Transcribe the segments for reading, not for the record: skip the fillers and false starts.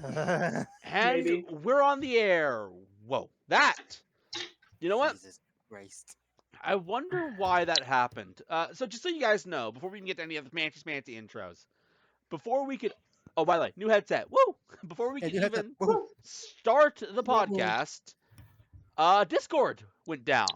And Maybe. we're on the air. Whoa, that. You know what? Jesus Christ. I wonder why that happened. So just so you guys know, before we can get to any of the fancy intros, before we could, oh by the way, new headset, woo! Before we Yeah, could you have to. even Woo. start the Woo. podcast, Discord went down.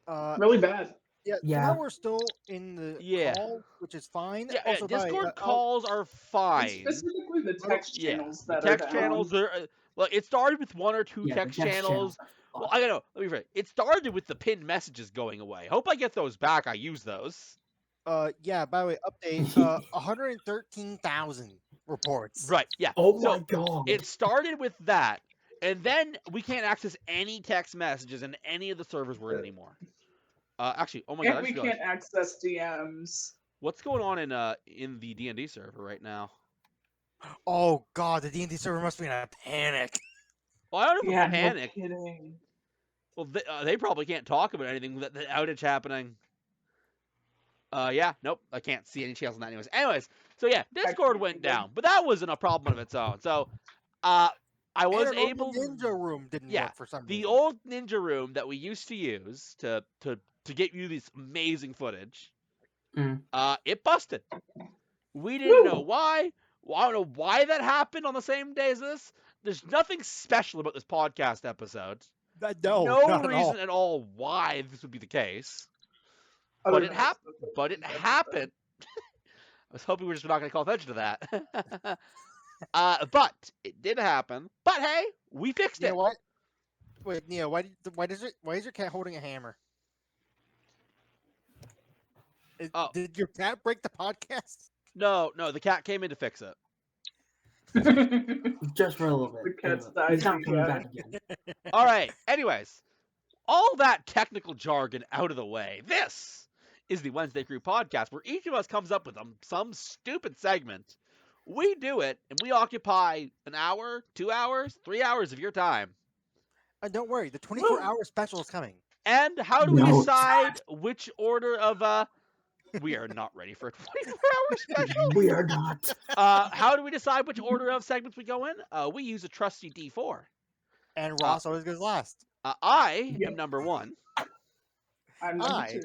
Really bad. Yeah, Yeah. somehow we're still in the Yeah. call, which is fine. Yeah, Also, by Discord I'll- calls are It's fine. specifically the text Yeah, channels the that text are down. channels are. Well, it started with one or two Yeah, the text text channels. channels are Well, I don't know. Let me rephrase. It started with the pinned messages going away. Hope I get those back. I use those. yeah. By the way, update. 113,000 reports. Right. Yeah. Oh So my god. it started with that, and then we can't access any text messages in any of the servers we're in anymore. Actually, oh my god, I And we just realized, can't access DMs. what's going on in the D&D server right now? Oh God, the D&D server must be in a panic. Well, I don't know if Yeah, it's panic. no kidding. Well, they probably can't talk about anything with the outage happening. Yeah, nope, I can't see any channels on that anyways. So yeah, Discord can't went either. down, but that wasn't a problem of its own. So, I was And our normal able. ninja room didn't Yeah, work for some the reason. old ninja room that we used to use to get you this amazing footage, it busted. We didn't know why. Well, I don't know why that happened on the same day as this. There's nothing special about this podcast episode. No, No not at all. reason at all why this would be the case. Other But it than happened. it's- But it happened. I was hoping we were just not going to call attention to that. But it did happen. But hey, we fixed You it. know what? Wait, Neo, why is your cat holding a hammer? Oh. Did your cat break the podcast? No, the cat came in to fix it. Just for a little bit. The cat's Anyway, he's not died, coming yeah. back again. All right. Anyways, all that technical jargon out of the way. This is the Wednesday Crew podcast, where each of us comes up with some stupid segment. We do it, and we occupy an hour, 2 hours, 3 hours of your time. And don't worry, the 24-hour special is coming. And how do we No, it's decide which order of we are not ready for a 24-hour special. We are not. How do we decide which order of segments we go in? We use a trusty D4. And Ross always goes last. I Yep. am number 1. I'm number I- 2.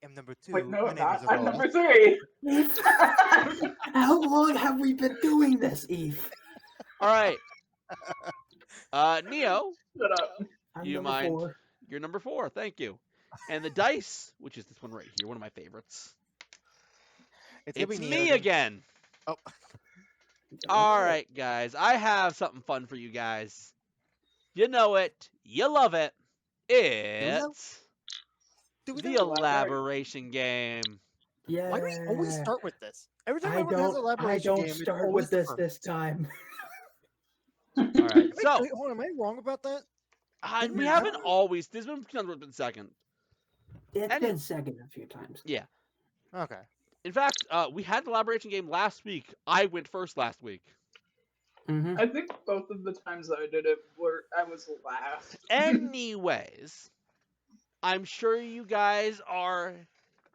I'm number 2. Wait, no, My I'm name not. is I'm Evolve. number 3. How long have we been doing this, Eve? All right. Neo, Shut up. I'm You number mind? 4. you're number 4. Thank you. And the dice, which is this one right here, one of my favorites. It's, gonna It's be me Neo again. Oh. All right, guys. I have something fun for you guys. You know it. You love it. It's Do we the know? elaboration game. Yeah. Why do we always start with this? Every time I everyone has an don't. I elaboration don't game, it's start always with this the first. this time. All right. So Wait, hold on, am I wrong about that? Didn't we we haven't not? always. This one's been second. It's And- been second a few times. Okay. In fact, we had an elaboration game last week. I went first last week. Mm-hmm. I think both of the times I did it I was last. Anyways, I'm sure you guys are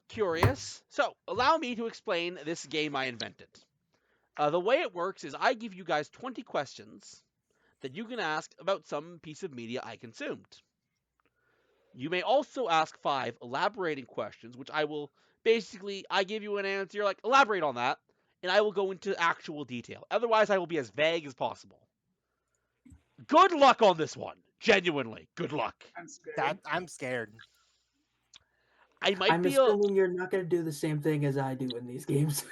curious. So, allow me to explain this game I invented. The way it works is I give you guys 20 questions that you can ask about some piece of media I consumed. You may also ask 5 elaborating questions, which I will basically, I give you an answer, you're like, elaborate on that, and I will go into actual detail. Otherwise, I will be as vague as possible. Good luck on this one. Genuinely, good luck. I'm scared. I'm scared. I might I'm be assuming you're not going to do the same thing as I do in these games.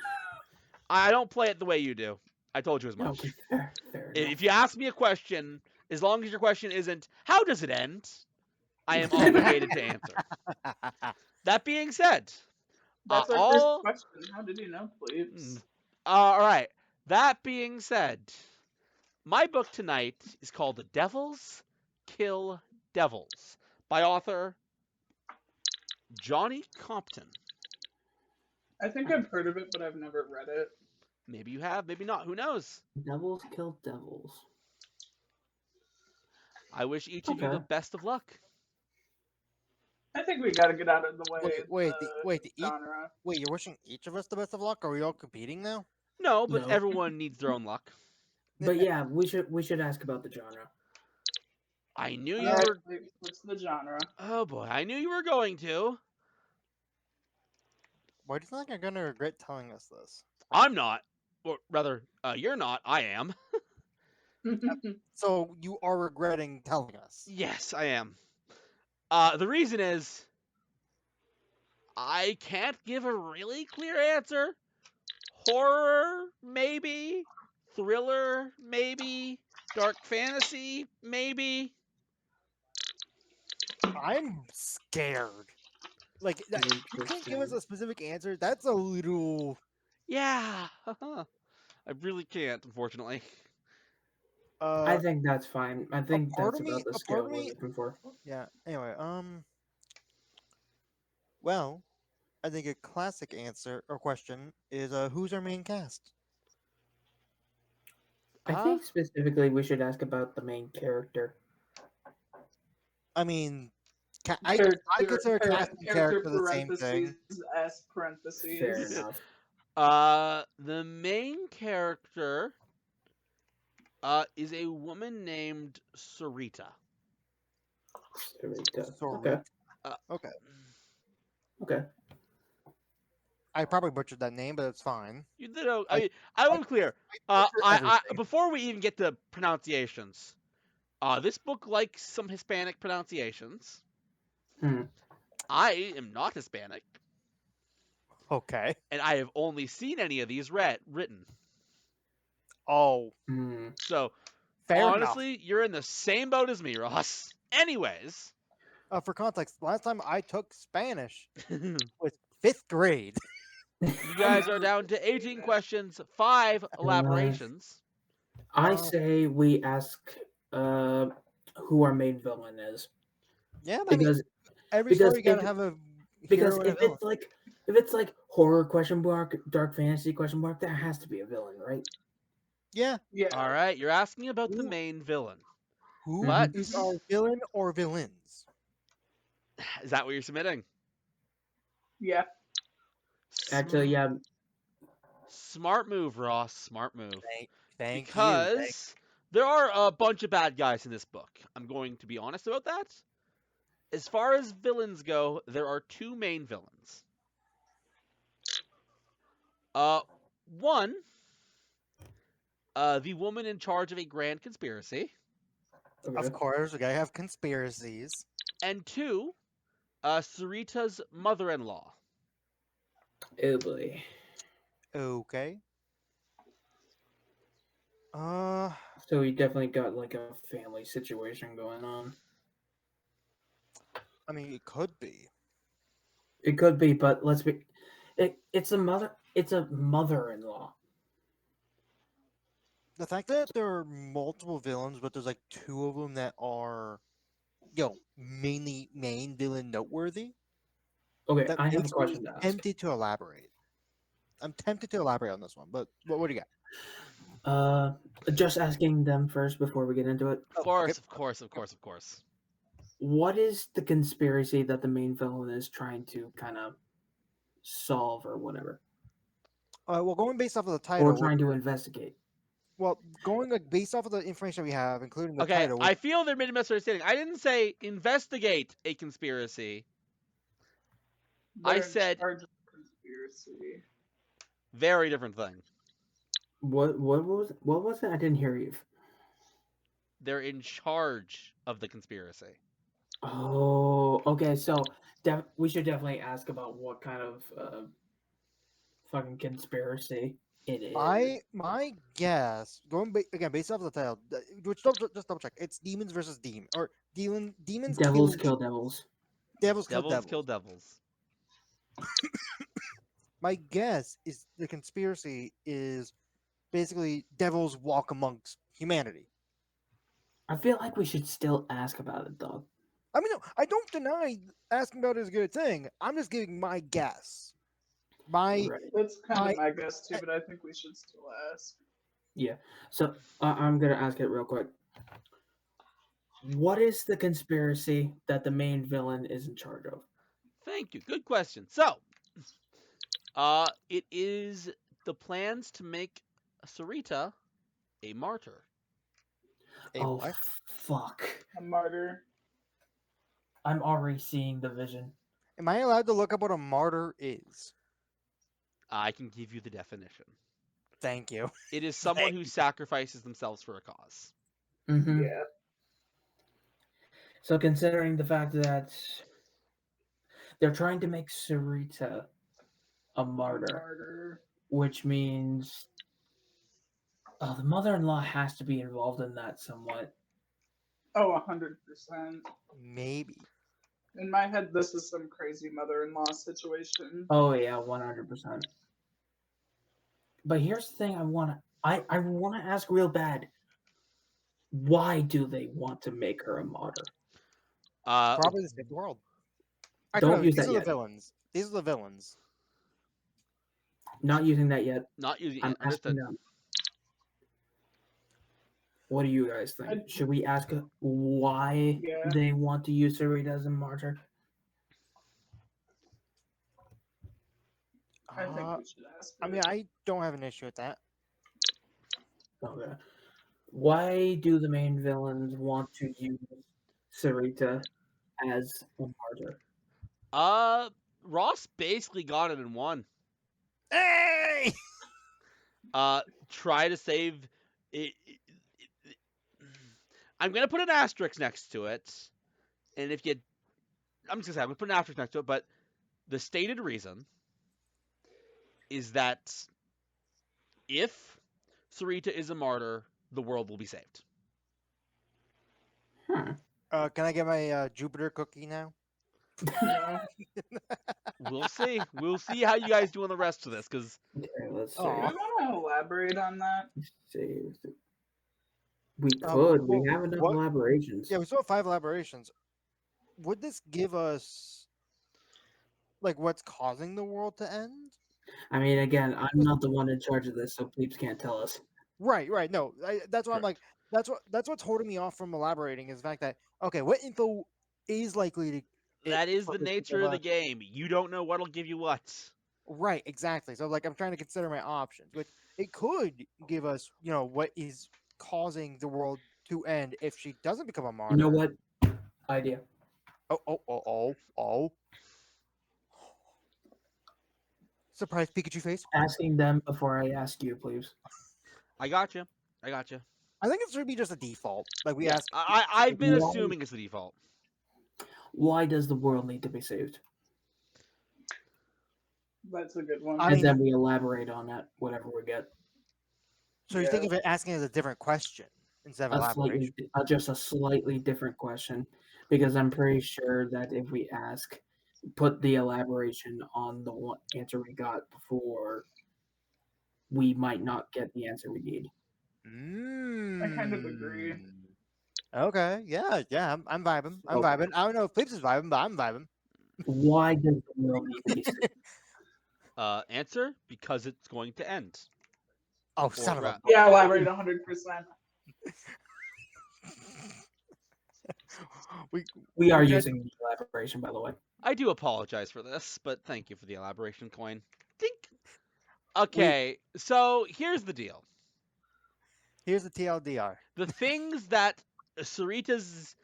I don't play it the way you do. I told you as much. Okay, fair enough. If you ask me a question, as long as your question isn't, how does it end? I am obligated to answer. That being said, That's our all- first question. How did you know, please? all right. That being said, my book tonight is called The Devils Kill Devils by author Johnny Compton. I think I've heard of it, but I've never read it. Maybe you have, maybe not. Who knows? Devils kill devils. I wish each of you Okay. the best of luck. I think we gotta get out of the way. Wait, of wait, the genre. wait, you're wishing each of us the best of luck? Are we all competing now? No, but No. everyone needs their own luck. But yeah, we should ask about the genre. I knew you Alright, were. what's the genre? Oh boy, I knew you were going to. Why do you think I'm gonna regret telling us this? I'm not. Or rather, you're not. I am. So you are regretting telling us. Yes, I am. The reason is I can't give a really clear answer. Horror, maybe. Thriller, maybe. Dark fantasy, maybe. I'm scared. Like you can't give us Interesting. a specific answer. That's a little. Yeah. I really can't, unfortunately. I think that's fine. I think part that's of me- about the a part scale of we're me- looking for. Yeah. Anyway, well, I think a classic answer or question is who's our main cast? I Uh, think specifically we should ask about the main character. I mean, Character- I consider cast and character the same thing. parentheses, S parentheses. Fair enough. The main character is a woman named Sarita. Sarita. Sorry. Okay. Okay. Okay. I probably butchered that name, but it's fine. You did. I I- mean, I will be clear. butchered I everything. before we even get to pronunciations, this book likes some Hispanic pronunciations. Hmm. I am not Hispanic, Okay. and I have only seen any of these written. Oh, Hmm. So fair honestly, you're in the same boat as me, Ross. Anyways, enough. For context, last time I took Spanish you was 5th grade. guys are down to 18 questions, 5 elaborations. I Oh. say we ask who our main villain is. Yeah, but I mean, Because every because story gotta if- have a because hero and a if villain. it's like horror question mark, dark fantasy question mark, there has to be a villain, right? Yeah. Yeah. All right, you're asking about the Ooh. main villain. Who But- is our villain or villains? Is that what you're submitting? Yeah. Actually, yeah. Smart move, Ross. Smart move. Thank Because there are a bunch of bad guys in this book. I'm going to be honest about that. As far as villains go, there are 2 main villains. One, the woman in charge of a grand conspiracy, Okay. Of course, we gotta have conspiracies. and 2, Sarita's mother-in-law. Oh boy. Okay. So we definitely got like a family situation going on. I mean, it could be. It could be, but let's be. It's a mother-in-law. The fact that there are multiple villains, but there's like 2 of them that are, mainly main villain noteworthy. Okay, That I have a makes question me to ask. tempted to elaborate. I'm tempted to elaborate on this one, but what do you got? Just asking them first before we get into it. Of course. What is the conspiracy that the main villain is trying to kind of solve or whatever, Well, going based off of the title, or trying to investigate? going based off of the information we have, including the Okay, title. I feel there may be a misunderstanding. I didn't say investigate a conspiracy. I They're in said- charge of the conspiracy. Very different thing. What was it? I didn't hear you. They're in charge of the conspiracy. Oh, okay. So we should definitely ask about what kind of fucking conspiracy it is. My guess, again based off of the title, which just double check, it's demons versus demon, or demons Devils kill kill devils. devils kill Devils devils. kill devils. My guess is the conspiracy is basically devils walk amongst humanity. I feel like we should still ask about it though. I mean, no, I don't deny asking about it is a good thing. I'm just giving my guess. My Right. That's kind I- of my guess too, but I think we should still ask. So I'm gonna ask it real quick. What is the conspiracy that the main villain is in charge of? Thank you. Good question. So, it is the plans to make Sarita a martyr. Oh, what? fuck. A martyr. I'm already seeing the vision. Am I allowed to look up what a martyr is? I can give you the definition. Thank you. It is someone who sacrifices themselves for a cause. Mm-hmm. Yeah. So considering the fact that they're trying to make Sarita a martyr, Martyr. which means the mother-in-law has to be involved in that somewhat. Oh, 100%. Maybe. In my head, this is some crazy mother-in-law situation. Oh yeah, 100%. But here's the thing: I wanna ask real bad. Why do they want to make her a martyr? Probably the save the world. Don't No, use these that are the yet. villains. These are the villains. Not using that yet. Not using I'm it. Understood. asking them. What do you guys think? Should we ask why Yeah. they want to use Sarita as a martyr? I think Uh, we should ask. I mean, I don't have an issue with that. Okay. Why do the main villains want to use Sarita as a martyr? Ross basically got it in one. Hey! Try to save it. I'm gonna put an asterisk next to it, and if you, I'm just gonna say I'm gonna put an asterisk next to it, but the stated reason is that if Sarita is a martyr, the world will be saved. Hmm. Can I get my Jupiter cookie now? No. We'll see. We'll see how you guys do on the rest of this, because Okay, let's see. Do Aw. you want to elaborate on that? Let's see. We Um, could. well, We have enough what- elaborations. Yeah, we still have 5 elaborations. Would this give us like what's causing the world to end? I mean, again, I'm not the one in charge of this, so Peeps can't tell us. Right. No, that's what I'm like. That's what's holding me off from elaborating is the fact that okay, what info is likely to that is for the this to nature give of the us- game. You don't know what'll give you what. Right, exactly. So like I'm trying to consider my options, which it could give us, what is causing the world to end if she doesn't become a martyr. You know what? Idea. Oh. Surprise Pikachu face. Asking them before I ask you, please. I got you. I think it should be just a default. Like we Yeah, ask I've been Why- assuming it's the default. Why does the world need to be saved? That's a good one. I And mean- then we elaborate on that, whatever we get. So you think Yeah. of it asking as a different question instead of elaboration. Just a slightly different question, because I'm pretty sure that if we put the elaboration on the one answer we got before, we might not get the answer we need. I kind of agree. Okay, yeah, I'm vibing. I'm Okay. vibing. I don't know if Flips is vibing, but I'm vibing. Why does the world need to be saved? Answer: because it's going to end. Oh, son of a. Yeah, elaborate 100%. We are Okay. using the elaboration, by the way. I do apologize for this, but thank you for the elaboration, Coin. Dink. Okay, so here's the deal. Here's the TLDR. The things that Sarita's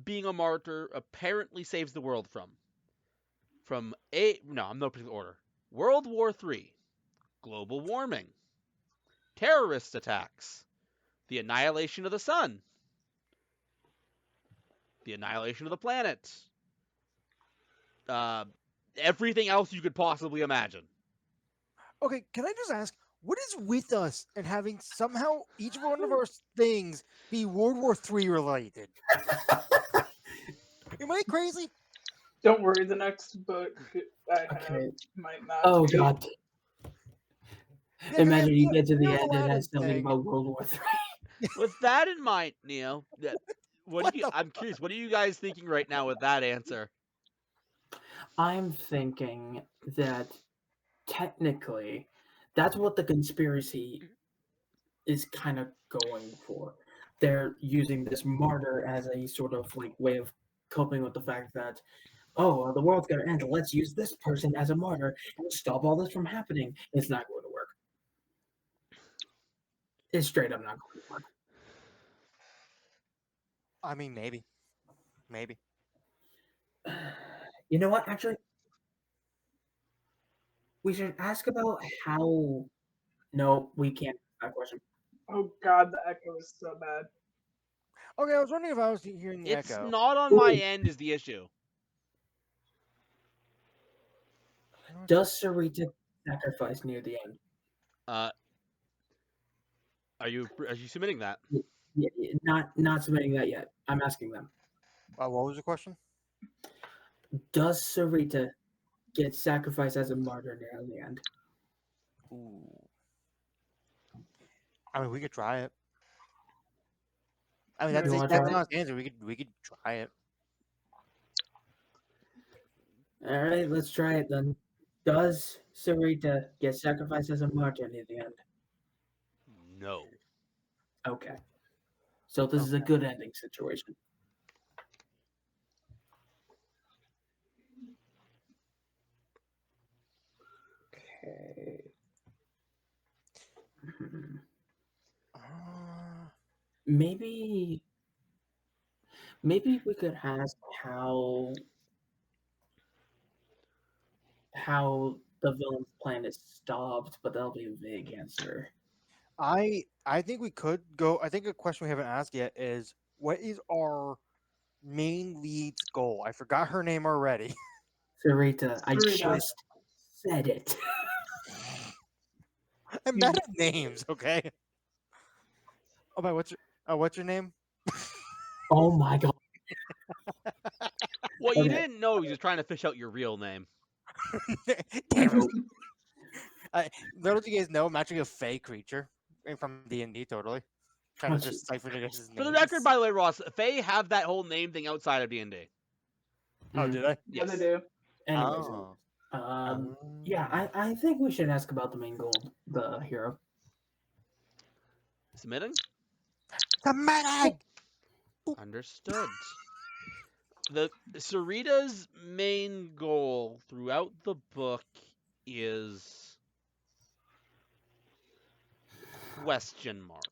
being a martyr apparently saves the world from I'm no particular order. World War III, global warming, terrorist attacks, the annihilation of the sun, the annihilation of the planet, everything else you could possibly imagine. Okay, can I just ask, what is with us and having somehow each one of our things be World War III related? Am I crazy? Don't worry, the next book I have Okay. might not. Oh be. god. Yeah, Imagine you here's get to the here's end and it has Aladdin's something thing. about World War III. With that in mind, Neo, What the I'm curious. What are you guys thinking right now with that answer? I'm thinking that technically that's what the conspiracy is kind of going for. They're using this martyr as a sort of like way of coping with the fact that, the world's gonna end. Let's use this person as a martyr and stop all this from happening. It's not going to work. It's straight up not going to work. I mean, maybe. You know what? Actually, we should ask about how. No, we can't. That question. Oh god, the echo is so bad. Okay, I was wondering if I was hearing the It's echo. not on my Ooh. end is the issue. Does Sarita sacrifice near the end? Uh, are you submitting that? Not submitting that yet. I'm asking them. What was the question? Does Sarita get sacrificed as a martyr near the end? Ooh. I mean, we could try it. I mean, You that's wanna the try it? honest answer. We could try it. All right, let's try it then. Does Sarita get sacrificed as a martyr near the end? No. Okay. So this is a good ending situation. Okay. Hmm. Uh, Maybe we could ask how the villain's plan is stopped, but that'll be a vague answer. I think we could go. I think a question we haven't asked yet is what is our main lead's goal? I forgot her name already. Sarita, I Sarita. just said it. I'm bad at names. Okay. Oh my, what's your name? Oh my god. What you Okay. didn't know, he was trying to fish out your real name. Damn No. it. Little do you guys know, I'm actually a fey creature from D&D. Totally. Trying Oh, to decipher the guys' For the names. record, by the way, Ross, Faye have that whole name thing outside of D&D. Oh, did I? Yeah, Yes. they do. Anyways, Oh. yeah, I think we should ask about the main goal, the hero. Submitting? The medic! Understood. The Sarita's main goal throughout the book is question mark.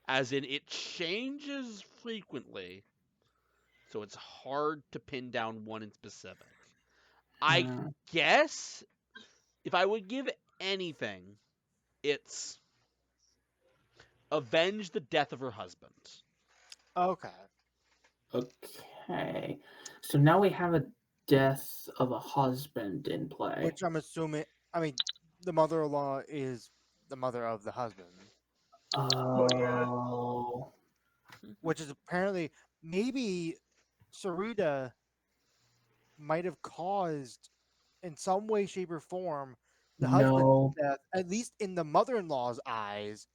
As in it changes frequently, so it's hard to pin down one in specific. I Mm, guess if I would give anything, it's avenge the death of her husband. Okay. okay. So now we have a death of a husband in play. Which I'm assuming, I mean, the mother-in-law is the mother of the husband. Oh. Which is apparently, maybe Sarita might have caused, in some way, shape, or form, the husband's No. death, at least in the mother-in-law's eyes.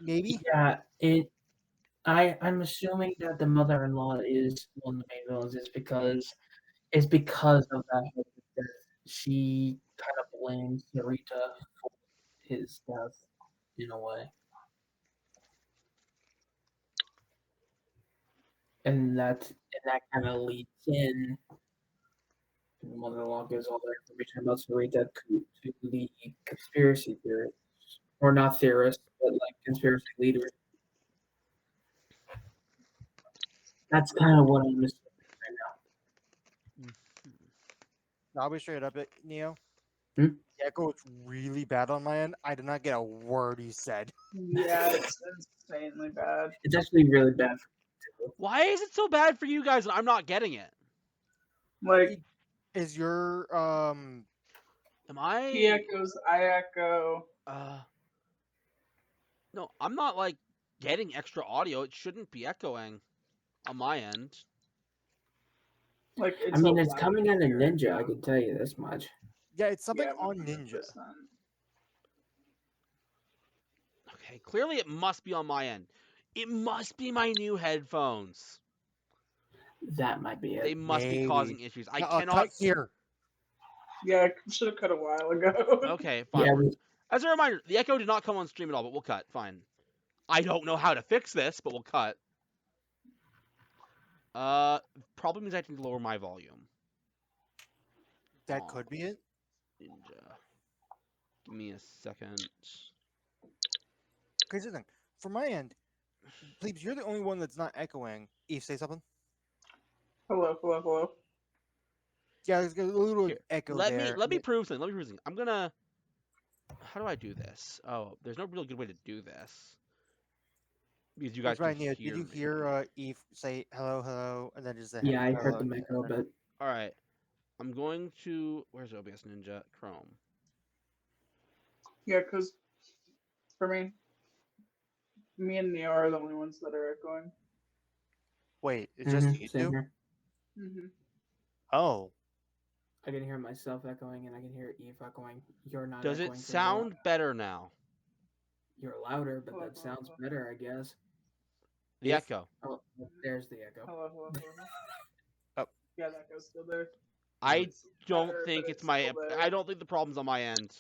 Maybe? Yeah, I'm assuming that the mother-in-law is one of the main villains is because of that husband's death. She kind of blames Narita for his death in a way. And that kind of leads in the mother-in-law gives all the information about Sarita to the conspiracy theorists. Or not theorists, but like conspiracy leaders. That's kind of what I'm assuming right now. I'll be straight up, Neo. Hmm? The echo is really bad on my end. I did not get a word he said. Yeah, it's insanely bad. It's actually really bad for me too. Why is it so bad for you guys and I'm not getting it? Like, Is your Am I he echoes, I echo. No, I'm not like getting extra audio. It shouldn't be echoing on my end. Like, I mean, a it's loud coming out of hearing Ninja, I sound. can tell you this much. Yeah, it's something Yeah, on Ninja. 100%. Okay, clearly it must be on my end. It must be my new headphones. That might be They it. must be causing issues. I cannot. Cut here. Yeah, I should have cut a while ago. Okay, fine. Yeah, As a reminder, the echo did not come on stream at all, but we'll cut. Fine. I don't know how to fix this, but we'll cut. Probably means I need to lower my volume. That could be it. Ninja. Give me a second. Here's the thing. From my end, Pleebs, you're the only one that's not echoing. Eve, say something. Hello, hello, hello. Yeah, there's a little Here, echo Let there. me prove something. Let me prove something. I'm gonna. How do I do this? Oh, there's no real good way to do this. Because you guys Right, can Neo, hear did you me. hear Eve say hello, hello, and then just say Yeah, I hello, heard the echo, but All right. I'm going to. Where's OBS Ninja? Chrome. Yeah, because for me and Neo are the only ones that are echoing. Wait, it's just you same two? here. Mm-hmm. Oh. I can hear myself echoing, and I can hear Eve echoing. You're not Does echoing. it from sound better now? You're louder, but Hello, that hello, sounds hello. better, I guess. The Eve? echo. Oh, there's the echo. Hello, hello, hello. Oh. Yeah, that goes still there. I It's don't better, think but it's my. still there. I don't think the problem's on my end.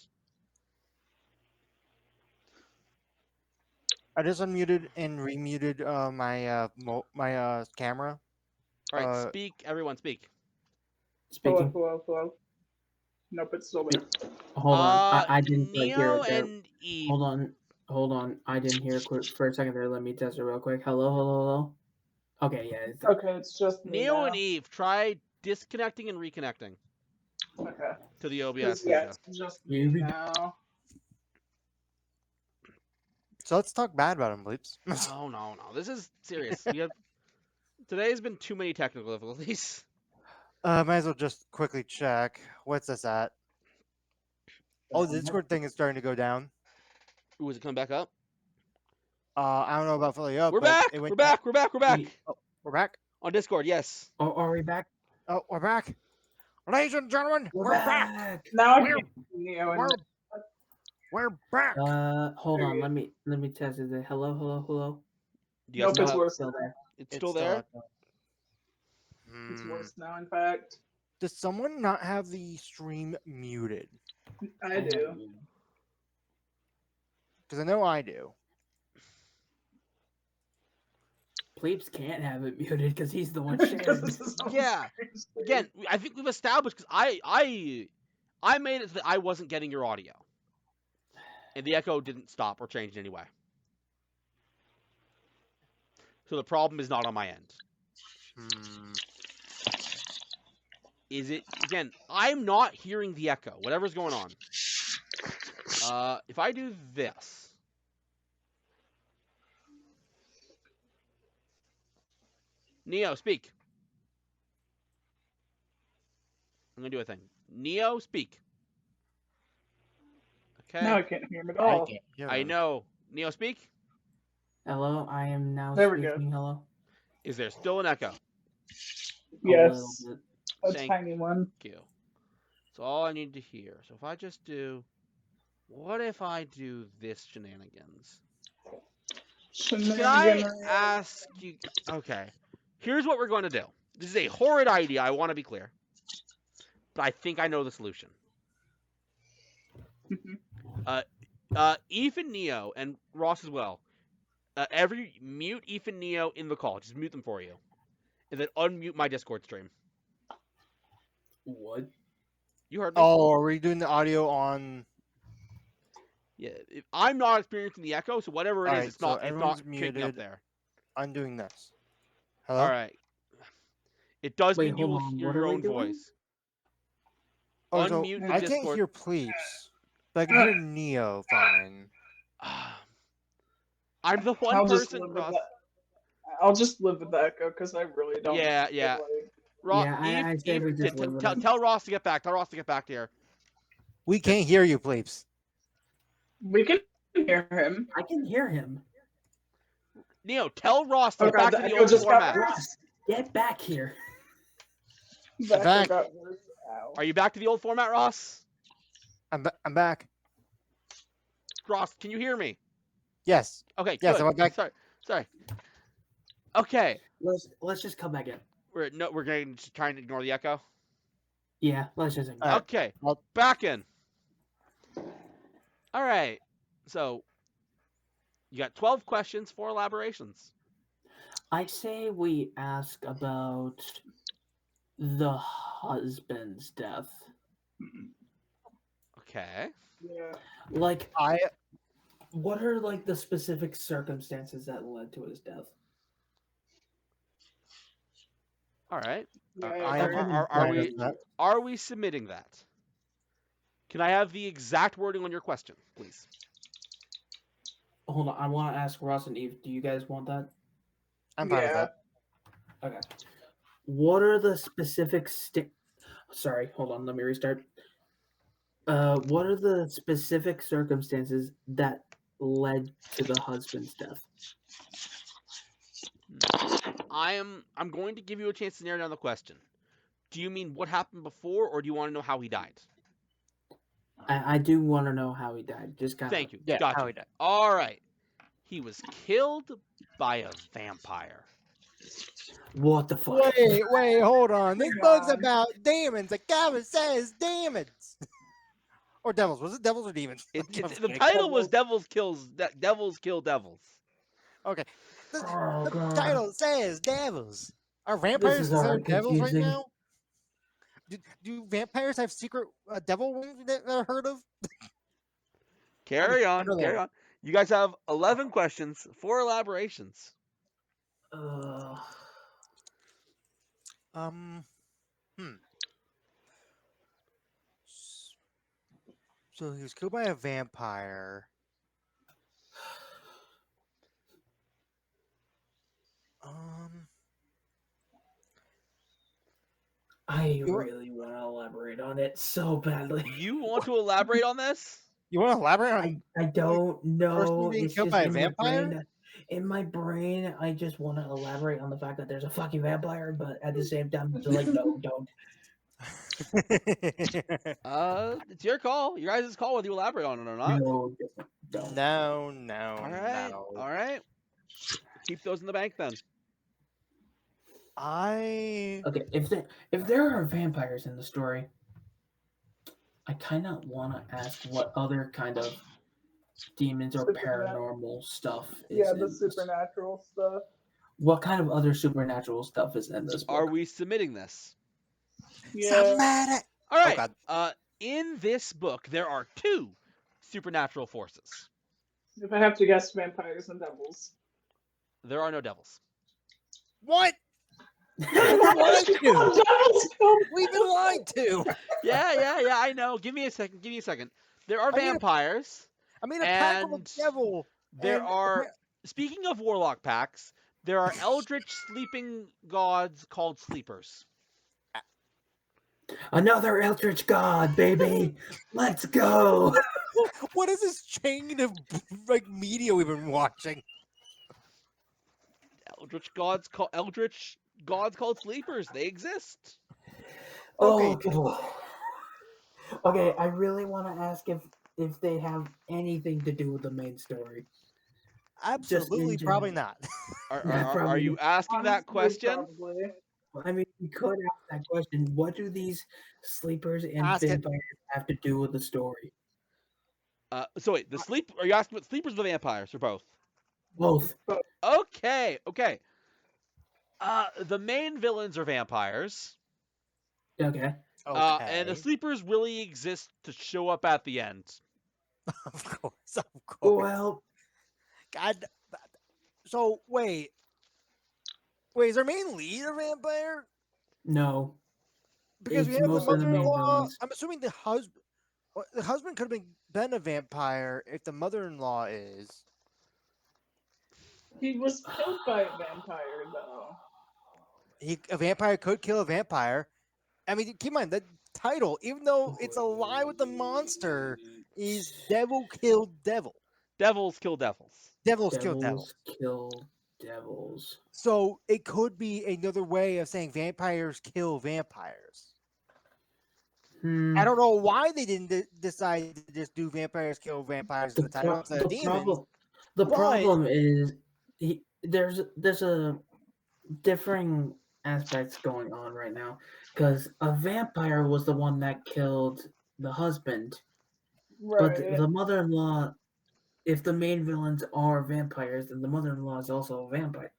I just unmuted and remuted my camera. All right, Uh, speak. Everyone, speak. Hello, Speaking. hello, hello. Nope, it's still there. Hold on. I didn't quite hear Neo it there. and Eve. Hold on. I didn't hear it quick for a second there. Let me test it real quick. Hello, hello, hello. Okay, yeah, it's there. Okay, it's just me Neo now. and Eve. Try disconnecting and reconnecting Okay. to the 'Cause, OBS yeah, Ninja. it's just Here me we go. now. so let's talk bad about him, Bleeps. No. This is serious. We have. Today has been too many technical difficulties. Might as well just quickly check. What's this at? Oh, the Discord thing is starting to go down. Ooh, is it coming back up? I don't know about fully up. We're but back. it We're went back. We're back. We're back. Wait. We're back. On Discord, yes. Oh, are we back? Oh, we're back. Ladies and gentlemen, we're back. Now I We're- can Neo and We're back. Hold There on. you Let me test it. Hello, hello, hello. Do you guys Nope, still it's have- worse. Still there. It's still there. echoing. It's Hmm. worse now, in fact. Does someone not have the stream muted? I do. Because I know I do. Pleeps can't have it muted because he's the one Because sharing. this is on Yeah. screen. Again, I think we've established because I made it so that I wasn't getting your audio, and the echo didn't stop or change in any way. So the problem is not on my end. Hmm. Is it again? I'm not hearing the echo. Whatever's going on. If I do this, Neo, speak. I'm gonna do a thing. Neo, speak. Okay. Now I can't hear him at all. I know. Neo, speak. Hello, I am now There we go. speaking. Hello. Is there still an echo? A little Yes, bit. a Thank tiny one. you. So all I need to hear. So if I just do, what if I do this shenanigans? Can I Shenanigans. ask you? Okay. Here's what we're going to do. This is a horrid idea. I want to be clear, but I think I know the solution. Eve and Neo and Ross as well. Every mute Eve and Neo in the call. Just mute them for you, and then unmute my Discord stream. What? You heard me. Oh, are we doing the audio on? Yeah. I'm not experiencing the echo, so whatever it is, Alright, it's so not. It's everyone's not kicking up muted. there. Undoing this. Hello. All right. It does Wait, mean you hold will on, hear what your are we own doing? voice. Oh, so Unmute the I Discord. can't hear Pleeps, but I can hear Neo fine. I'm the one I'll just person, live with Ross. that. I'll just live with the echo because I really don't. Yeah, feel yeah. like- Ross, Yeah, I say we just live with it. tell Ross to get back. Tell Ross to get back here. We can't hear you, Pleeps. We can hear him. I can hear him. Neo, tell Ross to Oh get god, back the to the echo old just got format. worse. Get back here. The echo back. got worse. Ow. Are you back to the old format, Ross? I'm back. Ross, can you hear me? Yes. Okay, Yes, good. I'm back. Sorry. Okay, Let's just come back in. we're going to try and ignore the echo. Yeah, let's just ignore. Alright, Okay, well- back in. All right. So you got 12 questions, 4 elaborations. I say we ask about the husband's death. Okay. Yeah. Like, I what are like the specific circumstances that led to his death? All right. Yeah, I I am agree. Are fine with we that. are we submitting that? Can I have the exact wording on your question, please? Hold on, I want to ask Ross and Eve. Do you guys want that? I'm fine with Yeah. that. Okay. What are the specific Sorry, hold on. Let me restart. What are the specific circumstances that led to the husband's death? I'm going to give you a chance to narrow down the question. Do you mean what happened before, or do you want to know how he died? I do want to know how he died. Just kind of. Thank you. Yeah, Gotcha. how he died. All right. He was killed by a vampire. What the fuck? Wait, hold on. This Hang book's on. about demons. The cover says demons. Or devils. Was it devils or demons? I'm The just kidding. title was Devils Kill Devils. Okay. The, Oh the god. title says devils. Are This vampires is considered devils right confusing. now? Do vampires have secret devil wings that are heard of? Carry on. know Carry that. on. You guys have 11 questions, 4 elaborations. Um. Hmm. S- So he was killed by a vampire. Um. I You- really want to elaborate on it so badly. You want to elaborate on this? You want to elaborate on? I don't know. being It's killed just by a in vampire? my brain. In my brain, I just want to elaborate on the fact that there's a fucking vampire, but at the same time, it's like, no, don't. It's your call. Your guys' call whether you elaborate on it or not. No, don't. no. All right. No. All right. Keep those in the bank then. Okay, if there are vampires in the story, I kind of want to ask what other kind of demons or paranormal stuff is Yeah, in the this. supernatural stuff. What kind of other supernatural stuff is in this book? Are we submitting this? Yeah. All right. God. In this book, there are 2 supernatural forces. If I have to guess, vampires and devils. There are no devils. What? Devils kill- We've been lied to. Yeah. I know. Give me a second. There are I mean, vampires. I mean, a pack of a And devil. There and- are. Speaking of warlock packs, there are eldritch sleeping gods called sleepers. Another Eldritch God, baby. Let's go. What is this chain of like media we've been watching? Eldritch gods called sleepers. They exist. Okay. Okay, I really want to ask if they have anything to do with the main story. Absolutely, probably not. Are you asking that Honestly, question? probably. I mean, you could ask that question. What do these sleepers and Ask it. vampires have to do with the story? So wait, are you asking about sleepers or vampires or both? Both. Okay. The main villains are vampires. Okay. Okay. And the sleepers really exist to show up at the end. Of course. Well, God. So wait. Is our main lead a vampire? no. Because we It's have the most of the main mother-in-law. villains. I'm assuming the husband could have been a vampire if the mother-in-law is. He was killed by a vampire, though. A vampire could kill a vampire. I mean, keep in mind that title, even though it's a lie with the monster, is Devil Killed Devil. Devils kill devils. Devils kill devil. Kill devils. So it could be another way of saying vampires kill vampires. I don't know why they didn't decide to just do vampires kill vampires in the title instead of demons. The but- problem is there's a differing aspects going on right now because a vampire was the one that killed the husband, Right. but the mother-in-law. If the main villains are vampires, then the mother-in-law is also a vampire.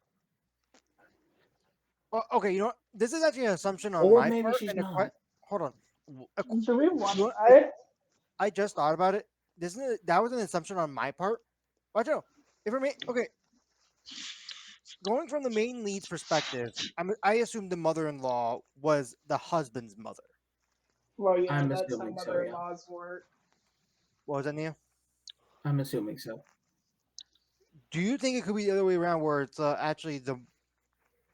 Well, okay, you know what? This is actually an assumption on Or my maybe part. she's and not. Hold on. Should we watch You- it? I just thought about it. that was an assumption on my part. Watch out. Okay, going from the main lead's perspective, I assume the mother-in-law was the husband's mother. Well, yeah, I'm that's how assuming so, yeah. mother-in-laws work. What was that, Nia? I'm assuming so. Do you think it could be the other way around, where it's actually the?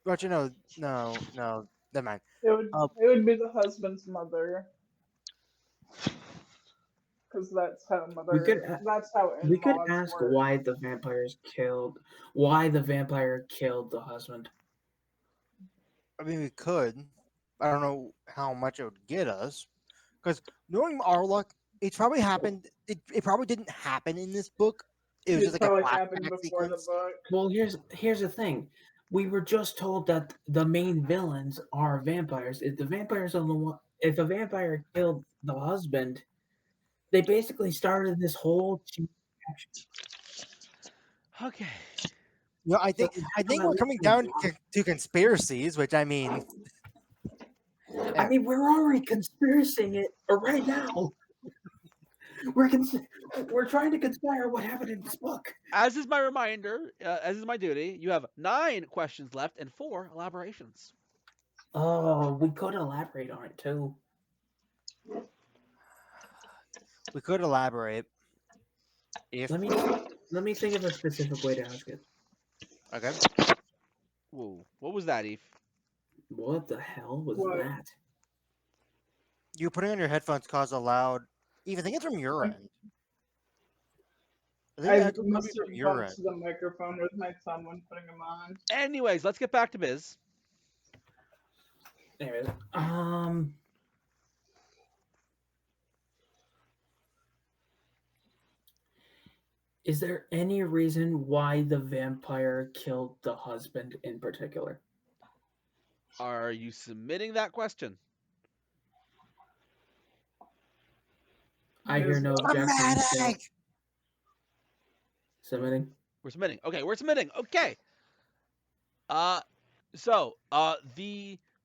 But no, never mind. It would be the husband's mother, because that's how We could we could in-laws ask work. why the vampire killed the husband. I mean, we could. I don't know how much it would get us, because knowing our luck, it's probably happened. It probably didn't happen in this book. It was It just like a probably happened flashback before the sequence. book. Well, here's the thing. We were just told that the main villains are vampires. If the vampire killed the husband, they basically started this whole chain reaction. Okay. You know, I So think we I have think at we're least coming a down lot. to conspiracies, which I mean, I mean, we're already conspiracing it right now. We're trying to conspire what happened in this book. As is my reminder, as is my duty, you have 9 questions left and 4 elaborations. Oh, we could elaborate on it too. we could elaborate. If Let me think of a specific way to ask it. okay, Whoa. What was that, Eve? What the hell was What? that? you putting on your headphones caused a loud. Even think it's from your end. I think I that could be must from have your bumped end. the microphone with my thumb when putting them on. Anyways, let's get back to Biz. Anyways, is there any reason why the vampire killed the husband in particular? Are you submitting that question? I hear no objections. So Dramatic! submitting. We're submitting. Okay, we're submitting. Okay. The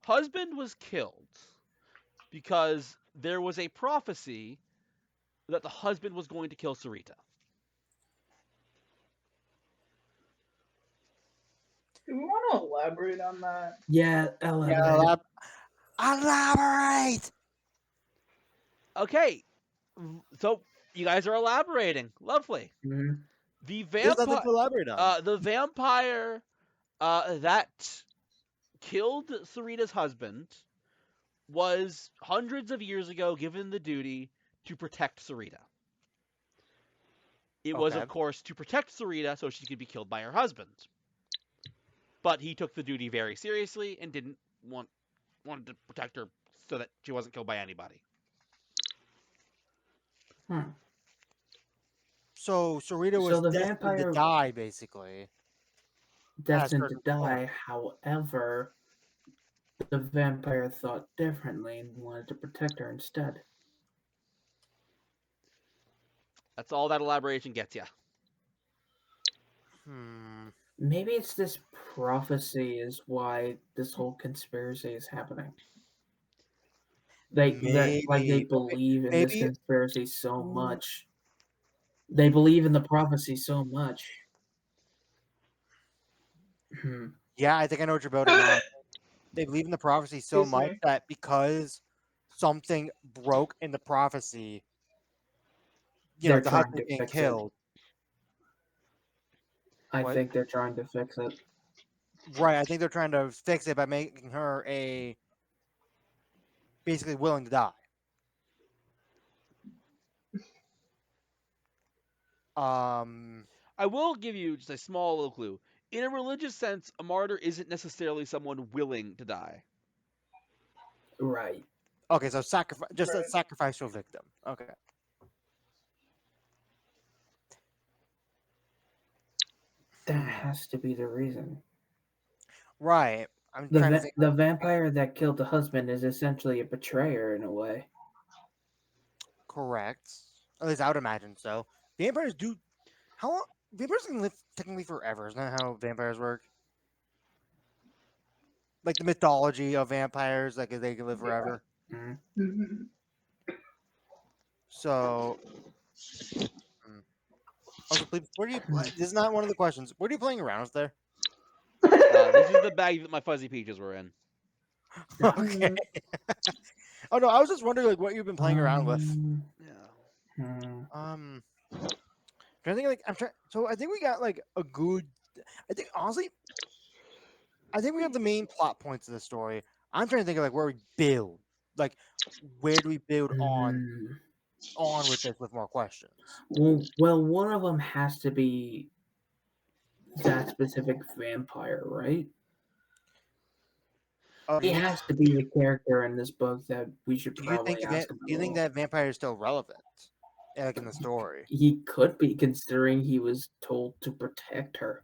husband was killed because there was a prophecy that the husband was going to kill Sarita. Do we want to elaborate on that? Yeah, elaborate. Elaborate! Okay. So you guys are elaborating. Lovely. Mhm. The There's nothing vampire to elaborate on. the vampire that killed Sarita's husband was hundreds of years ago given the duty to protect Sarita. It was, Okay. of course, to protect Sarita so she could be killed by her husband. But he took the duty very seriously and didn't wanted to protect her so that she wasn't killed by anybody. So Sarita was So the destined to vampire die, basically. destined to certain point. die. However, the vampire thought differently and wanted to protect her instead. That's all that elaboration gets you. Maybe it's this prophecy is why this whole conspiracy is happening. They believe in this maybe- conspiracy so much. They believe in the prophecy so much. Yeah, I think I know what you're building on. They believe in the prophecy so Excuse much me. that because something broke in the prophecy, They're the trying husband to being fix it. killed. I What? think they're trying to fix it. Right, I think they're trying to fix it by making her basically willing to die. I will give you just a small little clue. In a religious sense, a martyr isn't necessarily someone willing to die. Right. Okay, so sacrifice, just a Right. sacrificial victim. Okay. That has to be the reason. Right. I'm trying to think. The vampire that killed the husband is essentially a betrayer in a way. Correct. At least I would imagine so. Vampires do. How long? Vampires can live technically forever. Isn't that how vampires work? Like the mythology of vampires, like they can live forever. Mhm. Mhm. So, Also, please, where do you? This is not one of the questions. Where are you playing around with there? This is the bag that my fuzzy peaches were in. Okay. Oh no, I was just wondering like what you've been playing around with. Yeah. Trying to think like I'm trying. So I think we got like a good. I think honestly, I think we have the main plot points of the story. I'm trying to think of like where we build. Like, where do we build on with this with more questions? Well, one of them has to be that specific vampire, right? He Okay. has to be the character in this book that we should Do you probably think ask that? about. Do you think that vampire is still relevant, like in the story? He could be, considering he was told to protect her.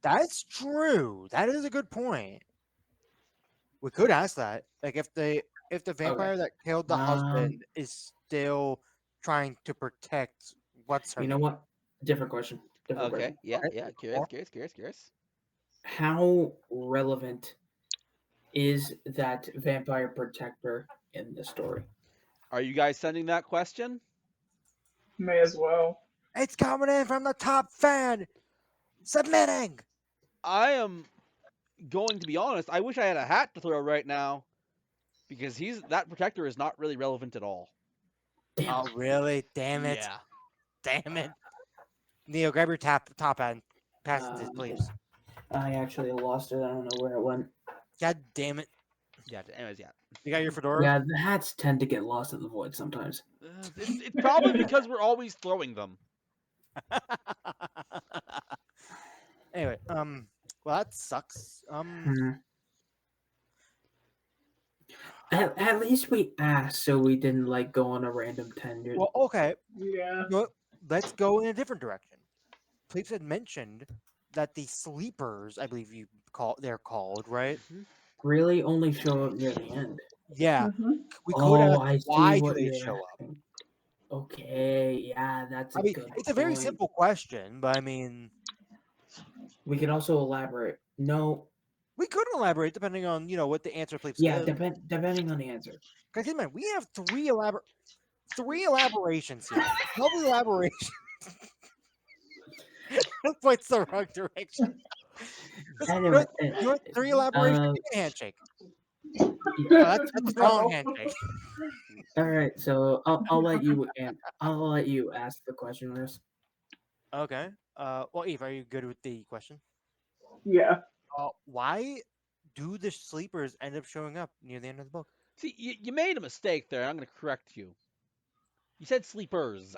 That's true. That is a good point. We could ask that. Like if the vampire that killed the husband is still trying to protect what's her You know name? what? Different question. Different Okay. question. Yeah. Okay. Yeah. Curious. How relevant is that vampire protector in the story? Are you guys sending that question? May as well. It's coming in from the top fan. Submitting. I am going to be honest. I wish I had a hat to throw right now, because that protector is not really relevant at all. Damn. Oh really? Damn it! Yeah. Damn it! Neo, grab your top end. Pass it, please. I actually lost it. I don't know where it went. God damn it! Yeah. Anyways, yeah. You got your fedora? Yeah, the hats tend to get lost in the void sometimes. It's probably because we're always throwing them. Anyway, well that sucks. At least we asked, so we didn't like go on a random tangent. Well, okay. Yeah. Let's go in a different direction. Please had mentioned that the sleepers, I believe they're called, right? Really, only show up near the end. Yeah. Mhm. We could ask I see why do what they you're show up? asking. Okay, yeah, that's a I mean, good it's a very point. simple question, but I mean, We could also elaborate. No, we could elaborate depending on what the answer please yeah, gives. depending on the answer. Guys, keep in mind, we have three elaborations here. Double elaboration. Points the wrong direction. Anyway, You want three elaborations? Give me a handshake. Oh, that's a strong handshake. all right, so I'll let you ask the question, Liz. Okay. Well, Eve, are you good with the question? Yeah. Why do the sleepers end up showing up near the end of the book? See, you made a mistake there. I'm going to correct you. You said sleepers.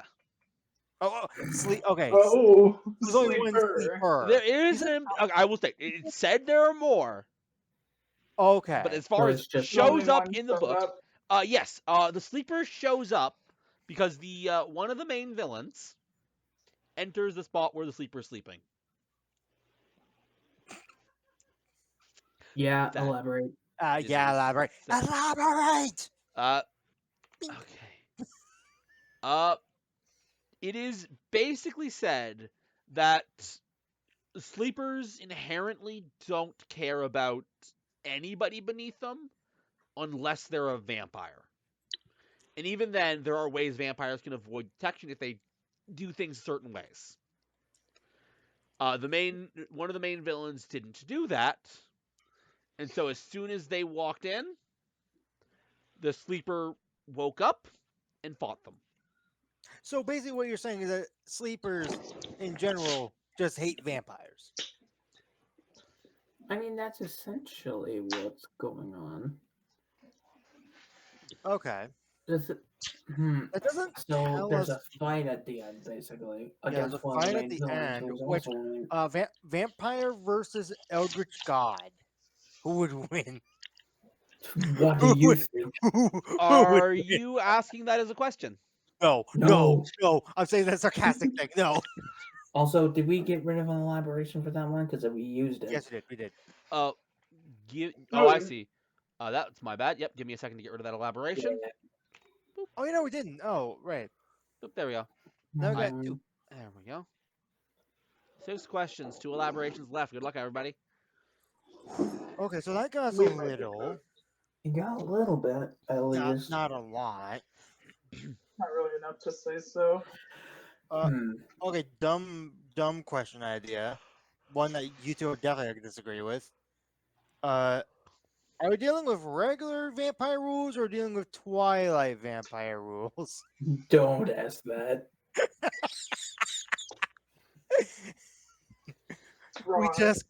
Sleep. Okay. Oh, There's only one sleeper. sleeper. There is I will say it said there are more, Okay. but as far it's as just shows Only up one in the showed book, up. yes, the sleeper shows up because the one of the main villains enters the spot where the sleeper is sleeping. Yeah, That elaborate. Yeah, elaborate. Elaborate. Okay. It is basically said that sleepers inherently don't care about anybody beneath them unless they're a vampire. And even then, there are ways vampires can avoid detection if they do things certain ways. One of the main villains didn't do that, and so as soon as they walked in, the sleeper woke up and fought them. So basically, what you're saying is that sleepers, in general, just hate vampires. I mean, that's essentially what's going on. Okay. It doesn't So tell there's us. a fight at the end, basically, There's against a one of fight the at main the villains, end, who's which also named- vampire versus eldritch god. Who would win? What do you think? Who Are would win? you asking that as a question? No. I'm saying that sarcastic thing. No. Also, did we get rid of an elaboration for that one? Because we used it. Yes, we did. Oh, I see. That's my bad. Yep, give me a second to get rid of that elaboration. Yeah. Oh, we didn't. Oh, right. Oop, there we go. Now we got two. There we go. 6 questions, 2 elaborations left. Good luck, everybody. Okay, so that got us a little. You got a little bit, at least. Not a lot. Not really enough to say so. Uh, Hmm. okay, dumb question idea. One that you two are definitely going to disagree with. Are we dealing with regular vampire rules or dealing with Twilight vampire rules? Don't ask that. We Right. just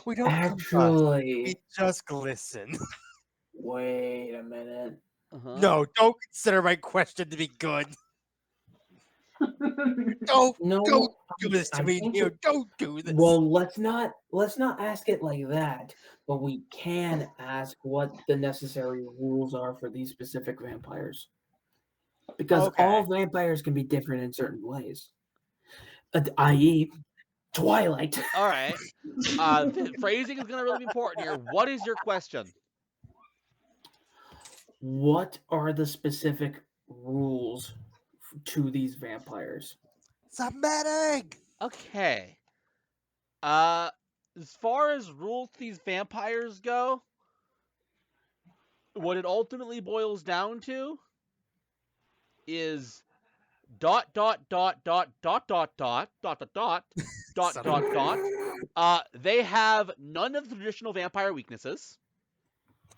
we don't combust. Actually, We just glisten. wait a minute. Uh-huh. No, don't consider my question to be good. Don't No, do this to I me, think Neo. Don't do this. well, let's not ask it like that. But we can ask what the necessary rules are for these specific vampires, because Okay. all vampires can be different in certain ways. I.e., Twilight. All right. Phrasing is going to really be important here. What is your question? What are the specific rules to these vampires? Submitting. Okay. As far as rules to these vampires go, what it ultimately boils down to is dot dot dot dot dot dot dot dot dot dot dot Son of dot a- dot. They have none of the traditional vampire weaknesses,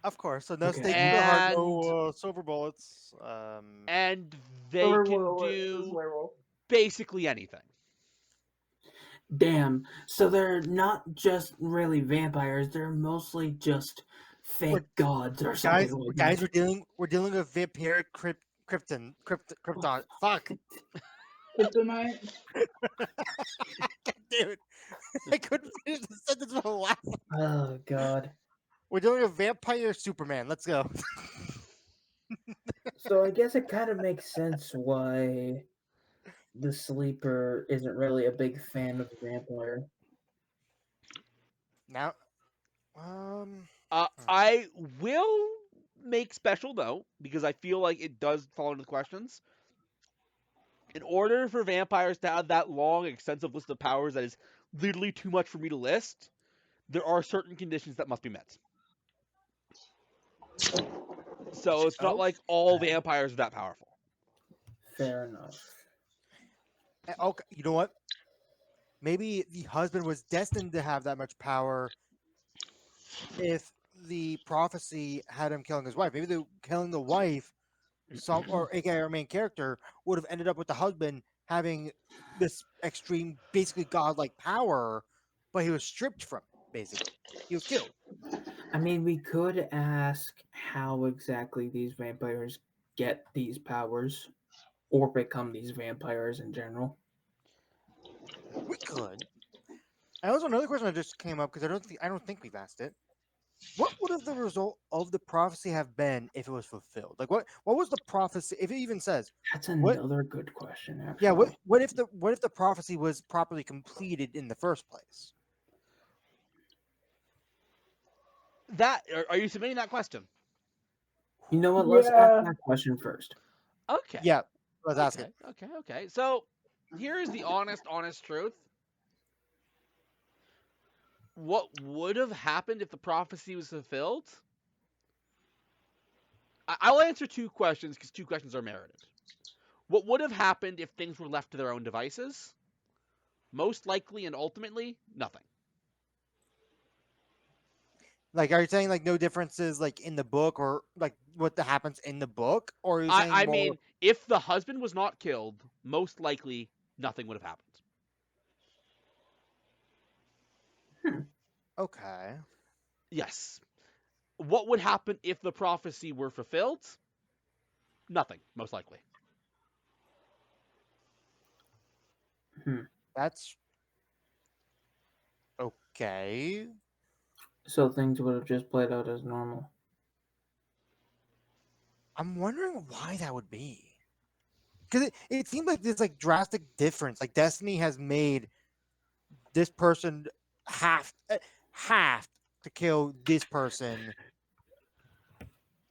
Of course. So no Okay. stake through the heart, and no silver bullets. and they Silver can Bullet is do werewolf. basically anything. Damn. So they're not just really vampires, they're mostly just fake We're- gods or something like guys, that. we're dealing with vampiric krypton. Fuck. Kryptonite. God damn it. I couldn't finish the sentence without laughing. Oh god. We're dealing with vampire Superman. Let's go. So I guess it kind of makes sense why the sleeper isn't really a big fan of the vampire. Now, I will make special note because I feel like it does fall into the questions. In order for vampires to have that long, extensive list of powers that is literally too much for me to list, there are certain conditions that must be met. So it's not like all vampires are that powerful. Fair enough. okay, you know what? Maybe the husband was destined to have that much power if the prophecy had him killing his wife. Maybe killing the wife, or aka our main character, would have ended up with the husband having this extreme, basically godlike power, but he was stripped from it. Basically, he was killed. I mean, we could ask how exactly these vampires get these powers or become these vampires in general. We could. And also another question that just came up because I don't think we've asked it. What would have the result of the prophecy have been if it was fulfilled? Like what was the prophecy? If it even says That's what? another good question, actually. Yeah. What if the prophecy was properly completed in the first place? Are you submitting that question? You know what? Let's Yeah. ask that question first. Okay. Yeah. Let's ask it. Okay. So here's the honest truth. What would have happened if the prophecy was fulfilled? I'll answer two questions because two questions are merited. What would have happened if things were left to their own devices? Most likely and ultimately, nothing. Like, are you saying like no differences like in the book or like what happens in the book, or are you saying I more? mean, if the husband was not killed, most likely nothing would have happened. Okay. Yes. What would happen if the prophecy were fulfilled? Nothing, most likely. That's okay. So things would have just played out as normal. I'm wondering why that would be. Because it seems like there's like drastic difference. Like Destiny has made this person have to kill this person.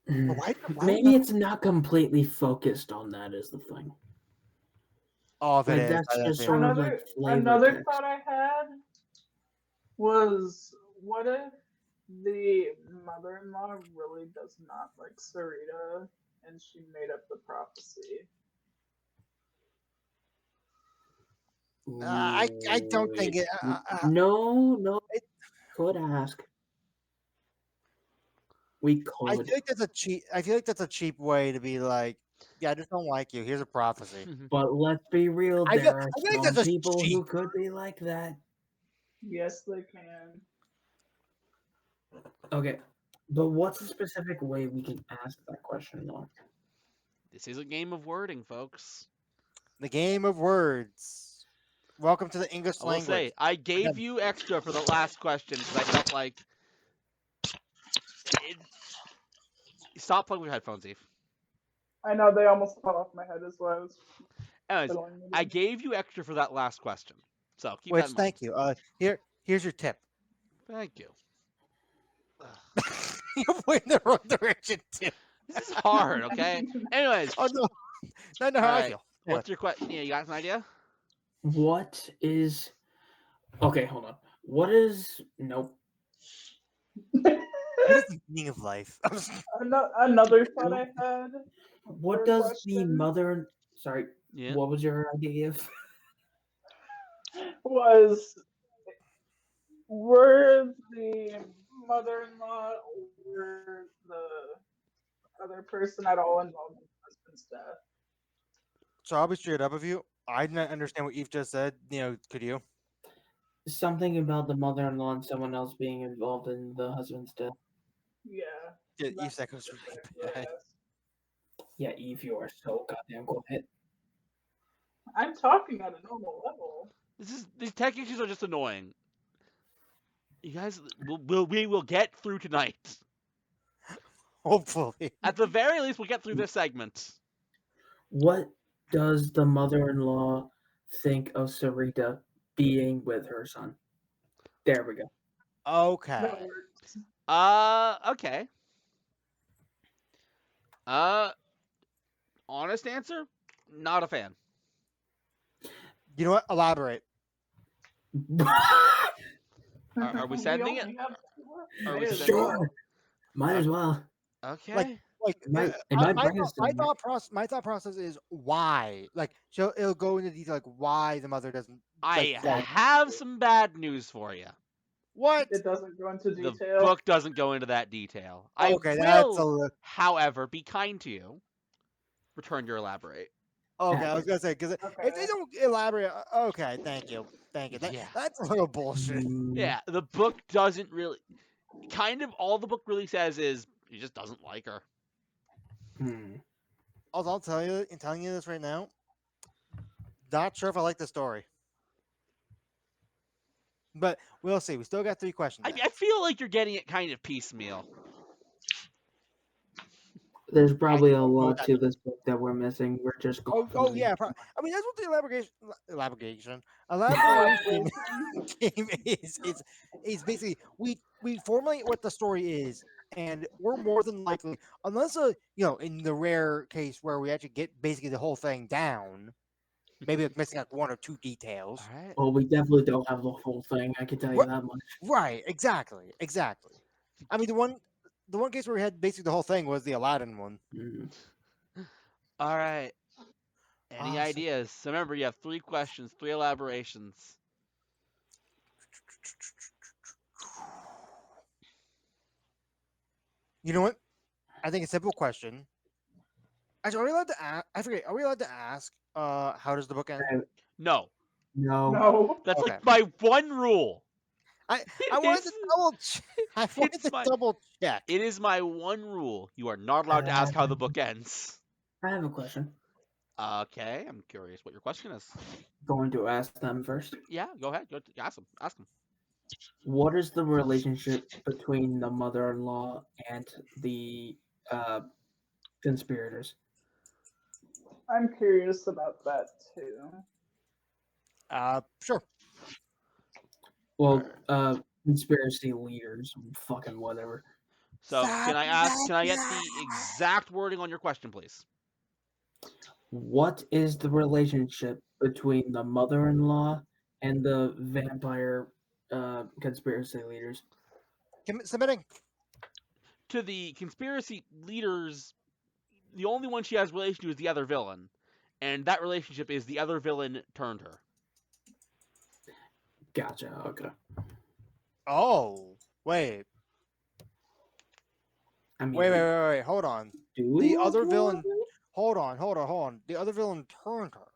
But why Maybe would it's not completely focused on that is the thing. all of it Like is? that's I just think. sort of like flavor Another text. thought I had was, what if the mother-in-law really does not like Sarita and she made up the prophecy? I don't think it. No, it- could ask. We I could, feel like that's a cheap. I feel like that's a cheap way to be like, yeah, I just don't like you. Here's a prophecy. but let's be real. I feel, There are I feel like some that's a people cheap. who could be like that. Yes, they can. Okay, but what's a specific way we can ask that question, though? This is a game of wording, folks. The game of words. Welcome to the English I will language. say, I gave you extra for the last question because I felt like. Stop playing with your headphones, Eve. I know they almost fell off my head as well. I was Anyways, fiddling with I them. gave you extra for that last question, so keep Which, that in mind. thank you. Here's your tip. Thank you. You're pointing in the wrong direction too. This is hard, okay? Anyways, Oh no, I know how I Alright. feel. what's your question? Yeah, you got an idea? What is? Okay, hold on. What is? Nope. What is the meaning of life? Another thought I had What Third does the question. mother? Sorry, Yeah. what was your idea? was, were the mother-in-law or the other person at all involved in the husband's death? So I'll be straight up with you. I didn't understand what Eve just said. Could you? Something about the mother-in-law and someone else being involved in the husband's death. Yeah. Yeah, Eve that's said it was really exactly what I bad. asked. Yeah, Eve, you are so goddamn quiet. I'm talking at a normal level. These tech issues are just annoying. You guys, we will get through tonight. Hopefully. At the very least, we'll get through this segment. What does the mother-in-law think of Sarita being with her son? There we go. Okay. That works. Okay. Honest answer, not a fan. You know what? Elaborate. Are we sending it? only have two left. Are we Might as sending it? well. Sure. Might as well. Okay. Like It might- uh, it might my, bring thought, us my somewhere. thought process is why. Like, so it'll go into detail like why the mother doesn't. I like, have some bad news for you. What? It doesn't go into The detail. book doesn't go into that detail. I Okay, that's a will, little. however, be kind to you. Return your elaborate. Okay, I was gonna say because if they Okay. don't elaborate, okay, thank you. Yeah. That's a little bullshit. Mm, Yeah, the book doesn't really. Kind of all the book really says is he just doesn't like her. hmm. Also, I'll tell you, in telling you this right now, not sure if I like the story, but we'll see. We still got 3 questions. I feel like you're getting it kind of piecemeal. There's probably a don't know lot that. to this book that we're missing. We're just going. Oh yeah. I mean, that's what the elaboration game is. It's basically we formulate what the story is, and we're more than likely, unless in the rare case where we actually get basically the whole thing down, maybe it's missing like 1 or 2 details. All right. Well, we definitely don't have the whole thing. I can tell you What- that much. Right. Exactly. I mean, the one case where we had basically the whole thing was the Aladdin one. Mm. All right. Any Awesome. ideas? So remember, you have 3 questions, 3 elaborations. You know what? I think a simple question. Actually, are we allowed to ask? I forget. Are we allowed to ask? How does the book end? No, No. No. that's Okay. like my one rule. I wanted to It's- double. I wanted it's to my- double check. It is my one rule. You are not allowed to ask how the book ends. I have a question. Okay, I'm curious what your question is. Going to ask them first. Yeah, go ahead. Go ask them. Ask them. What is the relationship between the mother-in-law and the conspirators? I'm curious about that too. Sure. Well, conspiracy leaders, fucking whatever. So can I get the exact wording on your question, please? What is the relationship between the mother-in-law and the vampire conspiracy leaders? Submitting. To the conspiracy leaders, the only one she has relation to is the other villain, and that relationship is the other villain turned her. Gotcha. Okay. Oh, wait. I mean, Wait. Hold on. do The we want other to villain. elaborate? Hold on. The other villain turned her,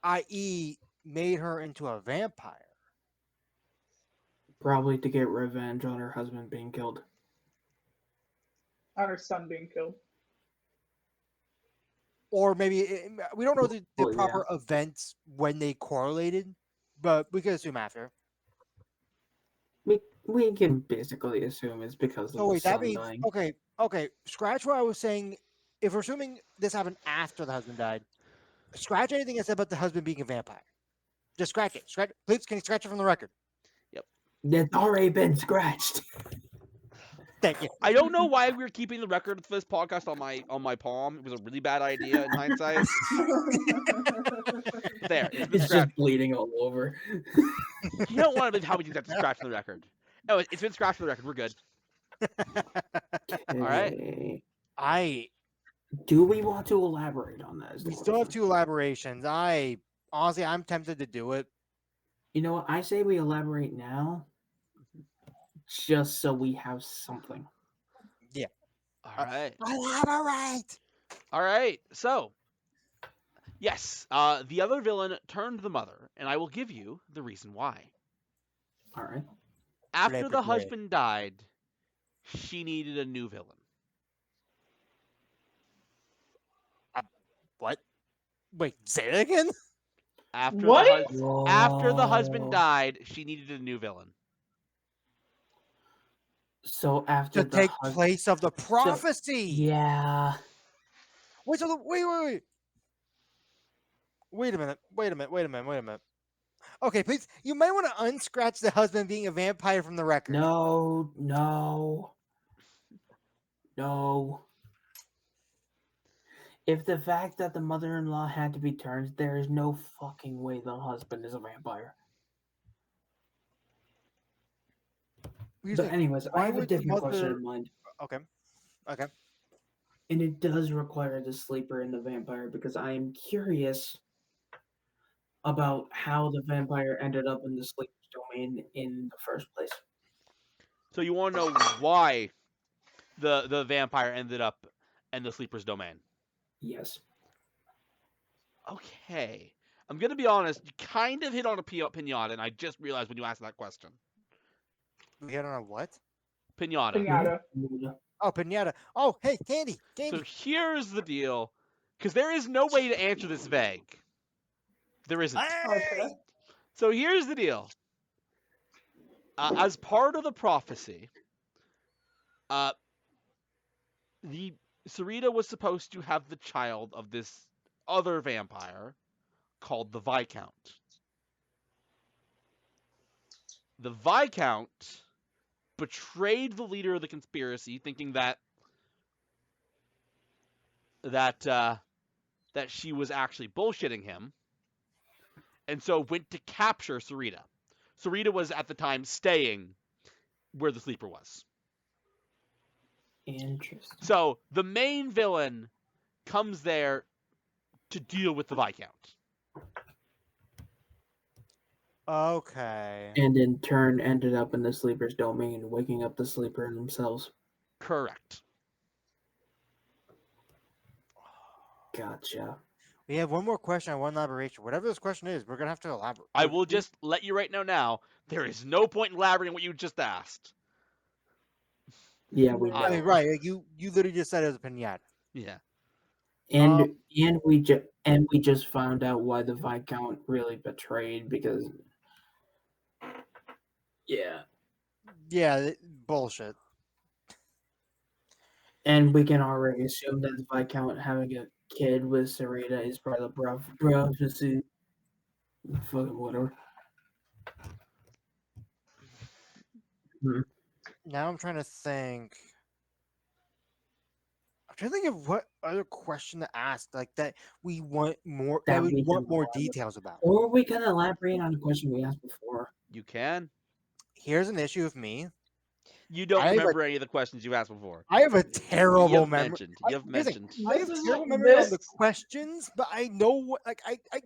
i.e., made her into a vampire. Probably to get revenge on her husband being killed. On her son being killed. Or maybe we don't know the Well, yeah. proper events when they correlated, but we could assume after. We can basically assume it's because of So the wait, that son means dying. okay. Scratch what I was saying. If we're assuming this happened after the husband died, scratch anything I said about the husband being a vampire. Just scratch it. Scratch. Please, can you scratch it from the record? That's already been scratched. Thank you. I don't know why we're keeping the record for this podcast on my palm. It was a really bad idea in hindsight. There, it's been It's scratched. just bleeding all over. You don't want to how we do that to scratch from the record. Oh, it's been scratched from the record. We're good. right. Okay. I Do we want to elaborate on that? is the we still have question. 2 elaborations. Honestly, I'm tempted to do it. You know what? I say we elaborate now, just so we have something. All right. Elaborate. All right. So, yes, the other villain turned the mother, and I will give you the reason why. All right. After Great, the great. husband died, she needed a new villain. What? Wait, say it again. After What? after the husband Whoa. died, she needed a new villain. So after To the take hus- place of the prophecy. Yeah. Wait, so wait. Wait a minute. Okay, please. You might want to unscratch the husband being a vampire from the record. No. If the fact that the mother-in-law had to be turned, there is no fucking way the husband is a vampire. Here's But the thing, anyways, I why have a would the different question mother- in mind. Okay. And it does require the sleeper and the vampire because I am curious about how the vampire ended up in the sleeper's domain in the first place. So you want to know why the vampire ended up in the sleeper's domain? Yes. Okay. I'm gonna be honest. You kind of hit on a pinata, and I just realized when you asked that question. We hit on a what? Pinata. Pinata. Oh, pinata. Oh, hey, candy. So here's the deal, because there is no way to answer this vague. There isn't. Okay. So here's the deal. As part of the prophecy, the Sarita was supposed to have the child of this other vampire called the Viscount. The Viscount betrayed the leader of the conspiracy, thinking that she was actually bullshitting him, and so went to capture Sarita. Sarita was at the time staying where the sleeper was. Interesting. So the main villain comes there to deal with the Viscount. Okay. And in turn ended up in the sleeper's domain, waking up the sleeper themselves. Correct. Gotcha. We have one more question and one elaboration. Whatever this question is, we're gonna have to elaborate. I will just let you right now. There is no point in elaborating what you just asked. Yeah, we I mean, know. right. You literally just said it was a pinata. Yeah. And we just found out why the Viscount really betrayed because yeah. Yeah, bullshit. And we can already assume that the Viscount having a kid with Sarita is part of the prophecy. Fucking whatever. Now I'm trying to think. I'm trying to think of what other question to ask, like that we want more. That we want more details about. Or we can elaborate on a question we asked before. You can. Here's an issue with me. You don't I have a- remember any of the questions you asked before. I have a terrible You've memory. mentioned. I- You've here's the thing, mentioned. I This have is terrible what- memory on the this- questions, but I know what I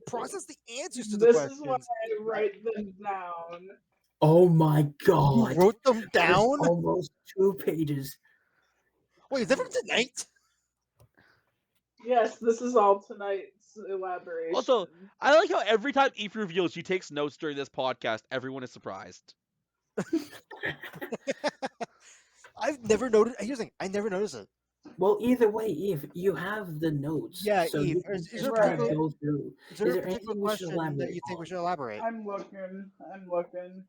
process the answers to the This questions. is why I write them down. Oh my You god. wrote them That is down? almost 2 pages. Wait, is that from tonight? Yes, this is all tonight's elaboration. Also, I like how every time Eve reveals she takes notes during this podcast, everyone is surprised. I've never noticed. Here's the thing, I never noticed it. Well, either way, Eve, you have the notes. Yeah, so Eve, you can is just there a kinda particular- go through. Is there Is a there particular anything we should question that elaborate you think we on? should elaborate? I'm looking.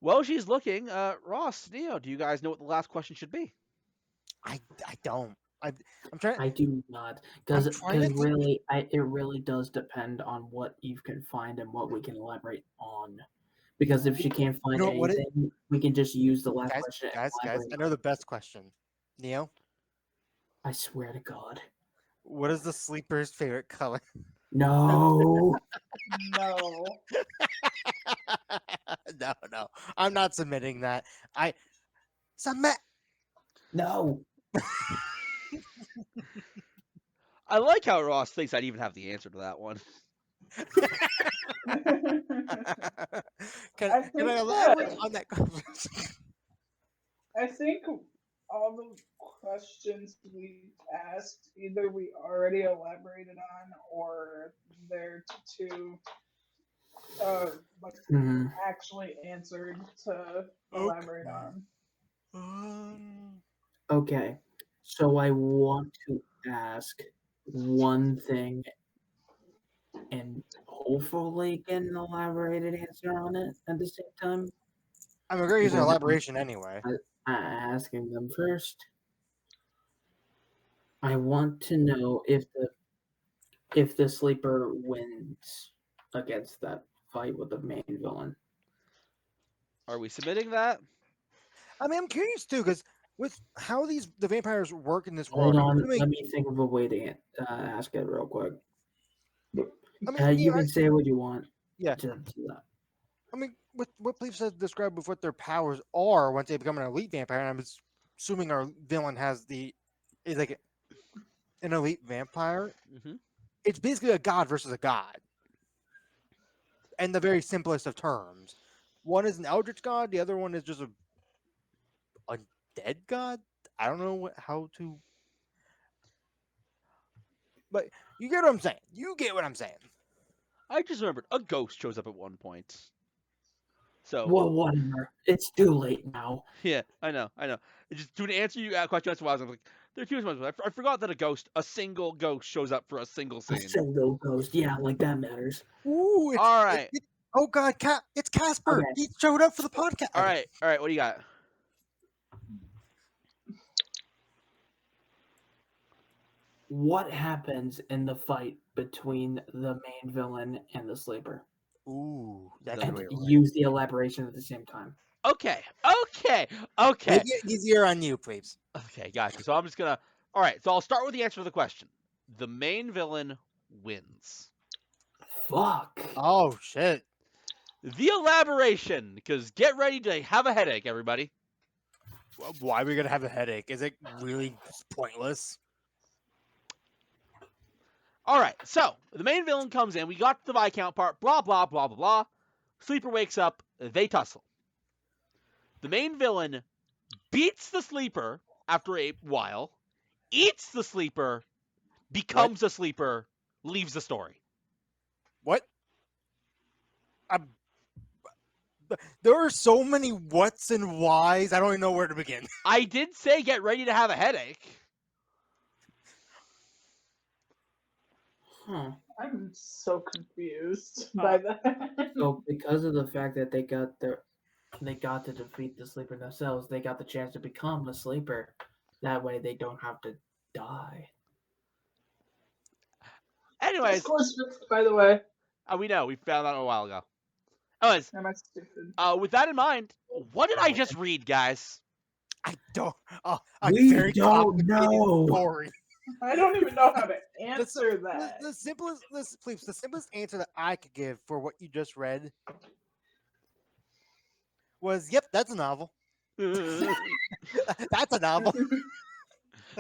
While she's looking, Ross, Neo, do you guys know what the last question should be? I don't. I'm trying. I do not, because trying to think. really, it really does depend on what Eve can find and what we can elaborate on. Because if she can't find know what it- anything, we can just use the last guys, question. and guys, I elaborate know on the it. best question. Neo, I swear to God, what is the sleeper's favorite color? no. No. No, I'm not submitting that. I submit. No. I like how Ross thinks I'd even have the answer to that one. Can I I think elaborate that- on that? I think all the questions we asked, either we already elaborated on, or they're too like Mhm. actually answered to elaborate on. Okay, so I want to ask one thing and hopefully get an elaborated answer on it at the same time. I'm going to use an Yeah. elaboration anyway. Asking them first. I want to know if the sleeper wins against that fight with the main villain. Are we submitting that? I mean, I'm curious too, because with how the vampires work in this Hold world, I'm on, assuming- let me think of a way to ask it real quick. I mean, You yeah, can say what you want. Yeah. To that. I mean, what Please has described with what their powers are once they become an elite vampire, and I'm assuming our villain is like an elite vampire. Mm-hmm. It's basically a god versus a god, in the very simplest of terms. One is an eldritch god, the other one is just a dead god. I don't know how to, but you get what I'm saying. You get what I'm saying. I just remembered a ghost shows up at one point. So Well, whatever. It's too late now. yeah, I know. Just to answer you question, that's why I was like, there are two responses. I forgot that a single ghost shows up for a single A scene. single ghost. Yeah, like that matters. Ooh, All right. Oh God, it's Casper. Okay. He showed up for the podcast. All right. What do you got? What happens in the fight between the main villain and the sleeper? Ooh, that's And And really weird. use the elaboration at the same time. Okay. Make it easier on you, please. Okay, gotcha. So I'm just gonna. All right. So I'll start with the answer to the question. The main villain wins. Fuck. Oh shit. The elaboration, because get ready to have a headache, everybody. Why are we gonna have a headache? Is it really pointless? All right, so the main villain comes in. We got the Viscount part. Blah blah blah blah blah. Sleeper wakes up. They tussle. The main villain beats the sleeper after a while, eats the sleeper, becomes a sleeper, leaves the story. What? There are so many whats and whys. I don't even know where to begin. I did say get ready to have a headache. Huh. I'm so confused by that. So because of the fact that they got to defeat the sleeper themselves, they got the chance to become a sleeper. That way they don't have to die. Anyways, By the way, we know we found that a while ago. Anyways, am I stupid? with that in mind, what did I just read, guys? I don't. We very don't complicated know. Story. I don't even know how to answer The, that. the simplest, please, the simplest answer that I could give for what you just read was, "Yep, that's a novel." That's a novel.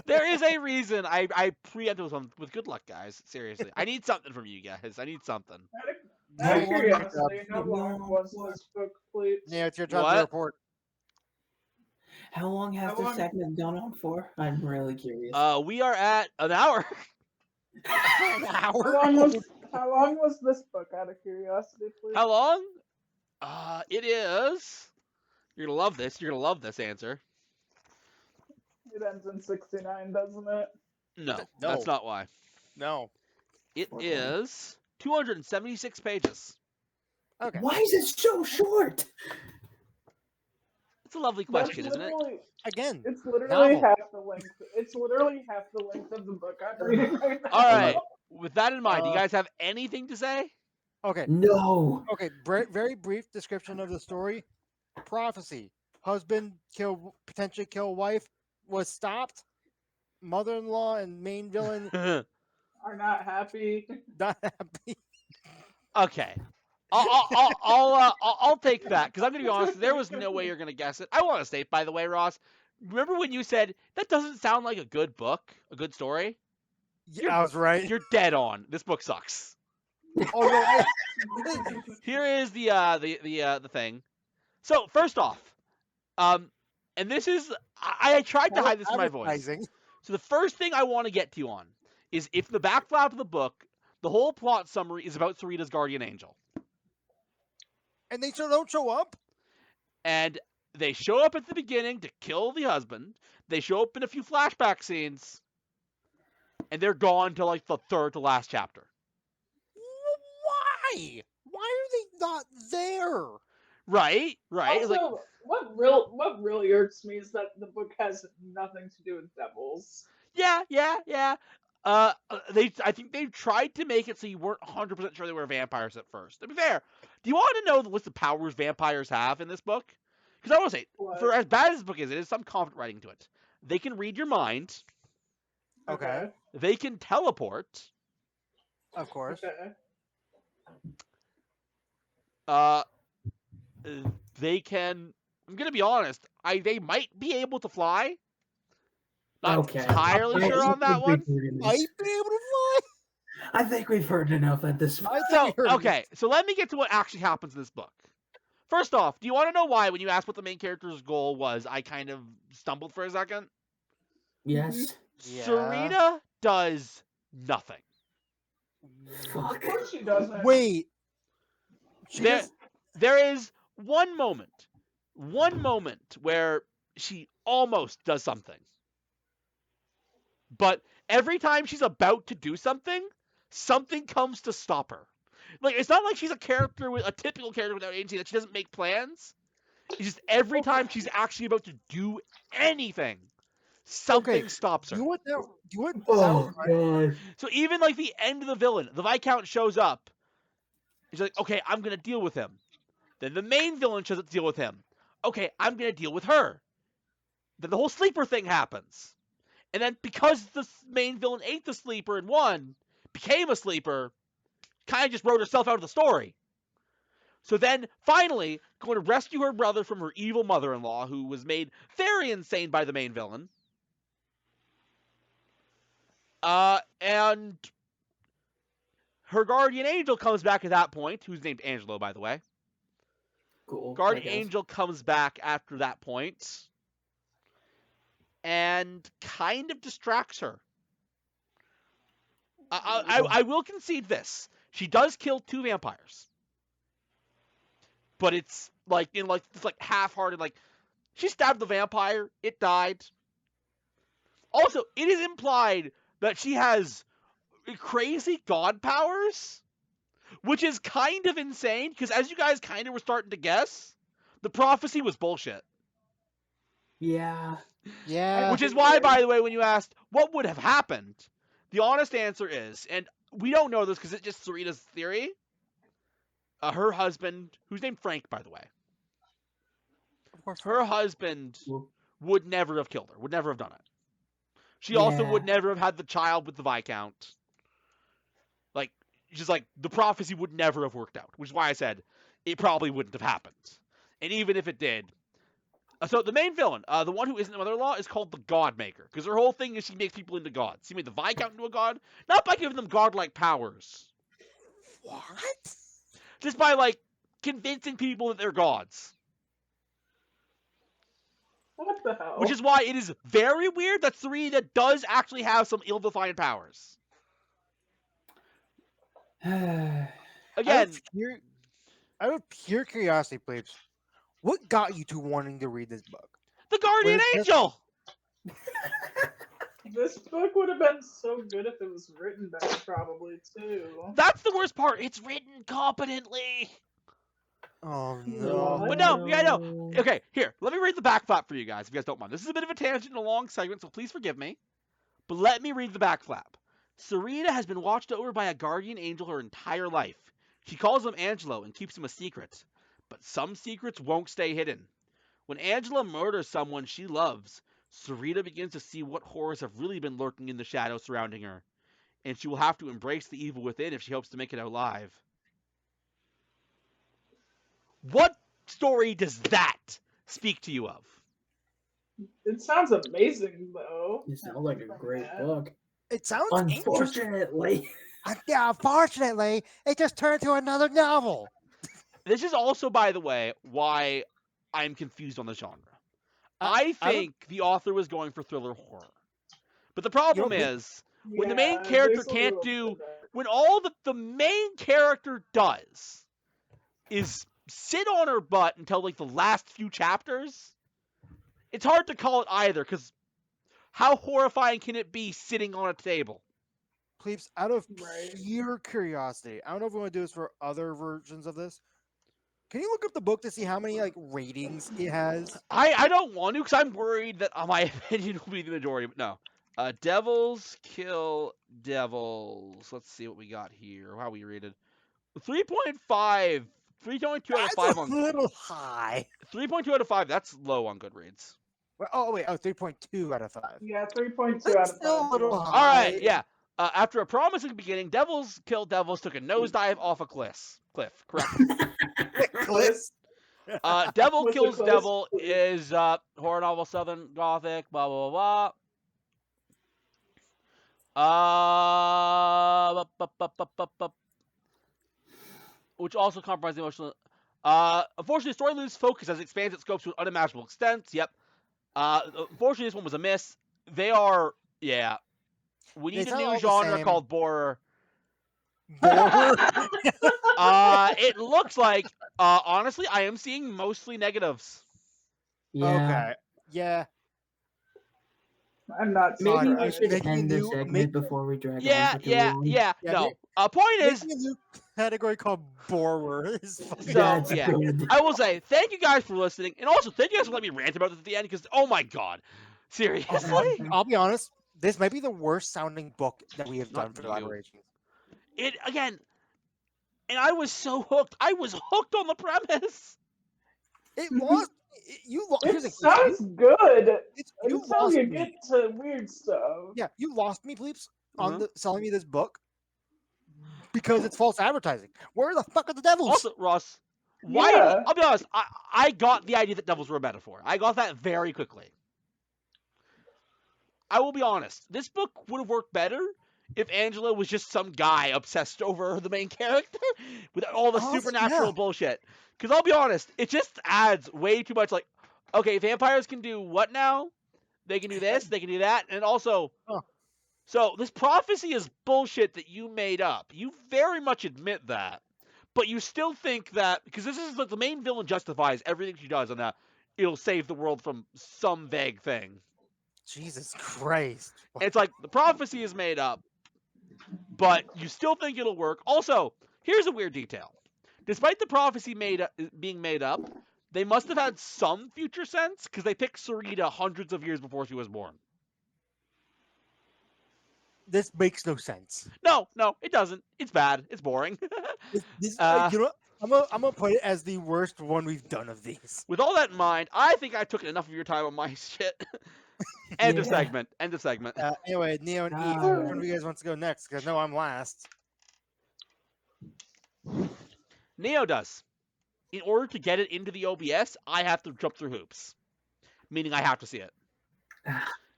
There is a reason I preempted with good luck, guys. Seriously, I need something from you guys. I need something. Out of No, curiosity, how no, long was what? this book, please? Yeah, it's your job to What? report. How long has How this long- segment gone on for? I'm really curious. We are at an hour. An hour. How long was this book? Out of curiosity, please. How long? It is. You're gonna love this. You're gonna love this answer. It ends in 69, doesn't it? No, No. that's not why. No. It 420. is 276 pages. Okay. Why is it so short? It's a lovely That's question, isn't it? literally- Again. It's literally Novel. half the length. It's literally half the length of the book I'm reading right now. All right. With that in mind, do you Uh, guys have anything to say? Okay. No. Okay. Very brief description of the story. Prophecy. Husband potentially kill wife was stopped. Mother-in-law and main villain Are not happy. not happy. Okay. I'll take that because I'm gonna be honest. There was no way you're gonna guess it. I want to state, by the way, Ross. Remember when you said that doesn't sound like a good book, a good story? Yeah, I was right. You're dead on. This book sucks. Oh no. Here is the thing. So first off, and this is I tried to hide this in my voice. Advertising. So the first thing I want to get to you on is if the back flap of the book, the whole plot summary is about Sarita's guardian angel. And they still don't show up? And they show up at the beginning to kill the husband. They show up in a few flashback scenes. And they're gone to like the third to last chapter. Why? Why are they not there? Right? Right? Also, Like, what really irks me is that the book has nothing to do with devils. yeah. I think they tried to make it so you weren't 100% sure they were vampires at first. To be fair, do you want to know the list of powers vampires have in this book? Because I want to say, What? for as bad as this book is, it is some confident writing to it. They can read your mind. Okay. They can teleport. Of course. Okay. They can. I'm gonna be honest. They might be able to fly. Not Okay. entirely I sure on that think one. we've heard Might enough. be able to fly. I think we've heard enough at this point. I think So we heard okay, so let me get to what actually happens in this book. First off, do you want to know why when you asked what the main character's goal was, I kind of stumbled for a second? Yes. Yeah. Sarita does nothing. Fuck. Of course she doesn't. Wait. She There, just- there is one moment where she almost does something. But every time she's about to do something, something comes to stop her. Like, it's not like she's a typical character without agency that she doesn't make plans. It's just every time she's actually about to do anything, something stops her. You would know. You would. Oh god. So even like the end of the villain, the Viscount shows up. He's like, okay, I'm gonna deal with him. Then the main villain shows up to deal with him. Okay, I'm gonna deal with her. Then the whole sleeper thing happens. And then because the main villain ate the sleeper and won, became a sleeper, kind of just wrote herself out of the story. So then, finally, going to rescue her brother from her evil mother-in-law, who was made very insane by the main villain. And her guardian angel comes back at that point, who's named Angelo, by the way. Cool. I Guardian guess. angel comes back after that point and kind of distracts her. I will concede this. She does kill 2 vampires. But it's like half-hearted, like she stabbed the vampire, it died. Also, it is implied that she has crazy god powers, which is kind of insane because as you guys kind of were starting to guess, the prophecy was bullshit. Yeah. Yeah. Which is why, by the way, when you asked what would have happened, the honest answer is, and we don't know this because it's just Sarita's theory, her husband, who's named Frank, by the way, Of course. her husband Well, would never have killed her, would never have done it. She also Yeah. would never have had the child with the Viscount. Like, just like, the prophecy would never have worked out, which is why I said it probably wouldn't have happened. And even if it did, So the main villain, the one who isn't the mother-in-law, is called the God Maker, because her whole thing is she makes people into gods. She made the Viscount into a god, not by giving them godlike powers, What? just by like convincing people that they're gods. What the hell? Which is why it is very weird that Sarita does actually have some ill-defined powers. Again, Out of pure curiosity, please, what got you to wanting to read this book? the Guardian Was it just- Angel! This book would have been so good if it was written better, probably too. That's the worst part. It's written competently. Oh no. But no, yeah, no. Okay, here, let me read the back flap for you guys, if you guys don't mind. This is a bit of a tangent and a long segment, so please forgive me. But let me read the back flap. Sarita has been watched over by a guardian angel her entire life. She calls him Angelo and keeps him a secret. But some secrets won't stay hidden. When Angela murders someone she loves, Sarita begins to see what horrors have really been lurking in the shadows surrounding her. And she will have to embrace the evil within if she hopes to make it out alive. What story does that speak to you of? It sounds amazing, though. It sounds like a great book. It sounds interesting. Unfortunately, Yeah, unfortunately, it just turned to another novel. This is also, by the way, why I'm confused on the genre. I think the author was going for thriller horror. But the problem is, when the main character can't do... When all the main character does is sit on her butt until like the last few chapters, it's hard to call it either, because how horrifying can it be sitting on a table? Please, out of Right. pure curiosity, I don't know if we want to do this for other versions of this. Can you look up the book to see how many like ratings it has? I don't want to, because I'm worried that my opinion will be the majority, but no. Devils Kill Devils. Let's see what we got here. How we rated. 3.5. 3.2 out of That's 5 a on... little high. 3.2 out of 5, that's low on Goodreads. Oh, wait. Oh, 3.2 out of 5. Yeah, 3.2 That's out of 5. still a little high. Alright, yeah. After a promising beginning, Devils Kill Devils took a nosedive off a cliff. Correct. Cliff. Devil What's the Kills close? Devil is horror novel, Southern Gothic, blah, blah, blah, blah. Which also compromises the emotional... unfortunately, the story loses focus as it expands its scope to an unimaginable extent. Yep. Unfortunately, this one was a miss. They are... Yeah. We need They a sound all new the genre same. called borer. Borer. It looks like, honestly, I am seeing mostly negatives. yeah. Okay. Yeah. I'm not Maybe God, we surprised. should making a end the new- segment make- before we drag Yeah, on for too yeah, long. yeah. Yeah, No. Point is, Making a new category called borer is fucking So, That's yeah. good. I will say thank you guys for listening, and also thank you guys for letting me rant about this at the end, because oh my god, seriously, I'll be honest. This might be the worst sounding book that we have done Not for you. collaborations. it again, and I was so hooked. I was hooked on the premise. It lost. You lost. It sounds good You until lost you me. get to weird stuff. Yeah, you lost me, Bleeps, on Uh-huh. the selling me this book because it's false advertising. Where the fuck are the devils? Also, Ross, why? Yeah. I'll be honest. I got the idea that devils were a metaphor. I got that very quickly. I will be honest. This book would have worked better if Angela was just some guy obsessed over the main character with all the Honestly, supernatural yeah. bullshit. Because I'll be honest, it just adds way too much. Like, okay, vampires can do what now? They can do this, they can do that, and also, Huh. so this prophecy is bullshit that you made up. You very much admit that, but you still think that because this is like the main villain justifies everything she does, and that it'll save the world from some vague thing. Jesus Christ. And it's like the prophecy is made up, but you still think it'll work. Also, here's a weird detail. Despite the prophecy being made up, they must have had some future sense because they picked Sarita hundreds of years before she was born. This makes no sense. No, it doesn't. It's bad. It's boring. This, Uh, you know what? I'm gonna put it as the worst one we've done of these. With all that in mind, I think I took enough of your time on my shit. End of Yeah. segment. End of segment. Anyway, Neo and Eve, Ah. which one of you guys wants to go next? Because I know I'm last. Neo does. In order to get it into the OBS, I have to jump through hoops. meaning I have to see it.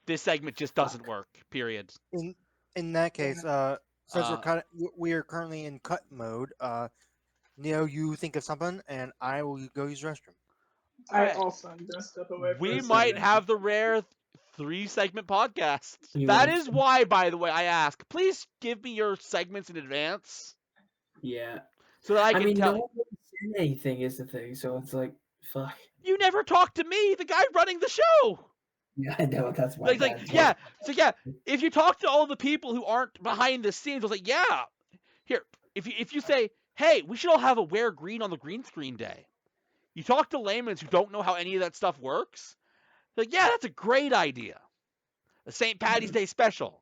This segment just doesn't work. Period. In that case, since Uh, we are currently in cut mode, Neo, you think of something, and I will go use the restroom. I Alright. also am gonna step away for We a might second. have the rare 3-segment podcast. You That want- is why, by the way, I ask. Please give me your segments in advance Yeah. so that I I can mean, tell. no one said anything is the thing, so it's like, fuck. You never talk to me, the guy running the show. Yeah, I know that's my bad. Yeah. So yeah, if you talk to all the people who aren't behind the scenes, I was like, yeah. Here, if you say, hey, we should all have a wear green on the green screen day. You talk to laymen who don't know how any of that stuff works. They're like, yeah, that's a great idea. A St. Patty's Day special.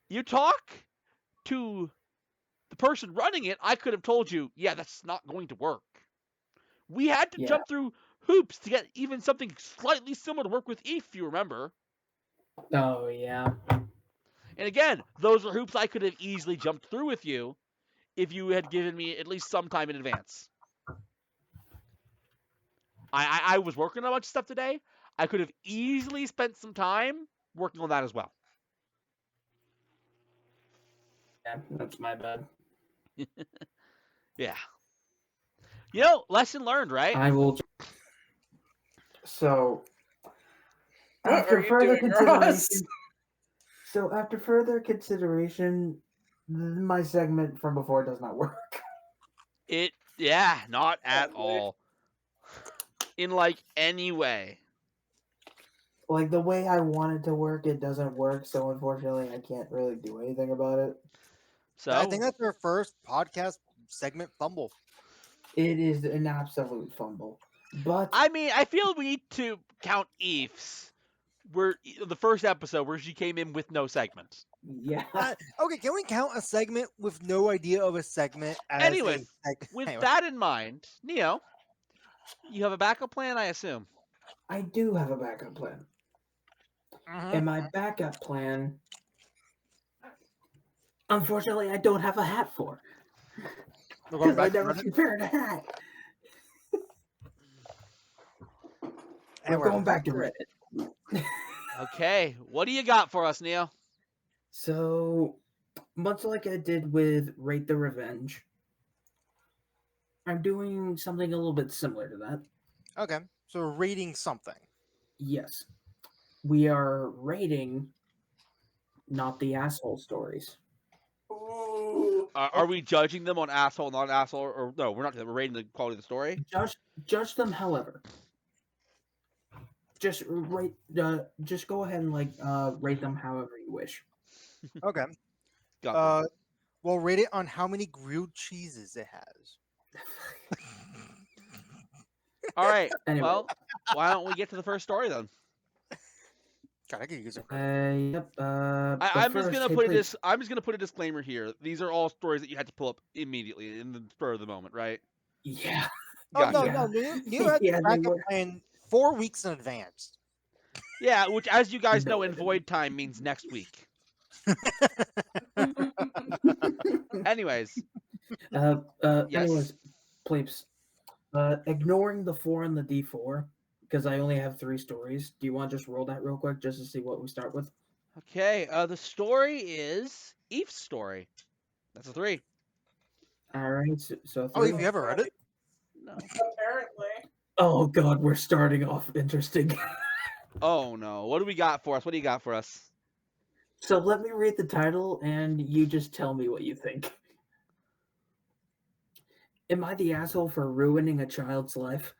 You talk to the person running it, I could have told you, yeah, that's not going to work. We had to Yeah. jump through hoops to get even something slightly similar to work with if you remember. Oh, yeah. And again, those are hoops I could have easily jumped through with you if you had given me at least some time in advance. I was working on a bunch of stuff today. I could have easily spent some time working on that as well. Yeah, that's my bad. Yeah. You know, lesson learned, right? I will. So, What after are you further doing, consideration, after further consideration, my segment from before does not work. Yeah, not at Exactly. all. In like any way. Like the way I want it to work, it doesn't work. So unfortunately, I can't really do anything about it. So I think that's our first podcast segment fumble. It is an absolute fumble. But I mean, I feel we need to count Eve's. Where the first episode where she came in with no segment. yeah, Okay, can we count a segment with no idea of a segment as Anyways, a segment? With Anyway. that in mind, Neo, you have a backup plan, I assume. I do have a backup plan. And my backup plan, unfortunately, I don't have a hat for. We're going Because I back to never Reddit, prepared a hat. and We're going back to Reddit. Okay, what do you got for us, Neo? So, much like I did with Rate the Revenge, I'm doing something a little bit similar to that. Okay, so we're reading something. Yes. We are rating not the asshole stories. Ooh. Are we judging them on asshole, not asshole, or no? We're not. We're rating the quality of the story. Judge them, however. Just rate. Just go ahead and rate them however you wish. Okay. Got them. We'll rate it on how many grilled cheeses it has. All right. Anyway. Well, why don't we get to the first story then? God, I could use it. Yep. I'm just gonna put a disclaimer here. These are all stories that you had to pull up immediately in the spur of the moment, right? Yeah. Oh no, Gotcha. no, you had Yeah, the they backup were. plan 4 weeks in advance. Yeah, which, as you guys know, No, I in didn't. Void Time means next week. Anyways, Yes. Anyways, plebes. Ignoring the 4 and the D4, because I only have 3 stories. Do you want to just roll that real quick just to see what we start with? okay. The story is Eve's story. That's a 3. All right. So Oh, 3. have you ever read it? No. Apparently. Oh God, we're starting off interesting. Oh no. What do we got for us? What do you got for us? So let me read the title, and you just tell me what you think. Am I the asshole for ruining a child's life?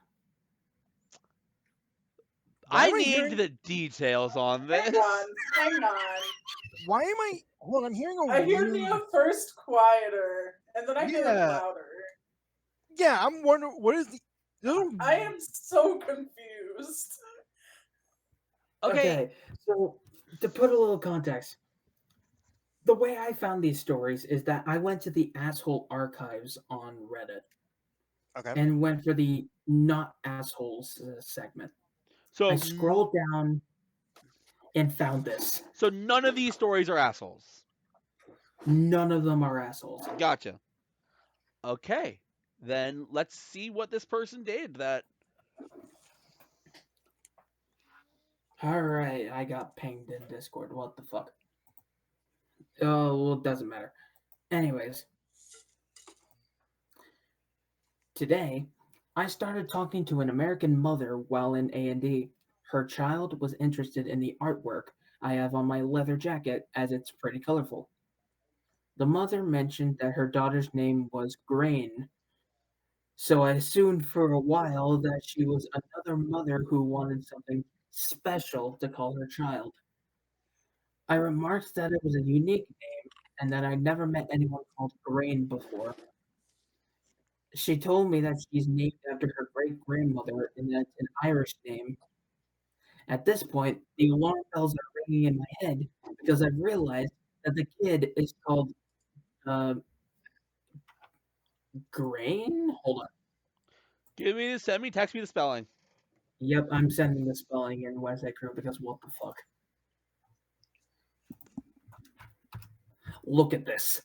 Why I am I need hearing- the details on this. Hang on. Why am I? Hold on, I'm hearing a I hear weird. Neo first quieter, and then I hear him Yeah. louder. Yeah, I'm wondering what is the. I am so confused. Okay. So to put a little context, the way I found these stories is that I went to the asshole archives on Reddit Okay. and went for the not assholes segment. So I scrolled down and found this. So none of these stories are assholes. None of them are assholes. Gotcha. Okay. Then let's see what this person did that Alright, I got pinged in Discord. What the fuck? Oh, well, it doesn't matter. Anyways, today, I started talking to an American mother while in A&D. Her child was interested in the artwork I have on my leather jacket as it's pretty colorful. The mother mentioned that her daughter's name was Grain, so I assumed for a while that she was another mother who wanted something special to call her child. I remarked that it was a unique name and that I'd never met anyone called Grain before. She told me that she's named after her great grandmother and that it's an Irish name. At this point, the alarm bells are ringing in my head because I've realized that the kid is called uh, Grain. Hold on. Text me the spelling. Yep, I'm sending the spelling in Wednesday crew because what the fuck? Look at this.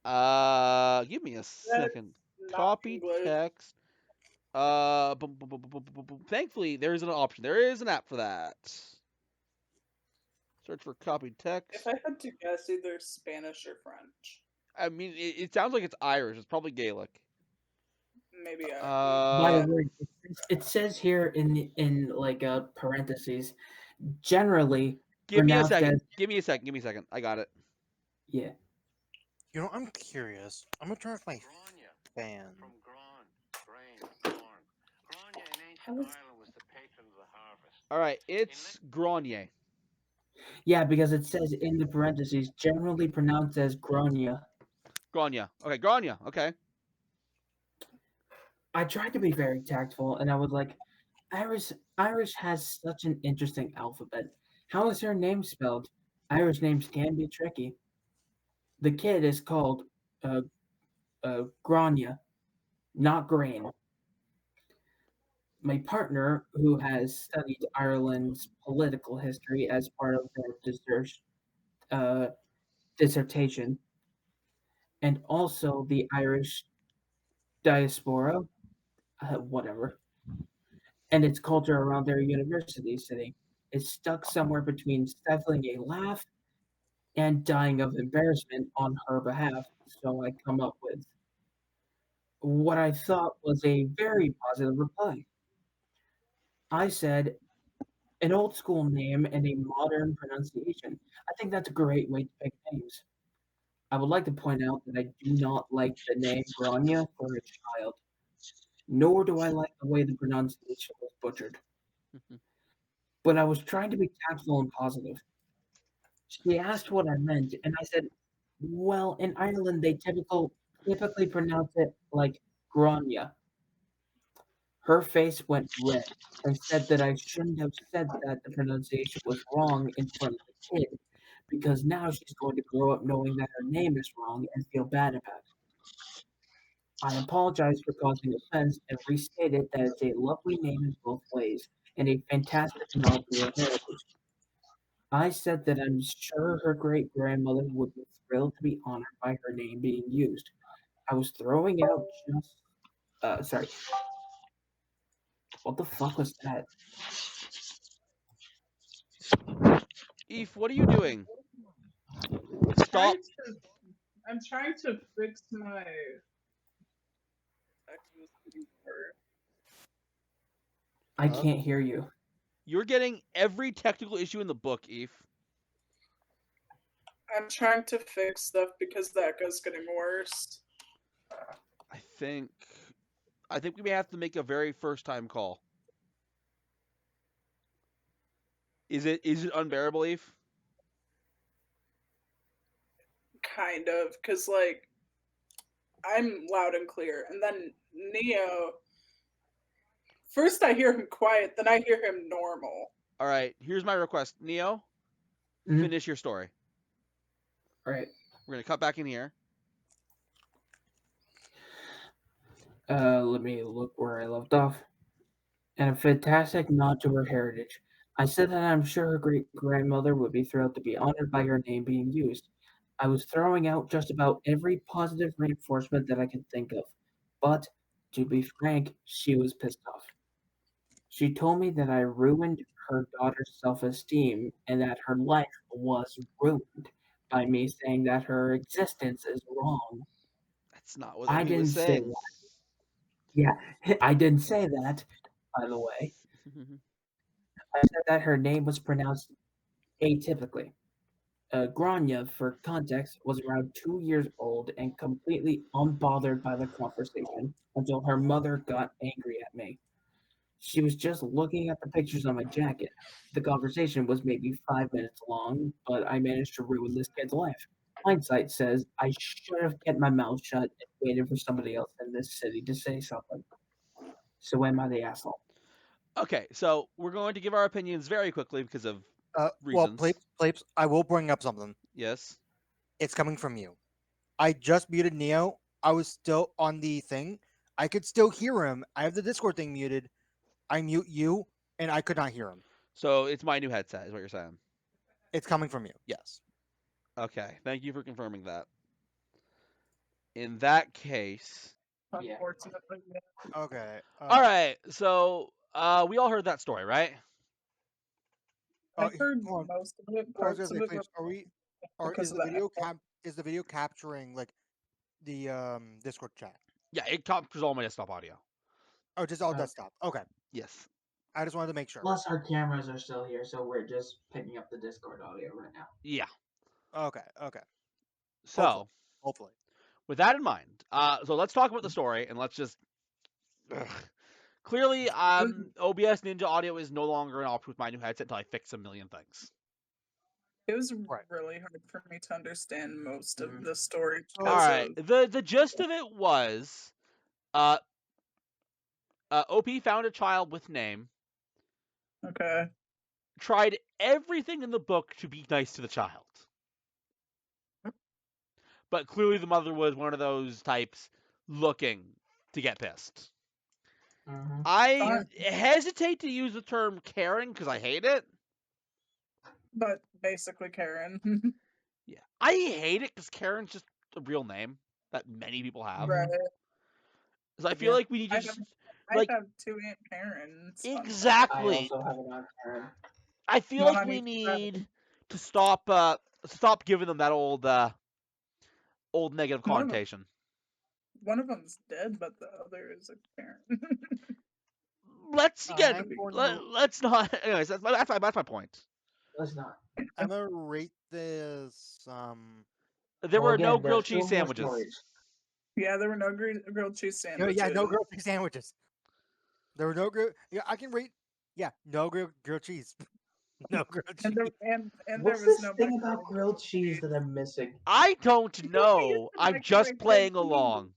Give me a That's second. not Copy English. text. Thankfully, there is an option. There is an app for that. Search for copied text. If I had to guess, either Spanish or French. I mean, it sounds like it's Irish. It's probably Gaelic. Maybe By the Uh, way, it says here in like parentheses, generally give me a pronounced second. as Give me a second. Give me a second. I got it. yeah. You know, I'm curious. I'm gonna turn off my fan. From Gran, grain, corn. Grania in ancient Ireland was the patron of the harvest. All right, it's Grenier. Yeah, because it says in the parentheses, generally pronounced as Gronya. Grania. Okay, Grania. Okay. I tried to be very tactful, and I was like, Irish has such an interesting alphabet. How is her name spelled? Irish names can be tricky. The kid is called uh, Grania, not Grain. My partner, who has studied Ireland's political history as part of their uh, dissertation, and also the Irish diaspora, whatever, and its culture around their university city, is stuck somewhere between stifling a laugh and dying of embarrassment on her behalf. So I come up with what I thought was a very positive reply. I said, an old school name and a modern pronunciation. I think that's a great way to pick names. I would like to point out that I do not like the name Grania for a child, nor do I like the way the pronunciation was butchered. But I was trying to be tactful and positive. She asked what I meant, and I said, well, in Ireland, they typically pronounce it like Grania. Her face went red and said that I shouldn't have said that the pronunciation was wrong in front of the kid because now she's going to grow up knowing that her name is wrong and feel bad about it. I apologized for causing offense and restated that it's a lovely name in both ways and a fantastic nod to her heritage. I said that I'm sure her great grandmother would be thrilled to be honored by her name being used. I was throwing out sorry. What the fuck was that? Eve, what are you doing? Stop. I'm trying to fix my. I can't hear you. You're getting every technical issue in the book, Eve. I'm trying to fix stuff because the echo's getting worse. I think we may have to make a very first time call. Is it unbearable, Eve? Kind of, because like I'm loud and clear, and then Neo. First, I hear him quiet, then I hear him normal. All right. Here's my request, Neo. Mhm. Finish your story. All right. We're gonna cut back in here. Let me look where I left off. And a fantastic nod to her heritage. I said that I'm sure her great grandmother would be thrilled to be honored by her name being used. I was throwing out just about every positive reinforcement that I could think of. But, to be frank, she was pissed off. She told me that I ruined her daughter's self-esteem and that her life was ruined by me saying that her existence is wrong. That's not what I Opie was didn't say saying. that. Yeah, I didn't say that, by the way. I said that her name was pronounced atypically. Grania, for context, was around 2 years old and completely unbothered by the conversation until her mother got angry at me. She was just looking at the pictures on my jacket. The conversation was maybe 5 minutes long, but I managed to ruin this kid's life. Hindsight says I should have kept my mouth shut and waited for somebody else in this city to say something. So am I the asshole? Okay, so we're going to give our opinions very quickly because of Well, reasons. Plapes, I will bring up something. Yes. It's coming from you. I just muted Neo. I was still on the thing. I could still hear him. I have the Discord thing muted. I mute you, and I could not hear him. So it's my new headset, is what you're saying. It's coming from you. Yes. Okay, thank you for confirming that. In that case, Yeah. Unfortunately, yeah. Okay. all right. So we all heard that story, right? I heard hold on. most of it. I was Parts gonna of say, it were Plapes, or because is of the the video echo. is the video capturing like the Discord chat? Yeah, it captures all my desktop audio. Oh, just all Okay. desktop. Okay. Yes. I just wanted to make sure. Plus, our cameras are still here, so we're just picking up the Discord audio right now. Yeah. Okay. Okay. So Hopefully. with that in mind, so let's talk about the story and let's just. Clearly, OBS Ninja Audio is no longer an option with my new headset until I fix a million things. It was Right. really hard for me to understand most Mhm. of the story. All All because right. of- The gist of it was, OP found a child with name, Okay. tried everything in the book to be nice to the child. But clearly the mother was one of those types looking to get pissed. Mm-hmm. I hesitate to use the term Karen because I hate it. But basically, Karen. Yeah. I hate it because Karen's just a real name that many people have. Right. Because I feel Yeah. like we need to I just, have, like, I have two Aunt Karens. fun fact. I exactly. also have an Karen. I feel One like on we each need side. to stop giving them that old negative One of them- connotation. One of them's dead, but the other is a Karen. Let's again. I'm going to- Let's not. Anyways, that's my point. Let's not. I'm gonna rate this. There Well, were no again, grilled there's still cheese more sandwiches. stories. Yeah, there were no grilled cheese No, sandwiches. yeah, no grilled cheese sandwiches. There were no grilled. Yeah, I can rate. Yeah, no grilled cheese. No grilled cheese. And there What's was this no thing about microwave grilled cheese that I'm missing? I don't know. the I'm just microwave playing grilled cheese. along.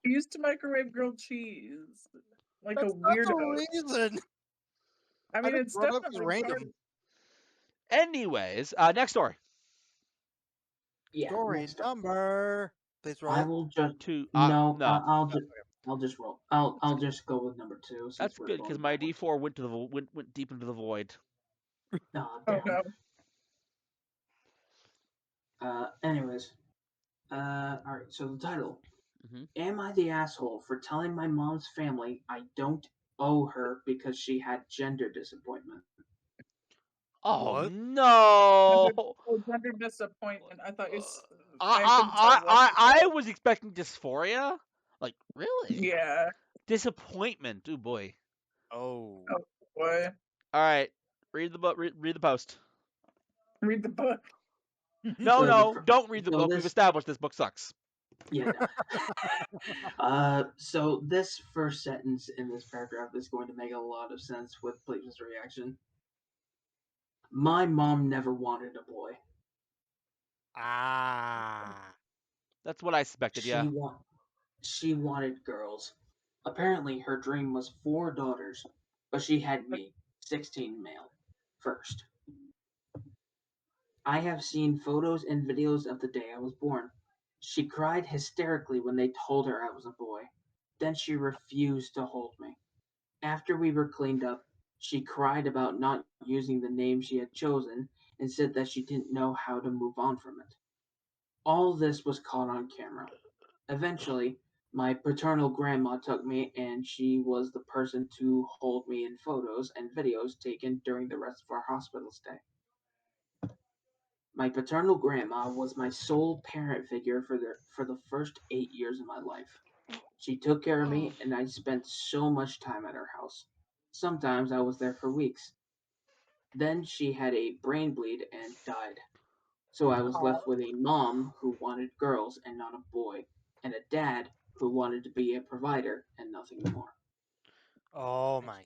He used to microwave grilled cheese like That's a not weirdo. the reason. I mean, just it's brought it up as definitely part random. Anyways, next story. Yeah. Story next up. number. Please roll. I will just Two. no. No. I'll just roll. I'll just go with number 2. Since That's we're good going because my backwards. D4 went to the went deep into the void. Oh, Oh damn. no. Anyways. Alright, so the title. Mhm. Am I the asshole for telling my mom's family I don't owe her because she had gender disappointment? Oh What? no! Gender disappointment. I thought you. I was expecting dysphoria. Like really? Yeah. Disappointment. Oh boy. Oh. Boy. All right. Read the book. Read the post. Read the book. No, So no, don't read the so book. this- We've established this book sucks. Yeah. So this first sentence in this paragraph is going to make a lot of sense with Playton's reaction. My mom never wanted a boy. Ah. That's what I suspected. Yeah. She wanted girls. Apparently, her dream was 4 daughters, but she had me, 16 male, first. I have seen photos and videos of the day I was born. She cried hysterically when they told her I was a boy. Then she refused to hold me. After we were cleaned up, she cried about not using the name she had chosen and said that she didn't know how to move on from it. All this was caught on camera. Eventually, My paternal grandma took me, and she was the person to hold me in photos and videos taken during the rest of our hospital stay. My paternal grandma was my sole parent figure for the first 8 years of my life. She took care of me, and I spent so much time at her house. Sometimes I was there for weeks. Then she had a brain bleed and died. So I was left with a mom who wanted girls and not a boy, and a dad who wanted to be a provider and nothing more. Oh my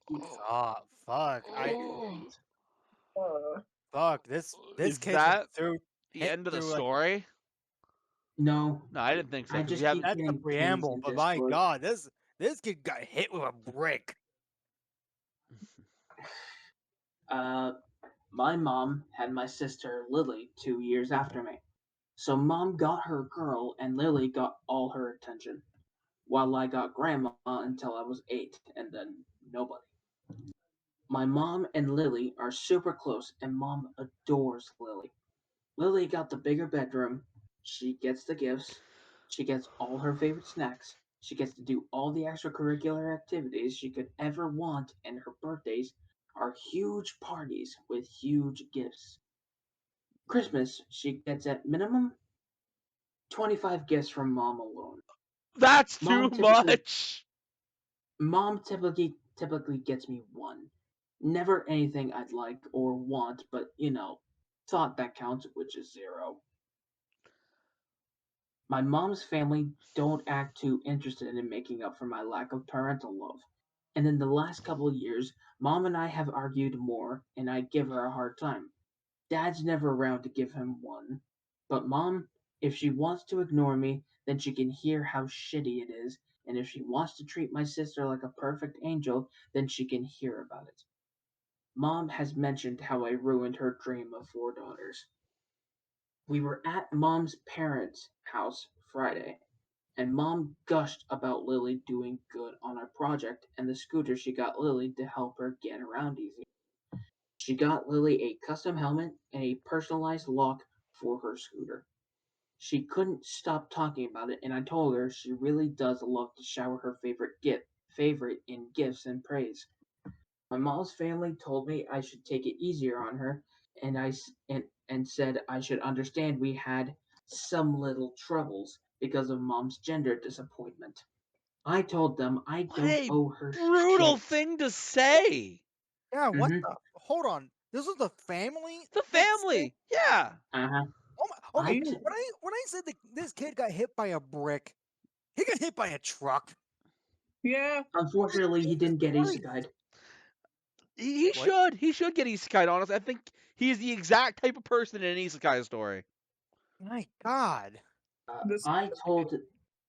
god! Fuck! Uh, Fuck this Is kid's that the hit end of the through like story? No, No, I didn't think so I because we just have. keep that's the getting pings preamble. in But my Discord. god, this kid got hit with a brick. Uh, my mom had my sister Lily 2 years after me. So mom got her girl and Lily got all her attention, while I got grandma until I was 8, and then nobody. My mom and Lily are super close, and mom adores Lily. Lily got the bigger bedroom. She gets the gifts. She gets all her favorite snacks. She gets to do all the extracurricular activities she could ever want, and her birthdays are huge parties with huge gifts. Christmas, she gets at minimum 25 gifts from mom alone. That's too Mom typically much. mom typically gets me one. Never anything I'd like or want, but thought that counts, which is 0. My mom's family don't act too interested in making up for my lack of parental love. And in the last couple of years, mom and I have argued more, and I give her a hard time. Dad's never around to give him one. But mom, if she wants to ignore me, then she can hear how shitty it is, and if she wants to treat my sister like a perfect angel, then she can hear about it. Mom has mentioned how I ruined her dream of 4 daughters. We were at mom's parents' house Friday, and mom gushed about Lily doing good on our project and the scooter she got Lily to help her get around easy. She got Lily a custom helmet and a personalized lock for her scooter. She couldn't stop talking about it, and I told her she really does love to shower her favorite in gifts and praise. My mom's family told me I should take it easier on her, and and said I should understand we had some little troubles because of mom's gender disappointment. I told them I What don't a owe her brutal shit. thing to say. Yeah, what Mm-hmm. the? Hold on. This was the family The that's family. Yeah. Uh-huh. oh my. I Okay, t- when I said that this kid got hit by a brick, he got hit by a truck. yeah. Unfortunately, he Jesus didn't get Christ. isekai. He What? should. He should get isekai, honestly. I think he's the exact type of person in an isekai story. My God. This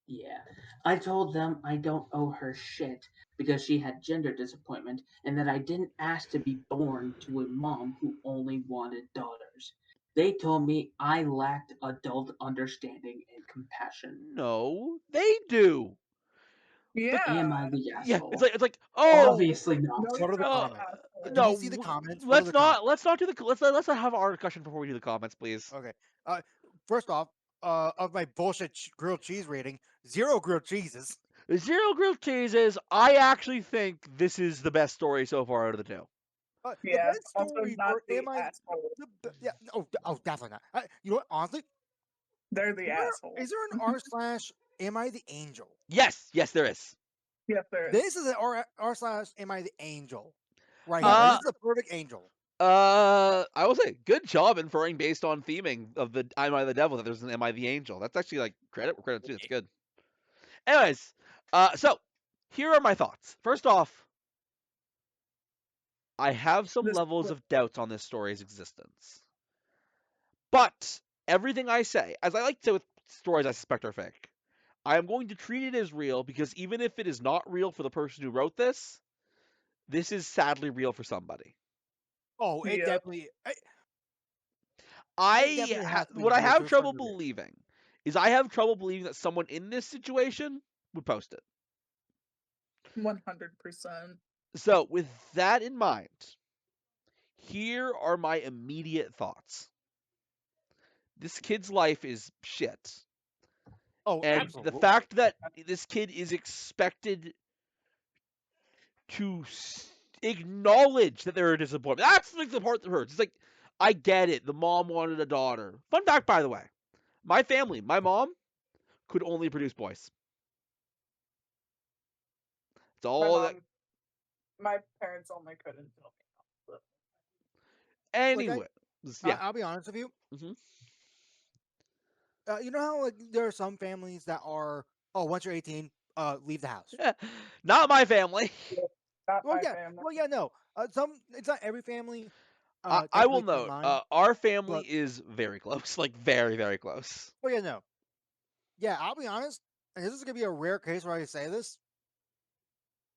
Yeah, I told them I don't owe her shit because she had gender disappointment and that I didn't ask to be born to a mom who only wanted daughters. They told me I lacked adult understanding and compassion. No, they do. Like, Am yeah. I the yeah, asshole? it's like, oh, Obviously not. No, Go to you're the not comments. the Did asshole. you no. see the comments? Go to Let's the comments. not. Let's not do the. Let's not have our discussion before we do the comments, please. Okay. First off, of my bullshit grilled cheese rating, 0 grilled cheeses. Zero grilled cheeses. I actually think this is the best story so far out of the two. The Yeah. best Also story not for the Am I? asshole. Yeah. Oh, definitely not. You know what? Honestly, They're the asshole. is there an r slash Am I the angel? Yes, there is. Yes, there is. This is an r slash Am I the angel? Right here. Yeah. This is the perfect angel. I will say, good job inferring based on theming of the Am I the Devil that there's an Am I the Angel. That's actually like credit where credit's due. It's good. Anyways, so here are my thoughts. First off, I have some This levels of doubts on this story's existence. But everything I say, as I like to say with stories I suspect are fake, I am going to treat it as real because even if it is not real for the person who wrote this is sadly real for somebody. Oh, it Yeah. definitely. It definitely has to be What I real have to trouble some degree. believing is I have trouble believing that someone in this situation would post it. 100%. So with that in mind, here are my immediate thoughts. This kid's life is shit. Oh, And absolutely. the fact that this kid is expected to acknowledge that they're a disappointment. That's like the part that hurts. It's like, I get it. The mom wanted a daughter. Fun fact, by the way. My family, my mom could only produce boys. It's all that. My parents only couldn't tell me. Anyway. Yeah. I'll be honest with you. Mhm. You know how like there are some families that are once you're 18, leave the house. Not my family. Not Well, my yeah. family. Well, yeah, no. It's not every family. I will technically note, mine. our family but- is very close. Like, very, very close. Well, yeah, no. Yeah, I'll be honest, and this is gonna be a rare case where I say this.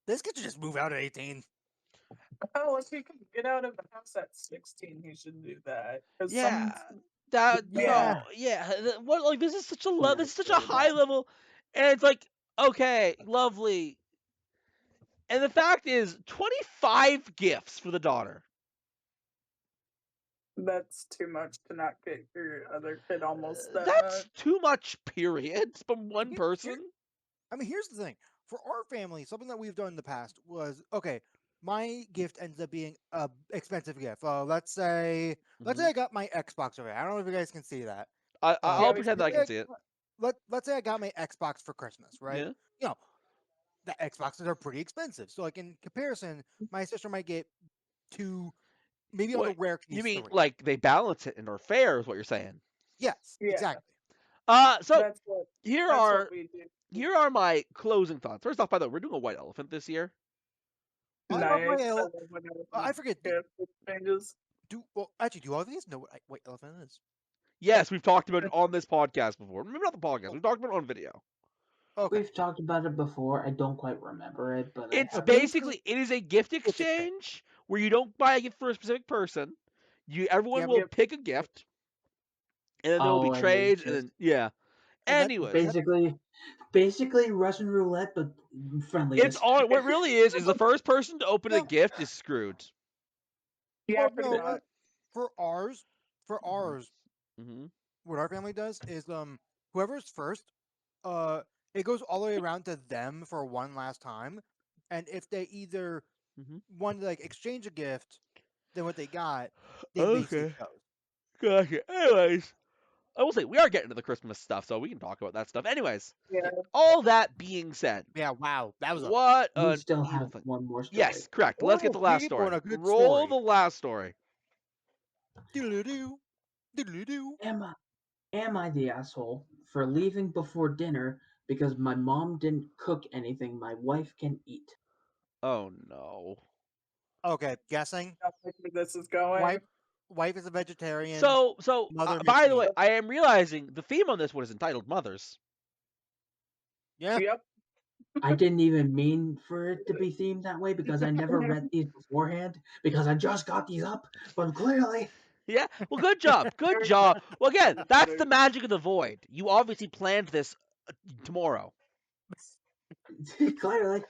This kid should just move out at 18. Well, if he can get out of the house at 16, he should do that. 'Cause Yeah. some- That, Yeah. no, yeah. What, like, this is such a this is such a Understood. high level, and it's like, okay, lovely. And the fact is, 25 gifts for the daughter. that's too much to not get your other kid almost that That's much. too much, period, from one Here- person. I mean, here's the thing. For our family, something that we've done in the past was okay. My gift ends up being a expensive gift. Let's say I got my Xbox over there. I don't know if you guys can see that. I'll Yeah, pretend that I can see it. Let's say I got my Xbox for Christmas, right? Yeah. You know, the Xboxes are pretty expensive. So like in comparison, my sister might get 2, maybe on the Wait, rare case You mean 3. like they balance it and are fair, is what you're saying? Yes, Yeah. exactly. So That's what here that's are what we do. here are my closing thoughts. First off, by the way, we're doing a white elephant this year. I love my Nice. I ele- love when I forget. gift exchanges. Do all of these know what white elephant is? Yes, we've talked about it on this podcast before. Maybe not the podcast. We've talked about it on video. Okay. We've talked about it before. I don't quite remember it, but It's I have. basically it is a gift exchange. exchange where you don't buy a gift for a specific person. Everyone Yep. will Yep. pick a gift, and then there will Oh, be and trades, it's and then yeah. And that- Anyways, basically Russian roulette, but friendliness. it's all what really is the first person to open a No. gift is screwed. Yeah, Well, pretty no, much. for ours, Mm-hmm. what our family does is whoever's first, it goes all the way around to them for one last time, and if they either Mhm. want to like exchange a gift, then what they got, they Okay. basically goes. Gotcha. Anyways, I will say we are getting to the Christmas stuff, so we can talk about that stuff. Anyways, Yeah. all that being said, Yeah, wow, that was a what we an still evil have thing. one more story. Yes, correct. Let's get the Oh, last keep story. on a good Roll story. the last story. Doodle-doo, doodle-doo. Am I the asshole for leaving before dinner because my mom didn't cook anything my wife can eat? Oh no. Okay, guessing. How quickly this is going. Wife is a vegetarian. So, Mother by makes the way, meat. I am realizing the theme on this one is entitled Mothers. Yeah. Yep. I didn't even mean for it to be themed that way because I never read these beforehand because I just got these up, but clearly. Yeah. Well, good job. Good job. Well, again, that's the magic of the void. You obviously planned this tomorrow. Clearly.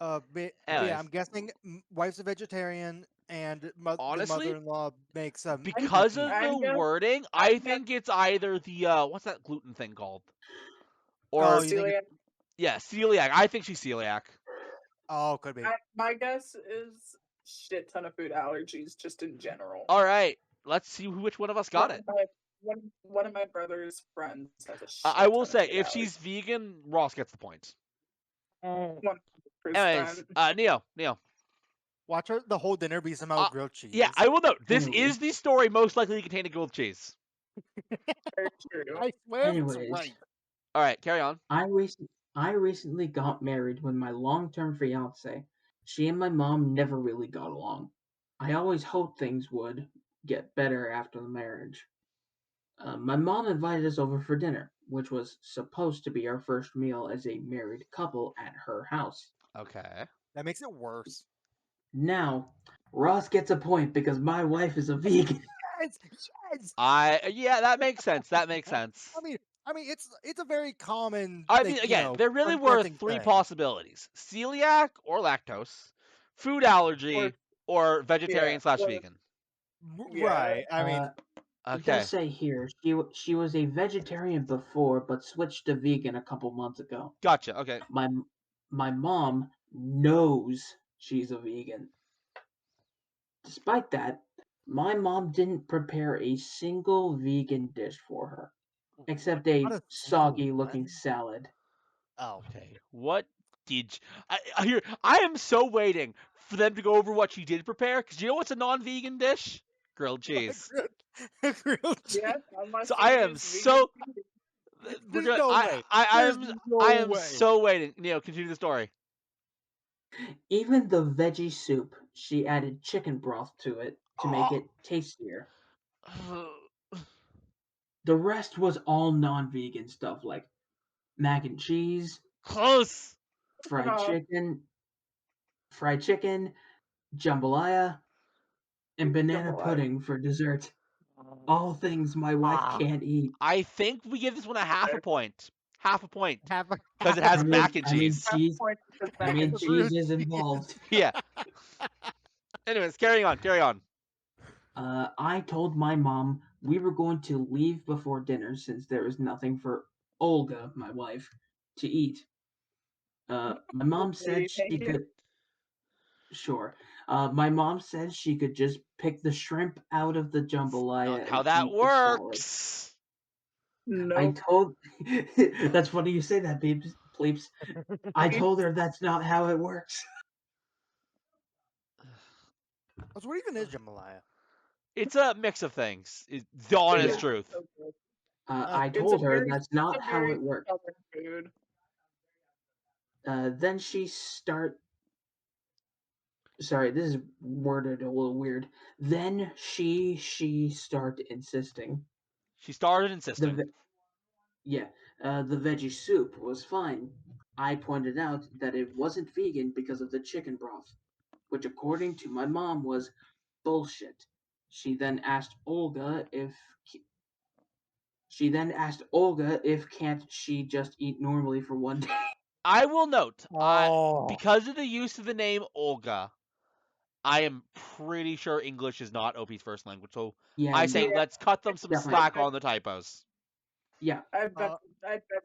But yeah, Anyways. I'm guessing wife's a vegetarian and the Honestly, mother-in-law makes Because of I'm the gonna- wording, I think it's either the what's that gluten thing called? Or Oh, you think Celiac. yeah, celiac. I think she's celiac. could be. My guess is shit ton of food allergies just in general. All right, let's see which one of us got it. One of my brother's friends has a shit I will ton of say, food if she's vegan, Ross gets the points. allergies. Anyways, 100%. Neo. Watch the whole dinner be somehow grilled cheese. Yeah, I will note this Anyway. is the story most likely to contain a grilled cheese. Very true. I swear it's Anyways. right. All right, carry on. I recently got married with my long-term fiance. She and my mom never really got along. I always hoped things would get better after the marriage. My mom invited us over for dinner, which was supposed to be our first meal as a married couple at her house. Okay. That makes it worse. Now, Ross gets a point because my wife is a vegan. Yes, yes. Yeah, that makes sense. That makes sense. I mean, it's a very common. I like, mean, you again, know, there really were confronting 3 thing. possibilities: celiac or lactose, food allergy, or vegetarian / or- vegan. Yeah. Right. I mean, It Okay. does say here she was a vegetarian before, but switched to vegan a couple months ago. Gotcha. Okay. My mom knows she's a vegan. Despite that, my mom didn't prepare a single vegan dish for her, except a Not a single soggy looking one? salad. Oh, Okay. What did I am so waiting for them to go over what she did prepare, because you know what's a non-vegan dish? Grilled cheese. grilled cheese. Yes, unless So you I am use vegan so cheese. we're There's gonna no way. There's no I am way. so waiting. Neil, continue the story. Even the veggie soup, she added chicken broth to it to make Oh. it tastier. The rest was all non-vegan stuff like mac and cheese, Close. fried Uh, chicken, jambalaya, and banana Jambalaya. pudding for dessert. All things my wife Ah. can't eat. I think we give this one a half a point. Half a point. Have a, Because it have has a- mac and I mean cheese. cheese. Point because I mac mean and cheese cheese. is involved. Yeah. Anyways, carry on. Carry on. I told my mom we were going to leave before dinner since there was nothing for Olga, my wife, to eat. My mom said she Thank you. could. Sure. My mom said she could just pick the shrimp out of the jambalaya Not how and that eat the salad. works. I Nope. told. That's funny you say that, Bleeps. I told her that's not how it works. So what even is jambalaya? It's a mix of things. It's the honest Yeah. truth. Okay. I It's a told her very, that's it's not a how very it works. southern food. Then she start. Sorry, this is worded a little weird. Then she started insisting. She started The insisting. ve- yeah, the veggie soup was fine. I pointed out that it wasn't vegan because of the chicken broth, which according to my mom was bullshit. She then asked Olga if can't she just eat normally for one day. I will note, Oh. because of the use of the name Olga, I am pretty sure English is not OP's first language. So Yeah, I say no, let's cut them some definitely. slack on the typos. Yeah, I bet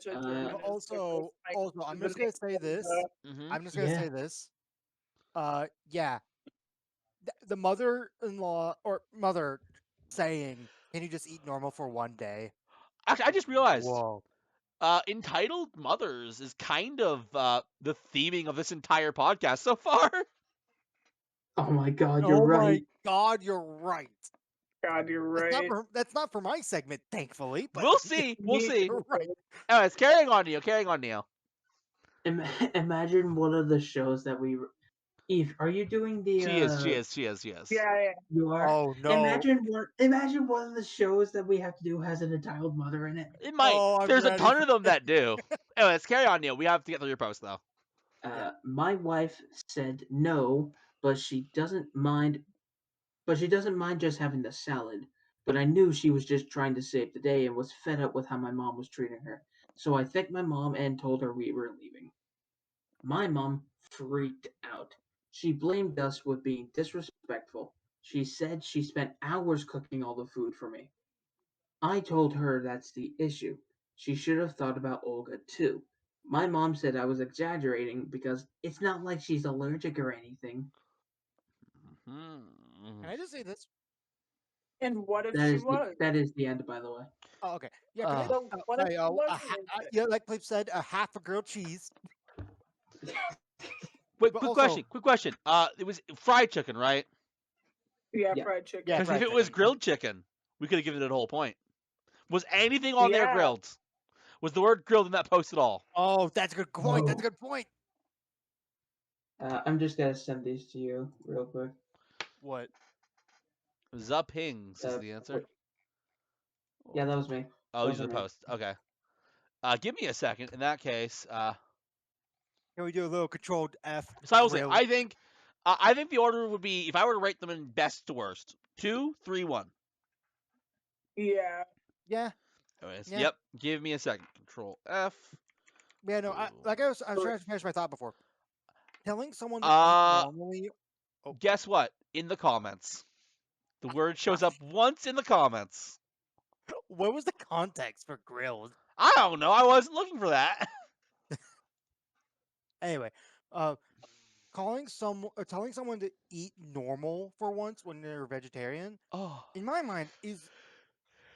you Uh, German is Also, I'm just gonna say this. Mm-hmm. I'm just gonna Yeah. say this. Yeah. The mother-in-law or mother saying, "Can you just eat normal for one day?" Actually, I just realized Whoa. entitled mothers is kind of the theming of this entire podcast so far. oh my god, you're Oh right. my god, you're right. God, you're That's right. that's not for my segment, thankfully. But We'll see. We'll see. You're right. Anyways, carrying on, Neil. Carrying on, Neil. Imagine one of the shows that we. Eve, are you doing the? She is. Yeah, yeah. You are. Oh no. Imagine one of the shows that we have to do has an entitled mother in it. It might. Oh, I'm There's a ready ton for of them that do. Anyways, carry on, Neil. We have to get through your post though. My wife said no, but she doesn't mind. But she doesn't mind just having the salad. But I knew she was just trying to save the day and was fed up with how my mom was treating her. So I thanked my mom and told her we were leaving. My mom freaked out. She blamed us with being disrespectful. She said she spent hours cooking all the food for me. I told her that's the issue. She should have thought about Olga too. My mom said I was exaggerating because it's not like she's allergic or anything. Can I just say this? And what if That she is was? that is the end, by the way. Oh, okay. Yeah, can I, So what if sorry, she a wasn't? yeah, like Cliff said, a half a grilled cheese. Wait, But quick also- question. Quick question. It was fried chicken, right? Yeah, Yeah. fried chicken. Yeah, Because if fried it was chicken. grilled chicken, we could have given it a whole point. Was anything on there Yeah. grilled? Was the word grilled in that post at all? Oh, that's a good point. That's a No. good point. I'm just gonna send these to you real quick. What? Zapings is the answer. wait. Yeah, that was me. Oh, these those are are the me. posts. Okay. Give me a second. In that case, Can we do a little controlled F? so I will say, grill? I think the order would be, if I were to rate them in best to worst, 2, 3, 1. Yeah. Yeah. Anyways, Yeah. yep. Give me a second. Control F. Yeah, no, I was trying to finish my thought before. Telling someone to Uh, eat normally. Guess what? In the comments, the word shows up once in the comments. What was the context for grilled? I don't know. I wasn't looking for that. Anyway, telling someone to eat normal for once when they're vegetarian, Oh, in my mind, is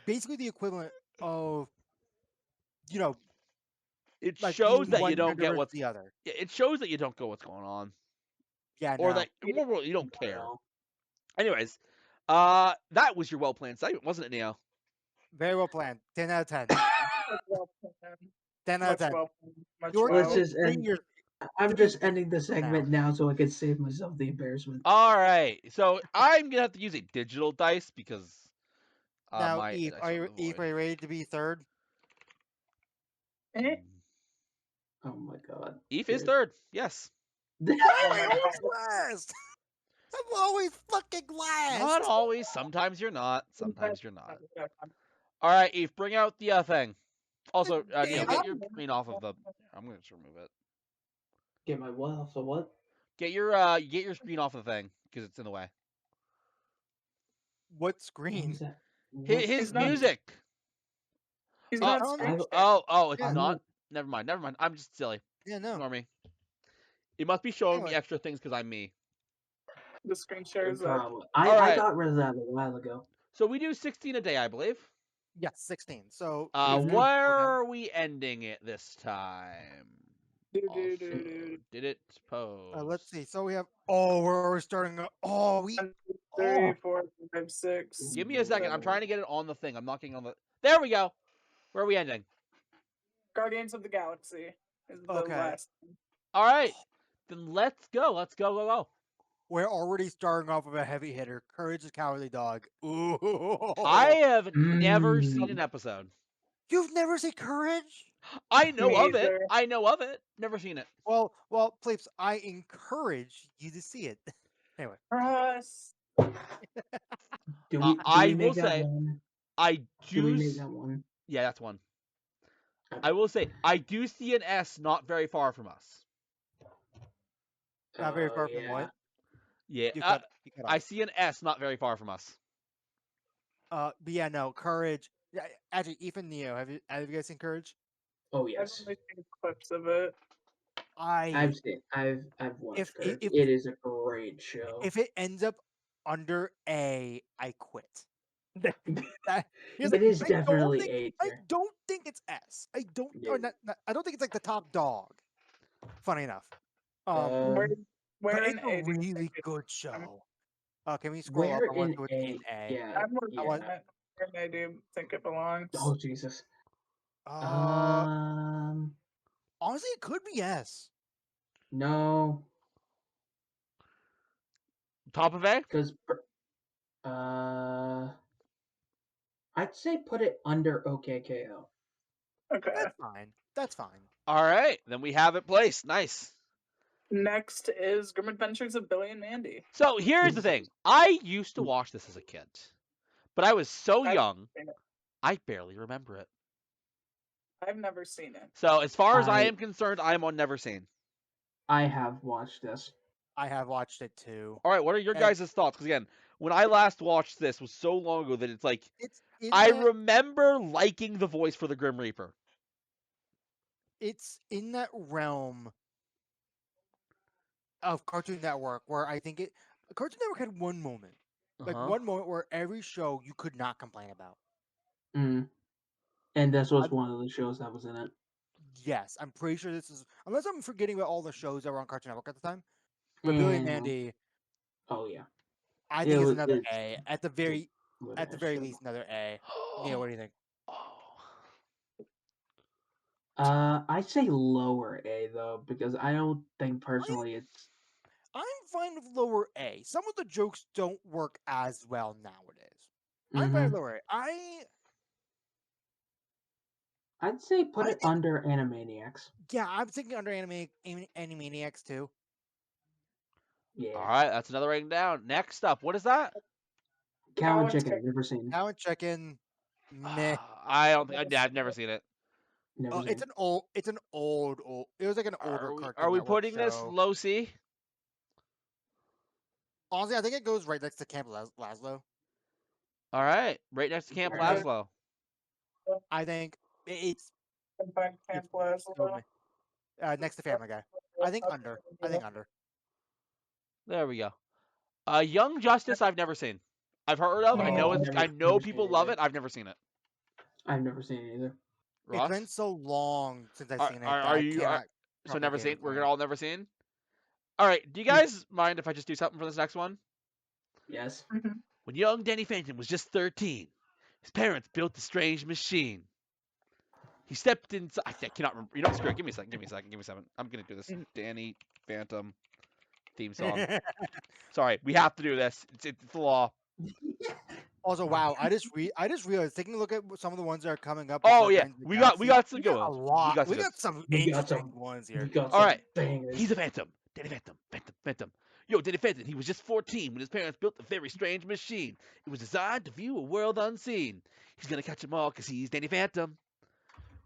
basically the equivalent of, you know, it like shows being that one you don't gender get versus what's. the other. Yeah, it shows that you don't go what's going on, Yeah, or no. that more you don't care. Well, Anyways, that was your well planned segment, wasn't it, Neo? Very well planned. 10 out of 10. Much well planned. 10 out of Much 10. well planned. Much You're Let's well. just end. your I'm three just ending the segment now so I can save myself the embarrassment. All right, so I'm gonna have to use a digital dice because now, my Eve. dice Are are you on the Eve? void. Are you ready to be third? Eh? Oh my god. Eve is Dude. third. Yes. Why Oh am I my always God. last? I'm always fucking last. Not always. Sometimes you're not. Sometimes you're not. God. All right, Eve, bring out the thing. Also, Neo, Damn get it. your screen off of the. I'm gonna just remove it. Get my what off the what? Get your screen off the thing because it's in the way. What What screen? is that? His He's not- music. He's Oh, not oh, screen sharing. Oh, it's Yeah. not. Never mind. Never mind. I'm just silly. Yeah, no. Ignore me. It must be showing me Anyway. extra things because I'm me. The screen share is up. Probably. All I right. got rid of that a while ago. So we do 16 a day, I believe. Yeah, 16. So Mhm. Where are we ending it this time? Also, did it pose? let's see. So we have. Oh, we're starting. Oh, we. 3, Oh, 4, 5, 6. Give me a second. I'm trying to get it on the thing. I'm not getting on the. There we go. Where are we ending? Guardians of the Galaxy is the Okay. last. All right. Then let's go. Let's go. we're already starting off with a heavy hitter. Courage the Cowardly Dog. Ooh. I have never Mm. seen an episode. You've never seen Courage? I know Me of it. either. I know of it. Never seen it. Well, Plapes, I encourage you to see it. Anyway, Russ. Do Uh, we I make will that say- one? I Do we do. make that one? Yeah, that's one. I will say I do see an S not very far from us. not very Oh, far from yeah. what? Yeah, You cut I off. see an S not very far from us. But yeah, no, Courage. Yeah, actually, Ethan Neo, have you guys seen Courage? Oh I've yes. only seen clips of it. I've watched If- it. if- It is a great show. If it ends up under A, I quit. Here's It the- is I don't definitely think- A I tier. don't think it's S. I don't. Yeah. Or not, I don't think it's like the top dog. Funny enough. Where, where but in it's a A do you really think it- good show. Can we scroll Where up? I want in to do it in A? A. Yeah. I'm looking yeah. at where in A do you think it belongs? Oh Jesus. Honestly, it could be S. No, Top of A. because I'd say put it under OKKO. Okay. That's fine. That's fine. All right, then we have it placed. Nice. Next is Grim Adventures of Billy and Mandy. So here's the thing. I used to watch this as a kid, but I was so I've young, seen it. I barely remember it. I've never seen it. So as far as I I- am concerned, I am on never seen. I have watched this. I have watched it too. All right, what are your And- guys' thoughts? Because again, when I last watched this was so long ago that it's like It's in I that, remember liking the voice for the Grim Reaper. it's in that realm of Cartoon Network where I think Cartoon Network had one moment, like Uh-huh. one moment where every show you could not complain about. Mm. And this was I- one of the shows that was in it. Yes, I'm pretty sure this is, unless I'm forgetting about all the shows that were on Cartoon Network at the time. But Billy and Yeah. Mandy, Oh yeah. I It think is was- another it's- A. At the very Whatever show. least, another A. Neil, what do you think? I'd say lower A though, because I don't think personally it's. I'm fine with lower A. Some of the jokes don't work as well nowadays. I'm fine with Mhm. lower A. I'd say put I it think- under Animaniacs. Yeah, I'm thinking under Animaniacs too. Yeah. All right, that's another rating down. Next up, what is that? Cow and Cow and Chicken. Never seen. Now and chicken, meh. I don't think I've never seen it. Never seen. It's an old. It was like an older Cartoon Are we Network putting this show. low C? Honestly, I think it goes right next to Camp Laszlo. All right, right next to Camp Alright. Laszlo. I think it's Vampire Camp it's Lazlo. still next to Family Guy. I think under. I think under. There we go. Young Justice, I've never seen. I've heard of. I know Oh. it's. I know people love it. I've never seen it. I've never seen it either. It's Ross, been so long since I've are, seen it. are, that are I you? cannot So never properly seen. We're explain. all never seen. All right. Do you guys mind if I just do something for this next one? Yes. When young Danny Phantom was just 13, his parents built a strange machine. He stepped inside. I cannot remember. You know, screw it. Give me a second. Give me a second. Give me a second. I'm gonna do this. Danny Phantom theme song. Sorry, we have to do this. It's the law. Also, wow! I just realized taking a look at some of the ones that are coming up. Oh with yeah, Guardians of the we got Galaxy, some we good got a ones. lot. We We got got some We got interesting some- ones We here. got All some right. bangers. He's a Phantom. Danny Phantom. Yo, Danny Phantom, he was just 14 when his parents built a very strange machine. It was designed to view a world unseen. He's gonna catch them all because he's Danny Phantom.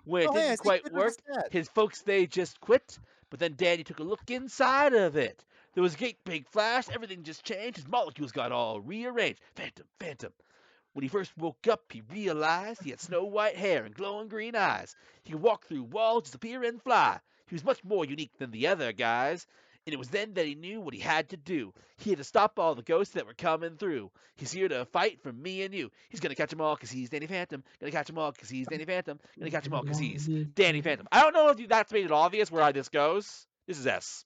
When it Oh, hey, I didn't see quite pictures of work, that. his folks, they just quit. But then Danny took a look inside of it. There was a great big flash. Everything just changed. His molecules got all rearranged. Phantom. When he first woke up, he realized he had snow white hair and glowing green eyes. He could walk through walls, disappear, and fly. He was much more unique than the other guys. And it was then that he knew what he had to do. He had to stop all the ghosts that were coming through. He's here to fight for me and you. He's gonna catch them all because he's Danny Phantom. Gonna catch them all because he's Danny Phantom. Gonna catch them all because he's Danny Phantom. I don't know if that's made it obvious where this goes. This is S.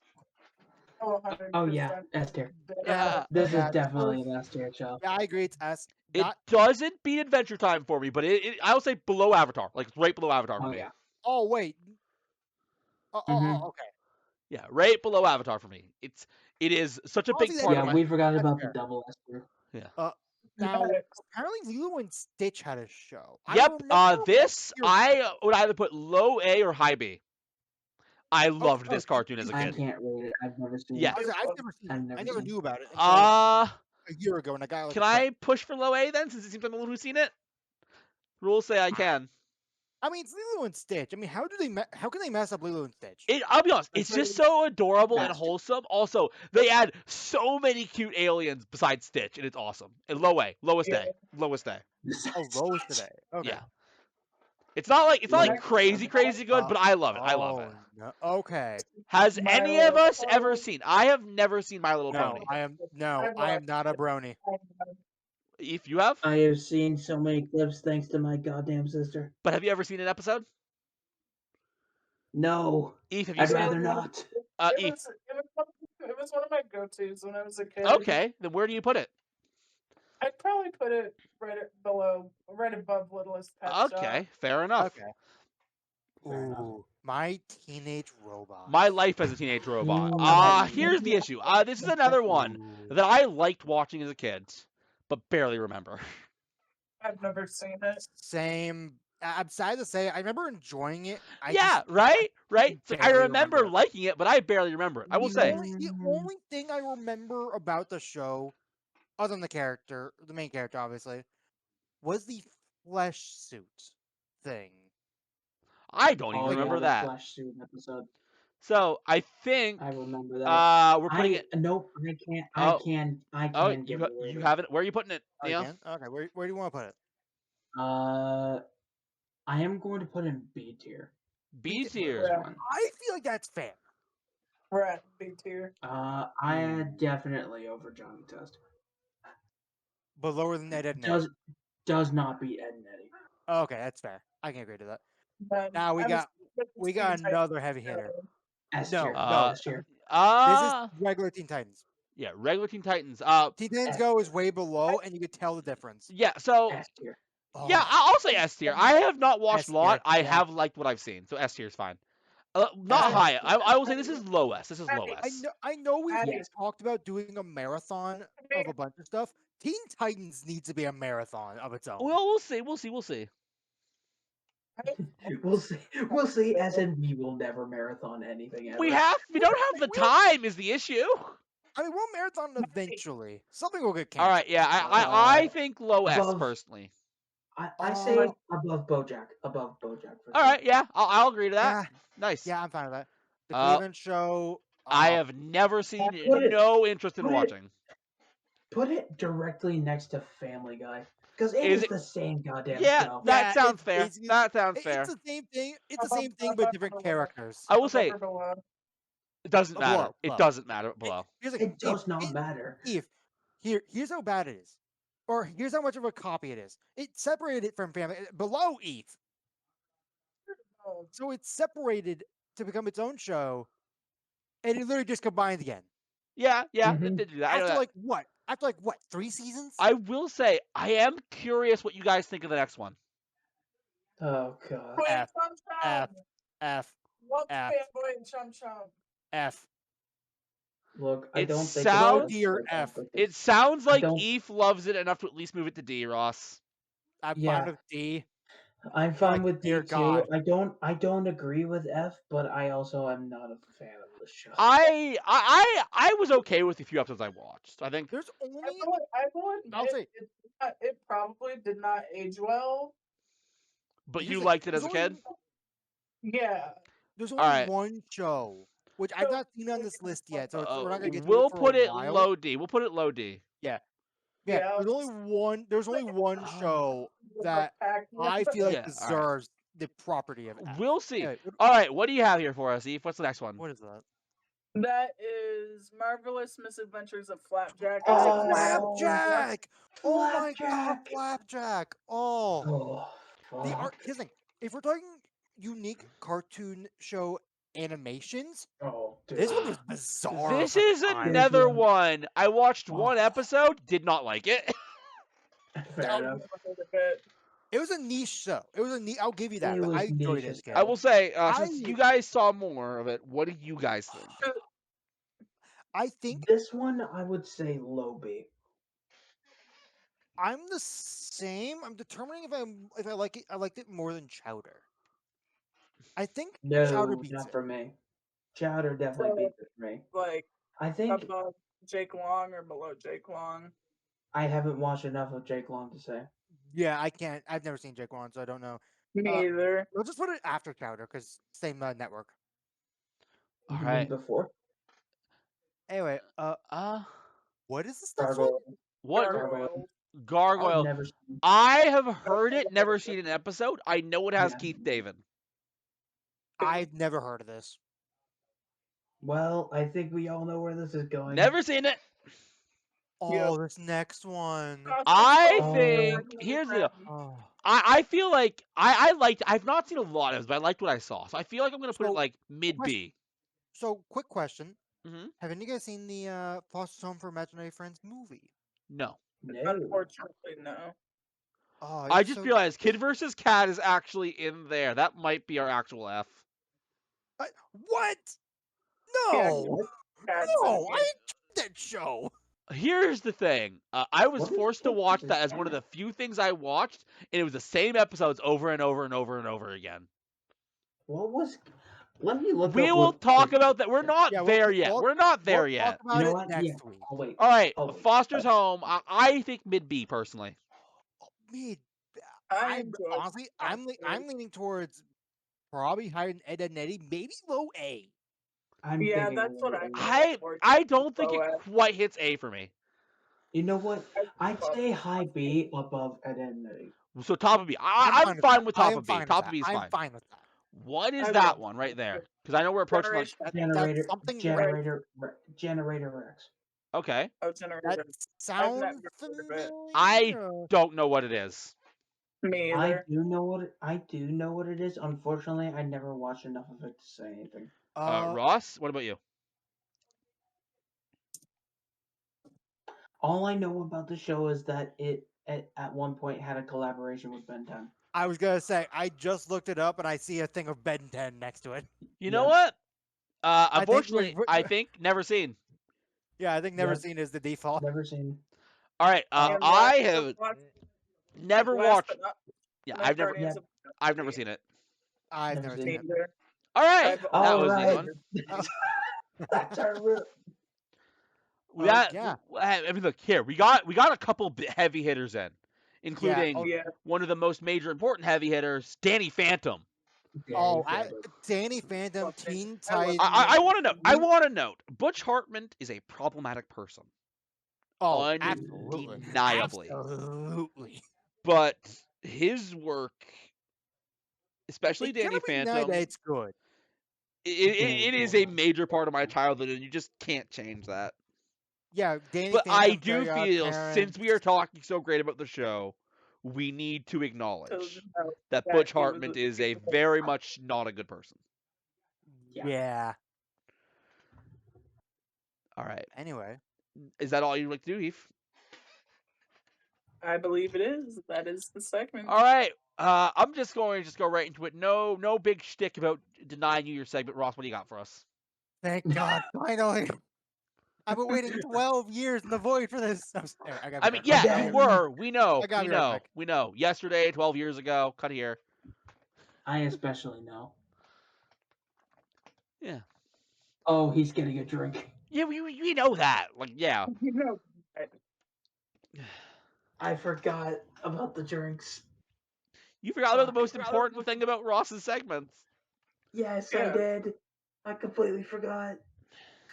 Oh, Oh yeah, 100%. S tier. Yeah. This Yeah, is definitely an S tier show. Yeah, I agree. It's S. It Not. doesn't beat Adventure Time for me, but I would say below Avatar. Like right below Avatar for Oh me. yeah. Oh wait. Mhm. Okay. Yeah, right below Avatar for me. It is such a I'll big see that. part Yeah, of my. we forgot That's about fair. the double S tier. Now, Yes. apparently, Lilo and Stitch had a show. I Yep. remember This hearing- I would either put low A or high B. I loved this okay. cartoon as a I kid. can't rate it. I've never seen Yeah. I was like, I've never seen I've it. never I never seen knew about it until Uh, a year ago when I got like can a I cut. push for low A then, since it seems I'm the one who's seen it? Rules say I can. I mean, it's Lilo and Stitch. I mean, how can they mess up Lilo and Stitch? I'll be honest, it's just so adorable and That's true. wholesome. Also, they add so many cute aliens besides Stitch, and it's awesome. And low A, lowest Yeah. A, lowest A. Oh, Rose today. Okay. Yeah. It's not like Like- crazy good, but I love it. I love it. No. Okay. Has My any of Little us ever Pony. seen? I have never seen My Little No, Pony. I am not a brony. If you have, I have seen so many clips thanks to my goddamn sister. but have you ever seen an episode? No, Eve, have you I'd seen rather it? not. Eve. It was one of my go-tos when I was a kid. Okay, then where do you put it? I'd probably put it right above Littlest Pet Shop. Okay, fair enough. Okay. Fair enough. Ooh, My Teenage Robot. My life as a teenage robot. Mm. Here's the issue. This is another one Ooh. that I liked watching as a kid, but barely remember. I've never seen it. Same. I'm sad to say, I remember enjoying it. Yeah, right? So I barely remember remember. liking it, but I barely remember it. I will say. The only thing I remember about the show, other than the main character, obviously, was the flesh suit thing. I don't even Oh, yeah, remember the that. Flash suit episode. So I think I remember that. we're putting it. Nope, I can't. Oh. I Oh, can give you it a rating. have it. Where are you putting it, Oh, Neil? again? Okay, where do you want to put it? I am going to put in B tier. B B tier. Yeah. I feel like that's fair. We're at B tier. I had definitely over Johnny Test. But lower than Ed, Edd, and Eddy. Does not beat Ed and Eddie. Okay, that's fair. I can agree to that. Then Now we I got was Teen Titans. another heavy hitter. S No, tier. no. S tier. This is regular Teen Titans. Yeah, regular Teen Titans. Teen Titans S- Go is way below, and you could tell the difference. Yeah. So S tier. yeah, Oh, I'll say S tier. I have not watched S a lot. tier, I yeah. have liked what I've seen, so S tier is fine. Not S- high. I will say this is low S. This is low I S. I know we Abby. talked about doing a marathon of a bunch of stuff. Teen Titans needs to be a marathon of its own. Well, we'll see. We'll see. We'll see. We'll see. We'll see. As in, we will never marathon anything ever. We don't have the time. Is the issue? I mean, we'll marathon eventually. Something will get All canceled. right. Yeah. I think low S above- personally. I say above BoJack. Above BoJack. For All sure. right. Yeah. I'll agree to that. Nice. Yeah, I'm fine with that. The Uh, Cleveland Show. I have never seen. Put it- No interest in put it- watching. Put it directly next to Family Guy. Because it Is is it- the same goddamn Yeah, show. that sounds it's fair. basically- That sounds fair. It's the same thing. It's the same thing, but different characters. I will say Above or below? it doesn't Below, matter. It below. doesn't matter below. Here's a, It does not matter. Here's how bad it is, or here's how much of a copy it is. It separated it from Family below Eve, Oh, so it's separated to become its own show, and it literally just combined again. Yeah, Mhm. it did do that. I know After that. like what? After like what? 3 seasons? I will say I am curious what you guys think of the next one. Oh god. Wait, F, Chum F, Chum. F, What's F. fanboy and Chum Chum? F. Look, I It don't think sounds- it's D or good, F. but It sounds like don't- Eve loves it enough to at least move it to D, Ross. I'm Yeah. fine with D. I'm fine with D dear too. God. I don't agree with F, but I also am not a fan of the show. I was okay with the few episodes I watched. I think There's only I will I'll admit say- it probably did not age well. but Here's you the- liked it as a there's kid? only- Yeah. There's All only right. one show, which I've not seen on this list yet, so we're not gonna get to We'll it for put a it while. low D. We'll put it low D. Yeah, Yeah, there's only one. There's only one show that I feel like Yeah, all right. deserves the property of F. We'll see. Anyway, All right, what do you have here for us, Eve? What's the next one? what is that? That is Marvelous Misadventures of Flapjack. Oh, Flapjack! Oh my god, Flapjack! Flapjack! Oh, Oh, the art. fuck. Here's the thing: if we're talking unique cartoon show animations, Oh, dude. this one was bizarre. This for the is time. another one. one. I watched Oh. one episode, did not like it. Fair enough. It was a niche show. It was a niche. I'll give you that. It But was I enjoyed niche it. as Kid. I will say, since I- you guys saw more of it, what do you guys think? I think This one I would say low B. I'm the same. I'm determining if I like it. I liked it more than Chowder. I think Chowder No, beats not it. for me. Chowder definitely So- beats it for me. Like I think above Jake Long or below Jake Long. I haven't watched enough of Jake Long to say. Yeah, I can't. I've never seen Jake One, so I don't know. Me Uh, either. We'll just put it after Chowder because same network. All You mean right. before Anyway, what is this stuff? Gargoyle. What Gargoyles. Gargoyle? I've never seen. I have heard it, never seen an episode. I know it has Yeah. Keith David. I've never heard of this. Well, I think we all know where this is going. Never seen it. Oh, Yeah. this next one. I Oh. think here's the deal. Oh. I feel like I liked. I've not seen a lot of it, but I liked what I saw. So I feel like I'm gonna put it So, like mid B. So, quick question: Mhm. Have any of you guys seen the Foster's Home for Imaginary Friends movie? No, No. Unfortunately, no. Oh, I it's just so- realized Kid vs. Cat is actually in there. That might be our actual F. What? Yeah, No, Cats no, and- I enjoyed that show. Here's the thing. I was What is forced to Kid watch vs. that as one of the few things I watched, and it was the same episodes over and over and over and over again. What was? Let me look. We up will what talk Kid about that. We're vs. not Yeah, there yet. we'll- We're not there We'll yet. talk about You know it what? next Yeah. week. I'll wait. All right, Oh, wait. Foster's Home. I think mid B personally. Me, I I'm enjoyed honestly, I'm leaning towards probably higher than Ed, Edd n Eddy, maybe low A. I'm Yeah, thinking that's what low I'm A. I don't think Low it F. quite hits A for me. You know what? I'd say high B above Ed, Edd n Eddy. So top of B. I'm fine with top I am of B. fine with Top that. of B is I'm fine. fine with that. What is I that love one right it. there? Because I know we're approaching like. Generation- Generator, That's something Generator Rex. Okay, Oh, Generator. that sounds never heard of it. familiar. don't know what it is. Me I either. do know what it is. Unfortunately, I never watched enough of it to say anything. Ross, what about you? All I know about the show is that it at one point had a collaboration with Ben 10. I was gonna say I just looked it up and I see a thing of Ben 10 next to it. You know Yeah. what? think Unfortunately, we're- I think never seen. Yeah, I think never Yep. seen is the default. Never seen. All right, And I last have but never last watched. but not- Yeah, not I've never, Guardians of the I've never Galaxy. seen it. I've Never never seen seen Me it. either. All right, I've that All was right. the one. That's our route. That, yeah. I mean, look here. We got a couple heavy hitters in, including oh, Yeah. one of the most major important heavy hitters, Danny Phantom. Oh, Yeah, Danny Phantom, Okay. Teen I love- Titan. I want to know. I want to note. Butch Hartman is a problematic person. Oh, undeniably. absolutely. but his work, especially It Danny cannot be denied Phantom, that it's good. it is a major part of my childhood, and you just can't change that. Yeah, Danny But Phantom, I do Very Odd feel, since we are Parents. talking so great about the show, we need to acknowledge know that that Butch he was Hartman a- is a very much not a good person. Yeah. All right. Anyway, Is that all you'd like to do, Heath? I believe it is. That is the segment. All right. I'm just going to go right into it. No big shtick about denying you your segment. Ross, what do you got for us? thank God, finally. I've been waiting 12 years in the void for this. I'm sorry, I gotta be I mean, right back. yeah, you were. We know. I gotta We be right know. back. We know. Yesterday, 12 years ago. Cut here. I especially know. Yeah. Oh, he's getting a drink. Yeah, we know that. Like, yeah. You know, I forgot about the drinks. You forgot about the Fuck. most important thing about Ross's segments. Yes, Yeah. I did. I completely forgot.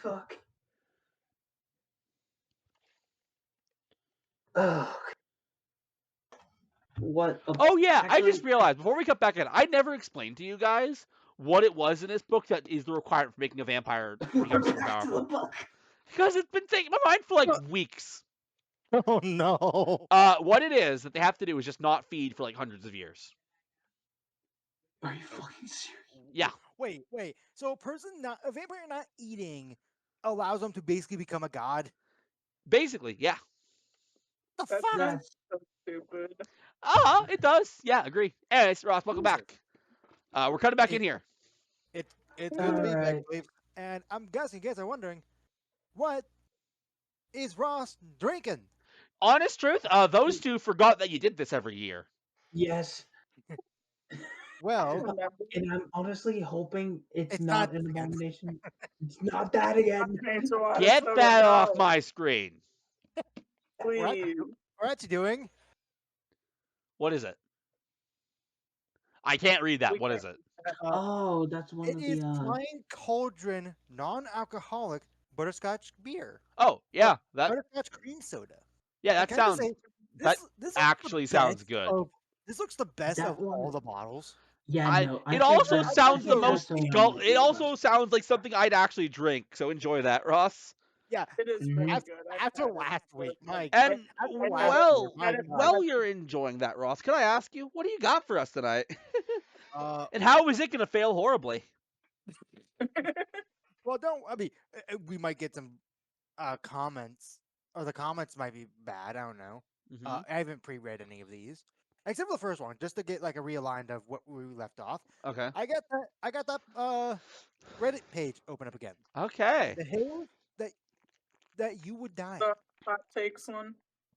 Fuck. Ugh. What? Oh yeah, I just Actually- realized before we cut back in, I never explained to you guys what it was in this book that is the requirement for making a vampire become super Back to the powerful. book. Because it's been taking my mind for like weeks. Oh no. What it is that they have to do is just not feed for like hundreds of years. Are you fucking serious? Yeah, Wait. So a vampire not eating allows them to basically become a god? basically, yeah. The That's fuck? not so stupid. It does. Yeah, agree. Anyways, Ross, welcome back. We're cutting back in here. It's good to be back, Alright. Dave. And I'm guessing you guys are wondering, what is Ross drinking? Honest truth, those two forgot that you did this every year. Yes. Well, And I'm honestly hoping it's It's not not an again. abomination. It's not that again. Get that off my screen. we're, act- Please. we're actually doing What is it? I can't read that. We What is it? Oh, that's one it of is the Flying Cauldron non-alcoholic butterscotch beer. Oh, yeah, that Butterscotch cream soda. yeah, I that kinda sounds say, that this looks the actually sounds best good. This looks the best That of all one- the bottles. Yeah, I no. I it think also that- sounds I the think most that's the one dull. that It we also must- sounds like something I'd actually drink. So enjoy that, Ross. Yeah, It is Mhm. very after, good. after last week, my And after last well, year, my and God. while you're enjoying that, Ross, can I ask you what do you got for us tonight? Uh, And how is it going to fail horribly? well, we might get some comments, or the comments might be bad. I don't know. Mhm. I haven't pre-read any of these, except for the first one, just to get like a realigned of what we left off. Okay. I got that Reddit page open up again. Okay. The hill that you would die. The hot takes one.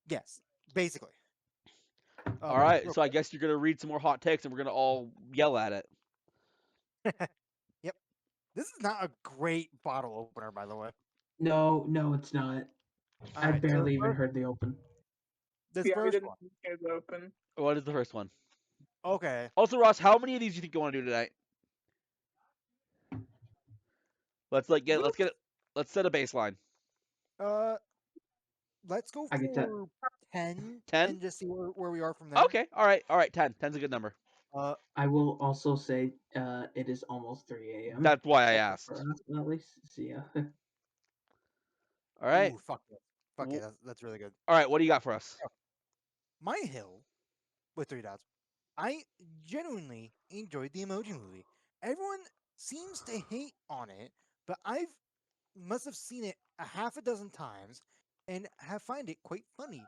Yes, basically. All right. So I guess you're going to read some more hot takes, and we're going to all yell at it. Yep. This is not a great bottle opener, by the way. No, it's not. I Alright, so barely the even first- heard the open. This Yeah, we first didn't one. hear the open. What is the first one? Okay. Also, Ross, how many of these do you think you want to do tonight? Let's let's set a baseline. Let's go I get that. for 10, 10? and just see where we are from there. Okay. All right. 10. 10's a good number. I will also say it is almost 3 a.m. That's why I asked. for us, at least. See ya. All right. Ooh, fuck it. Fuck it. That's really good. All right. What do you got for us? My Hill with 3 dots. I genuinely enjoyed the Emoji Movie. Everyone seems to hate on it, but must have seen it a half a dozen times and have find it quite funny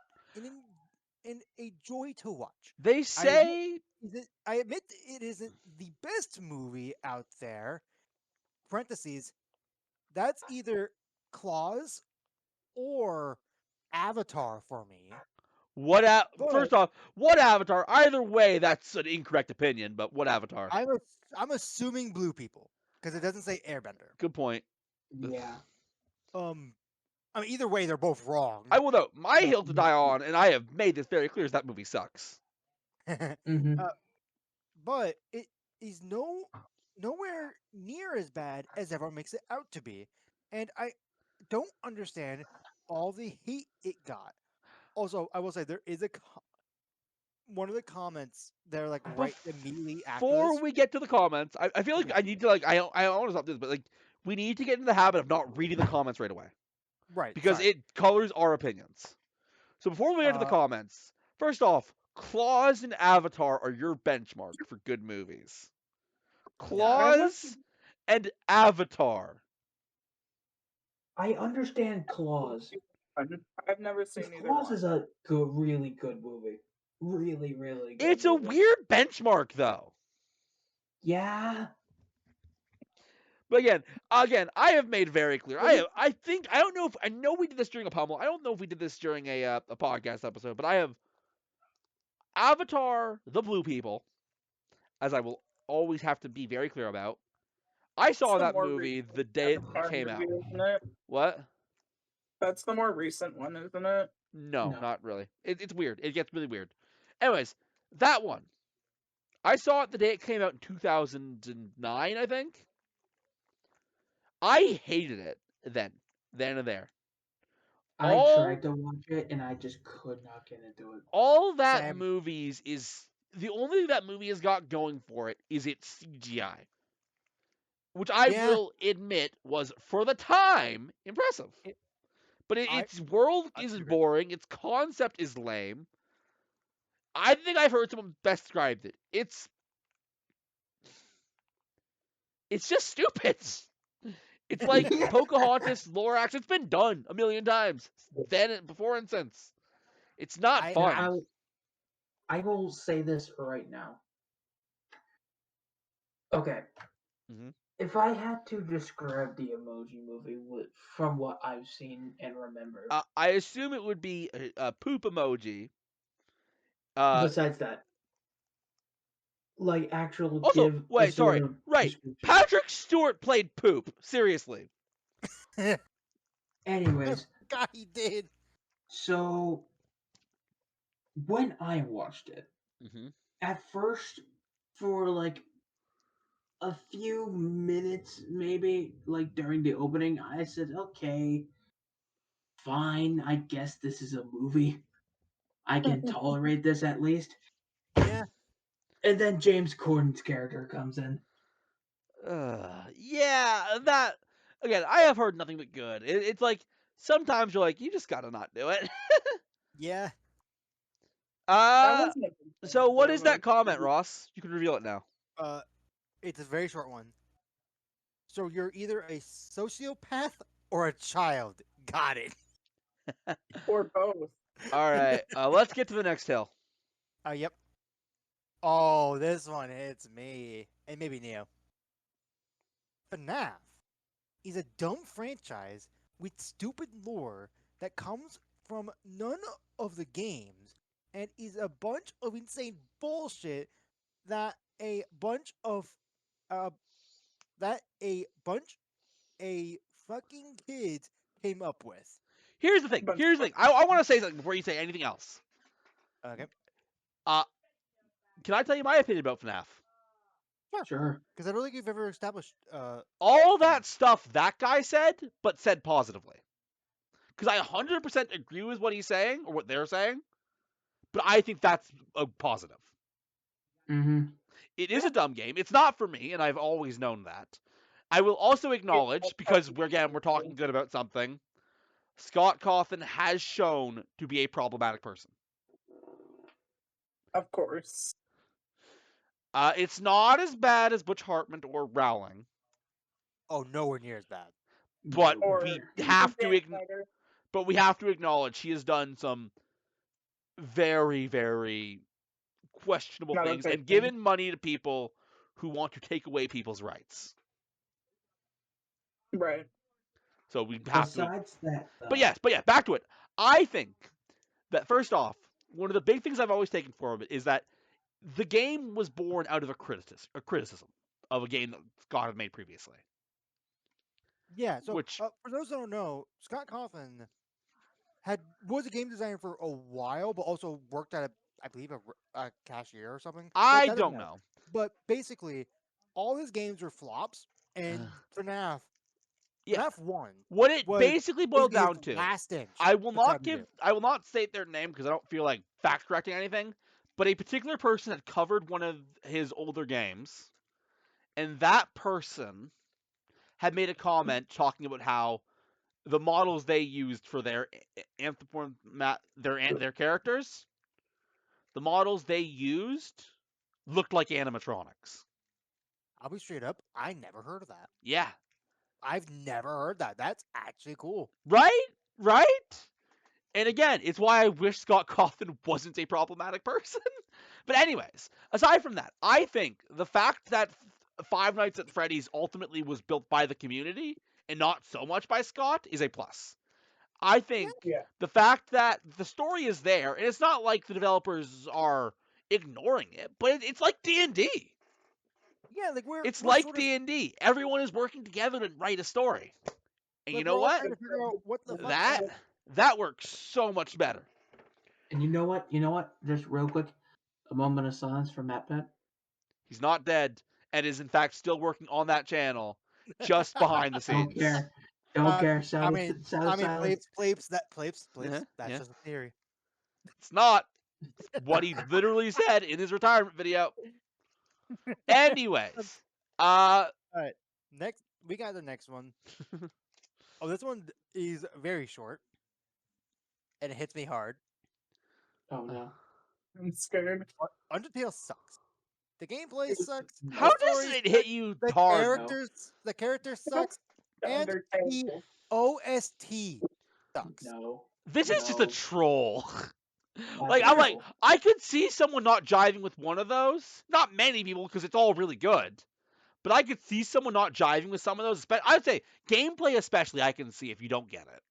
and a joy to watch. They say I admit it isn't the best movie out there. Parentheses. That's either Claws or Avatar for me. First off, what Avatar? Either way, that's an incorrect opinion. But what Avatar? I'm assuming blue people because it doesn't say Airbender. Good point. Yeah. I mean, either way, they're both wrong. I will note my hill to die on, and I have made this very clear: is that movie sucks. Mm-hmm. But it is nowhere near as bad as everyone makes it out to be, and I don't understand all the hate it got. Also, I will say there is one of the comments, they're like right immediately after Before this. we get to the comments, I feel like Yeah. I need to like I want to stop this, but like we need to get in the habit of not reading the comments right away Right. because sorry. it colors our opinions. So before we get to the Uh, comments, first off, Claws and Avatar are your benchmark for good movies. Claws and Avatar. I understand Claws. I've never seen either Claws one. is a good, really good movie. Really, really good. It's a movie. weird benchmark though. Yeah. But again, I have made very clear. I think I don't know if I know we did this during a pummel. I don't know if we did this during a podcast episode, but I have Avatar: The Blue People, as I will always have to be very clear about. I saw It's the that more movie recent the day it Avatar came out. movie, isn't it? What? That's the more recent one, isn't it? No, No. not really. It's weird. It gets really weird. Anyways, that one. I saw it the day it came out in 2009, I think. I hated it then and there. I All- tried to watch it and I just could not get into it. All that Sam. movies is the only thing that movie has got going for it is its CGI, which I Yeah. will admit was for the time impressive. But its world I is agree. boring. Its concept is lame. I think I've heard someone best described it. It's just stupid. It's like Pocahontas, Lorax. It's been done a million times. Then, before, and since. It's not I- fun. I will say this right now. Okay. Mhm. If I had to describe the Emoji Movie from what I've seen and remember, I assume it would be a poop emoji. besides that, like actual Also, give wait, a sort sorry, of right. description. Patrick Stewart played poop. Seriously. Anyways, God, he did. so when I watched it, Mm-hmm. at first, for like a few minutes, maybe like during the opening, I said, okay, fine, I guess this is a movie. I can tolerate this at least. Yeah. And then James Corden's character comes in. Yeah, that again. I have heard nothing but good. It's like sometimes you're like, you just gotta not do it. Yeah. That wasn't a big fan So of what the is that Emoji comment, Movie. Ross? You can reveal it now. It's a very short one. So you're either a sociopath or a child. Got it. Or both. All right, let's get to the next hill. Yep. Oh, this one hits me. And maybe Neo. FNAF is a dumb franchise with stupid lore that comes from none of the games and is a bunch of insane bullshit that a bunch of fucking kids came up with. Here's the thing. Bunch Here's the of- thing. I want to say something before you say anything else. Okay. Can I tell you my opinion about FNAF? Sure. Because I don't think you've ever established All that stuff that guy said, but said positively. Because I 100% agree with what he's saying or what they're saying, but I think that's a positive. Mm-hmm. It is a dumb game. It's not for me, and I've always known that. I will also acknowledge, because we're talking good about something, Scott Cawthon has shown to be a problematic person. Of course. It's not as bad as Butch Hartman or Rowling, oh, nowhere near as bad. but Or we have to Dan Snyder. but we have to acknowledge he has done some very, very questionable Not things okay and given money to people who want to take away people's rights. Right. So we have to. Besides that, But yeah, back to it. I think that first off, one of the big things I've always taken from it is that the game was born out of a criticism of a game that Scott had made previously. Yeah, so Which- for those that don't know, Scott Cawthon was a game designer for a while, but also worked at I believe a cashier or something. I That doesn't don't matter. know. But basically, all his games were flops, and FNAF, Yeah. FNAF 1 What it was basically boiled basically down his to. last inch. I will to try not to do. give. I will not state their name because I don't feel like fact correcting anything. but a particular person had covered one of his older games, and that person had made a comment talking about how the models they used for their their characters, the models they used looked like animatronics. I'll be straight up. I never heard of that. Yeah, I've never heard that. That's actually cool. right, right. And again, it's why I wish Scott Cawthon wasn't a problematic person. But anyways, aside from that, I think the fact that Five Nights at Freddy's ultimately was built by the community and not so much by Scott is a plus. I think Yeah. the fact that the story is there, and it's not like the developers are ignoring it, but it's like D&D. Yeah, like we're It's we're like sort of D&D. Everyone is working together to write a story. And like you know we're all what? trying to figure out what the fuck That works so much better. And you know what? You know what? Just real quick, a moment of silence for Matt Pet. He's not dead and is in fact still working on that channel just behind the Don't scenes. care. Don't care. I mean, Silence. Plapes. Yeah, That's yeah. just a theory. It's not. It's what he literally said in his retirement video. Anyways, All right, next we got the next one. Oh, this one is very short, and it hits me hard. Oh no. I'm scared. Undertale sucks. The gameplay sucks. how the does story it hit you the hard? the characters sucks, and the Undertale. OST sucks. No. This is just a No. troll. That's Like a I'm like, troll. I could see someone not jiving with one of those. Not many people because it's all really good. But I could see someone not jiving with some of those. I would say gameplay especially I can see if you don't get it.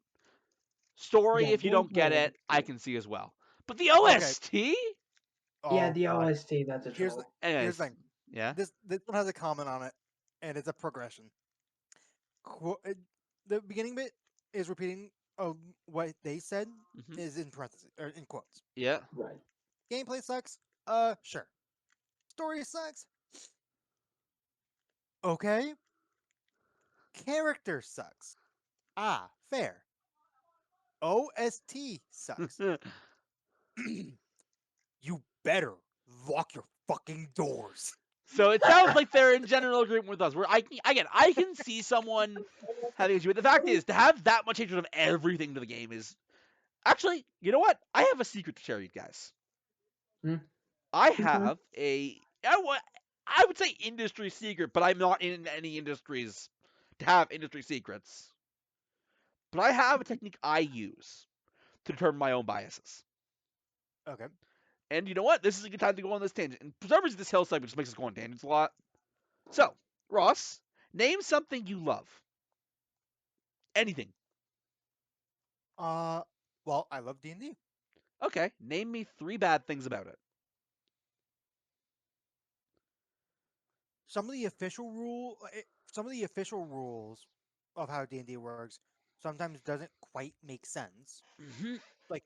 Story Yeah, if you don't get gameplay, it, I can see as well. But the OST? Yeah, Oh, the God. OST, that's a Here's troll. Anyways, here's the thing. yeah. This one has a comment on it, and it's a progression. The beginning bit is repeating of what they said Mhm. is in parentheses or in quotes. Yeah. Right. Gameplay sucks. Sure. Story sucks. Okay. Character sucks. Ah, fair. OST sucks. You better lock your fucking doors. So it sounds like they're in general agreement with us. Where I can see someone having issue. But the fact is, to have that much hatred of everything to the game is actually, you know what? I have a secret to share, you guys. Hmm? I have I would say industry secret, but I'm not in any industries to have industry secrets. But I have a technique I use to determine my own biases. Okay. And you know what? This is a good time to go on this tangent. And for some reason, this hill segment just makes us go on tangents a lot. So, Ross, name something you love. Anything. Well, I love D&D. Okay, name me 3 bad things about it. Some of the official rules of how D&D works sometimes doesn't quite make sense. Mm-hmm. Like,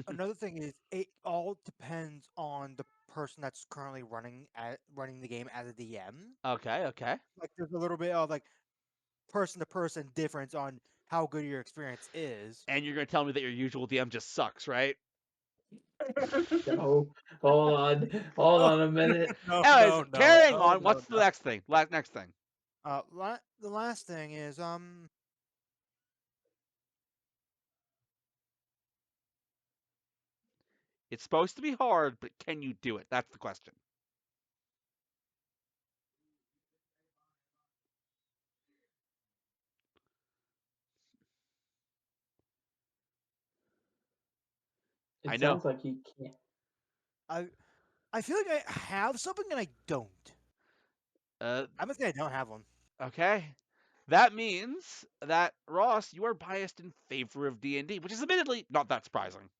another thing is it all depends on the person that's currently running the game as a DM. Okay. Like, there's a little bit of like person to person difference on how good your experience is. And you're going to tell me that your usual DM just sucks, right? No. Hold on. Hold on a minute. No, Anyways, carrying no, on, no, what's no. the next thing? Next thing. The last thing is It's supposed to be hard, but can you do it? That's the question. It I know. sounds like he can't. I feel like I have something and I don't. Uh, I'm gonna say I don't have one. okay. That means that Ross, you are biased in favor of D&D, which is admittedly not that surprising.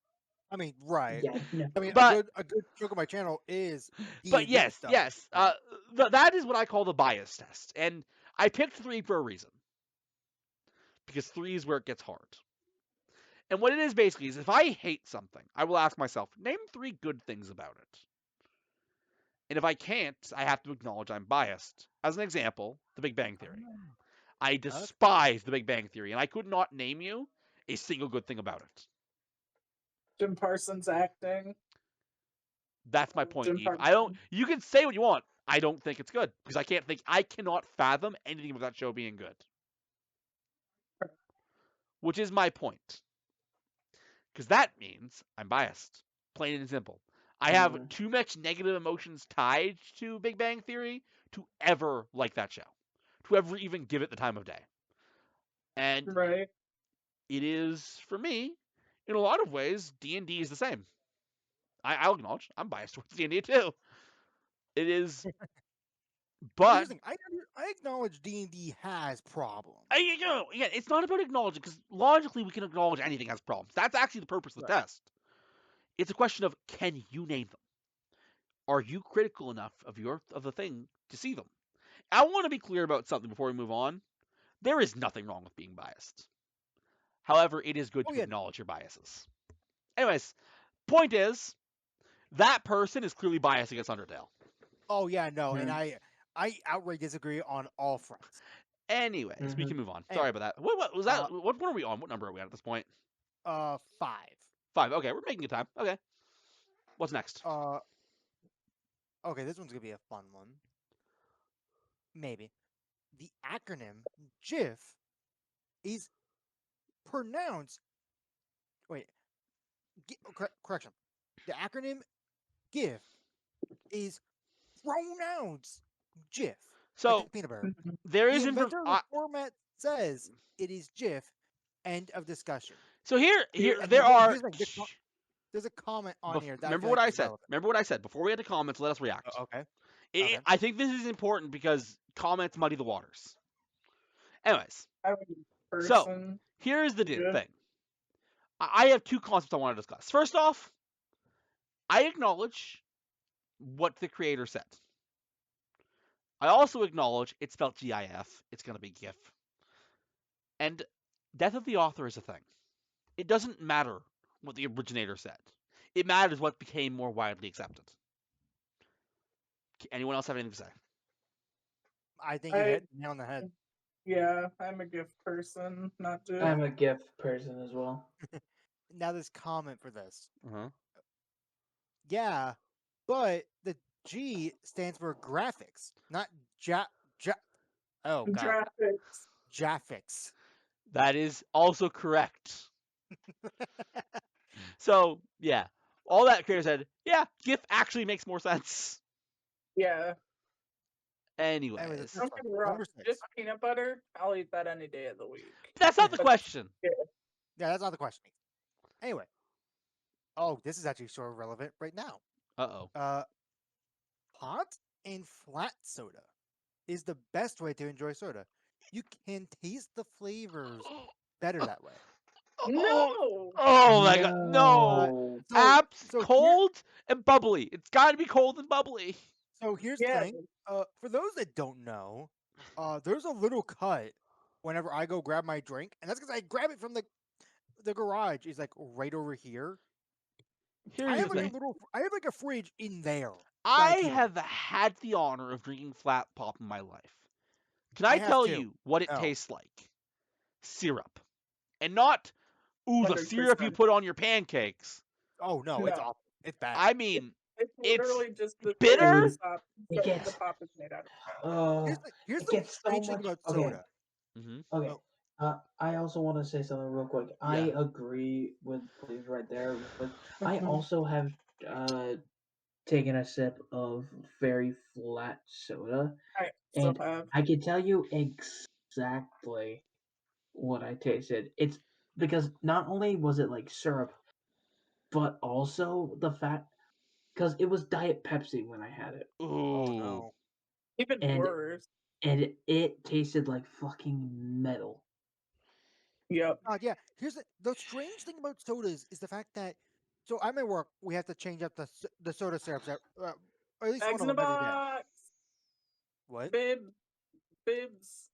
I mean, right. Yeah, no. I mean, But- a good chunk of my channel is But D&D yes, stuff. yes. That is what I call the bias test. And I picked 3 for a reason. Because 3 is where it gets hard. And what it is basically is if I hate something, I will ask myself, name 3 good things about it. And if I can't, I have to acknowledge I'm biased. As an example, The Big Bang Theory. I despise The Big Bang Theory, and I could not name you a single good thing about it. Jim Parsons acting. That's my point, Jim Eve. I don't. Parsons. You can say what you want. I don't think it's good because I cannot fathom anything about that show being good. Which is my point. Because that means I'm biased, plain and simple. I have too much negative emotions tied to Big Bang Theory to ever like that show, to ever even give it the time of day. And Right. it is, for me, in a lot of ways, D&D is the same. I'll acknowledge I'm biased towards D&D too. It is, Here's but the thing, I acknowledge D&D has problems. again, it's not about acknowledging because logically we can acknowledge anything has problems. That's actually the purpose of the test. It's a question of can you name them? Are you critical enough of the thing to see them? I want to be clear about something before we move on. There is nothing wrong with being biased. However, it is good to acknowledge your biases. Anyways, point is, that person is clearly biased against Undertale. Oh yeah, no, and I outright disagree on all fronts. Anyways, we can move on. Sorry about that. What was that? What are we on? What number are we at this point? 5. 5. Okay, we're making good time. Okay. What's next? Okay, this one's gonna be a fun one. Maybe. The acronym GIF is pronounced. Wait. Correction. The acronym GIF is pronounced GIF. So like peanut butter. there is The inventor of the format says it is GIF. End of discussion. So here And there are. here's the thing, there's a comment on here. That Remember what I said. Remember what I said before we had the comments. Let us react. Okay. I think this is important because comments muddy the waters. Anyways, so here's the thing. I have two concepts I want to discuss. First off, I acknowledge what the creator said. I also acknowledge it's spelled GIF. It's going to be GIF. And death of the author is a thing. It doesn't matter what the originator said. It matters what became more widely accepted. Anyone else have anything to say? I think you hit the nail on the head. Yeah, I'm a GIF person, not GIF. I'm a GIF person as well. Now this comment for this. Uh-huh. Yeah, but the G stands for graphics, not oh god. Graphics. That is also correct. So, yeah. All that creator said, yeah, GIF actually makes more sense. Yeah. Anyways. Don't get me wrong. Just peanut butter, I'll eat that any day of the week. That's not the question. Yeah, that's not the question. Anyway. Oh, this is actually sort of relevant right now. Uh-oh. Hot and flat soda is the best way to enjoy soda. You can taste the flavors better that way. No! Oh my god, no! Cold and bubbly. It's got to be cold and bubbly. So here's the thing. For those that don't know, there's a little cut whenever I go grab my drink, and that's because I grab it from the garage. It's like right over here. I have like a fridge in there. I have had the honor of drinking flat pop in my life. Can I tell you what it tastes like? Syrup. And not, the 100%. syrup you put on your pancakes. Oh, no, it's awful. It's bad. I mean, it's literally just the bitter. The pop is made out of. Here's the strange thing about soda. Okay. I also want to say something real quick. Yeah. I agree with Please right there. But I also have taken a sip of very flat soda. And I can tell you exactly what I tasted. It's because not only was it like syrup, but also the fact, because it was Diet Pepsi when I had it. Ooh. Oh, no. Even worse. And it tasted like fucking metal. Yep. Yeah. Here's the strange thing about sodas is the fact that, so at my work we have to change up the soda syrups. Or at least Eggs one in of a them every day. box. What? Bibs.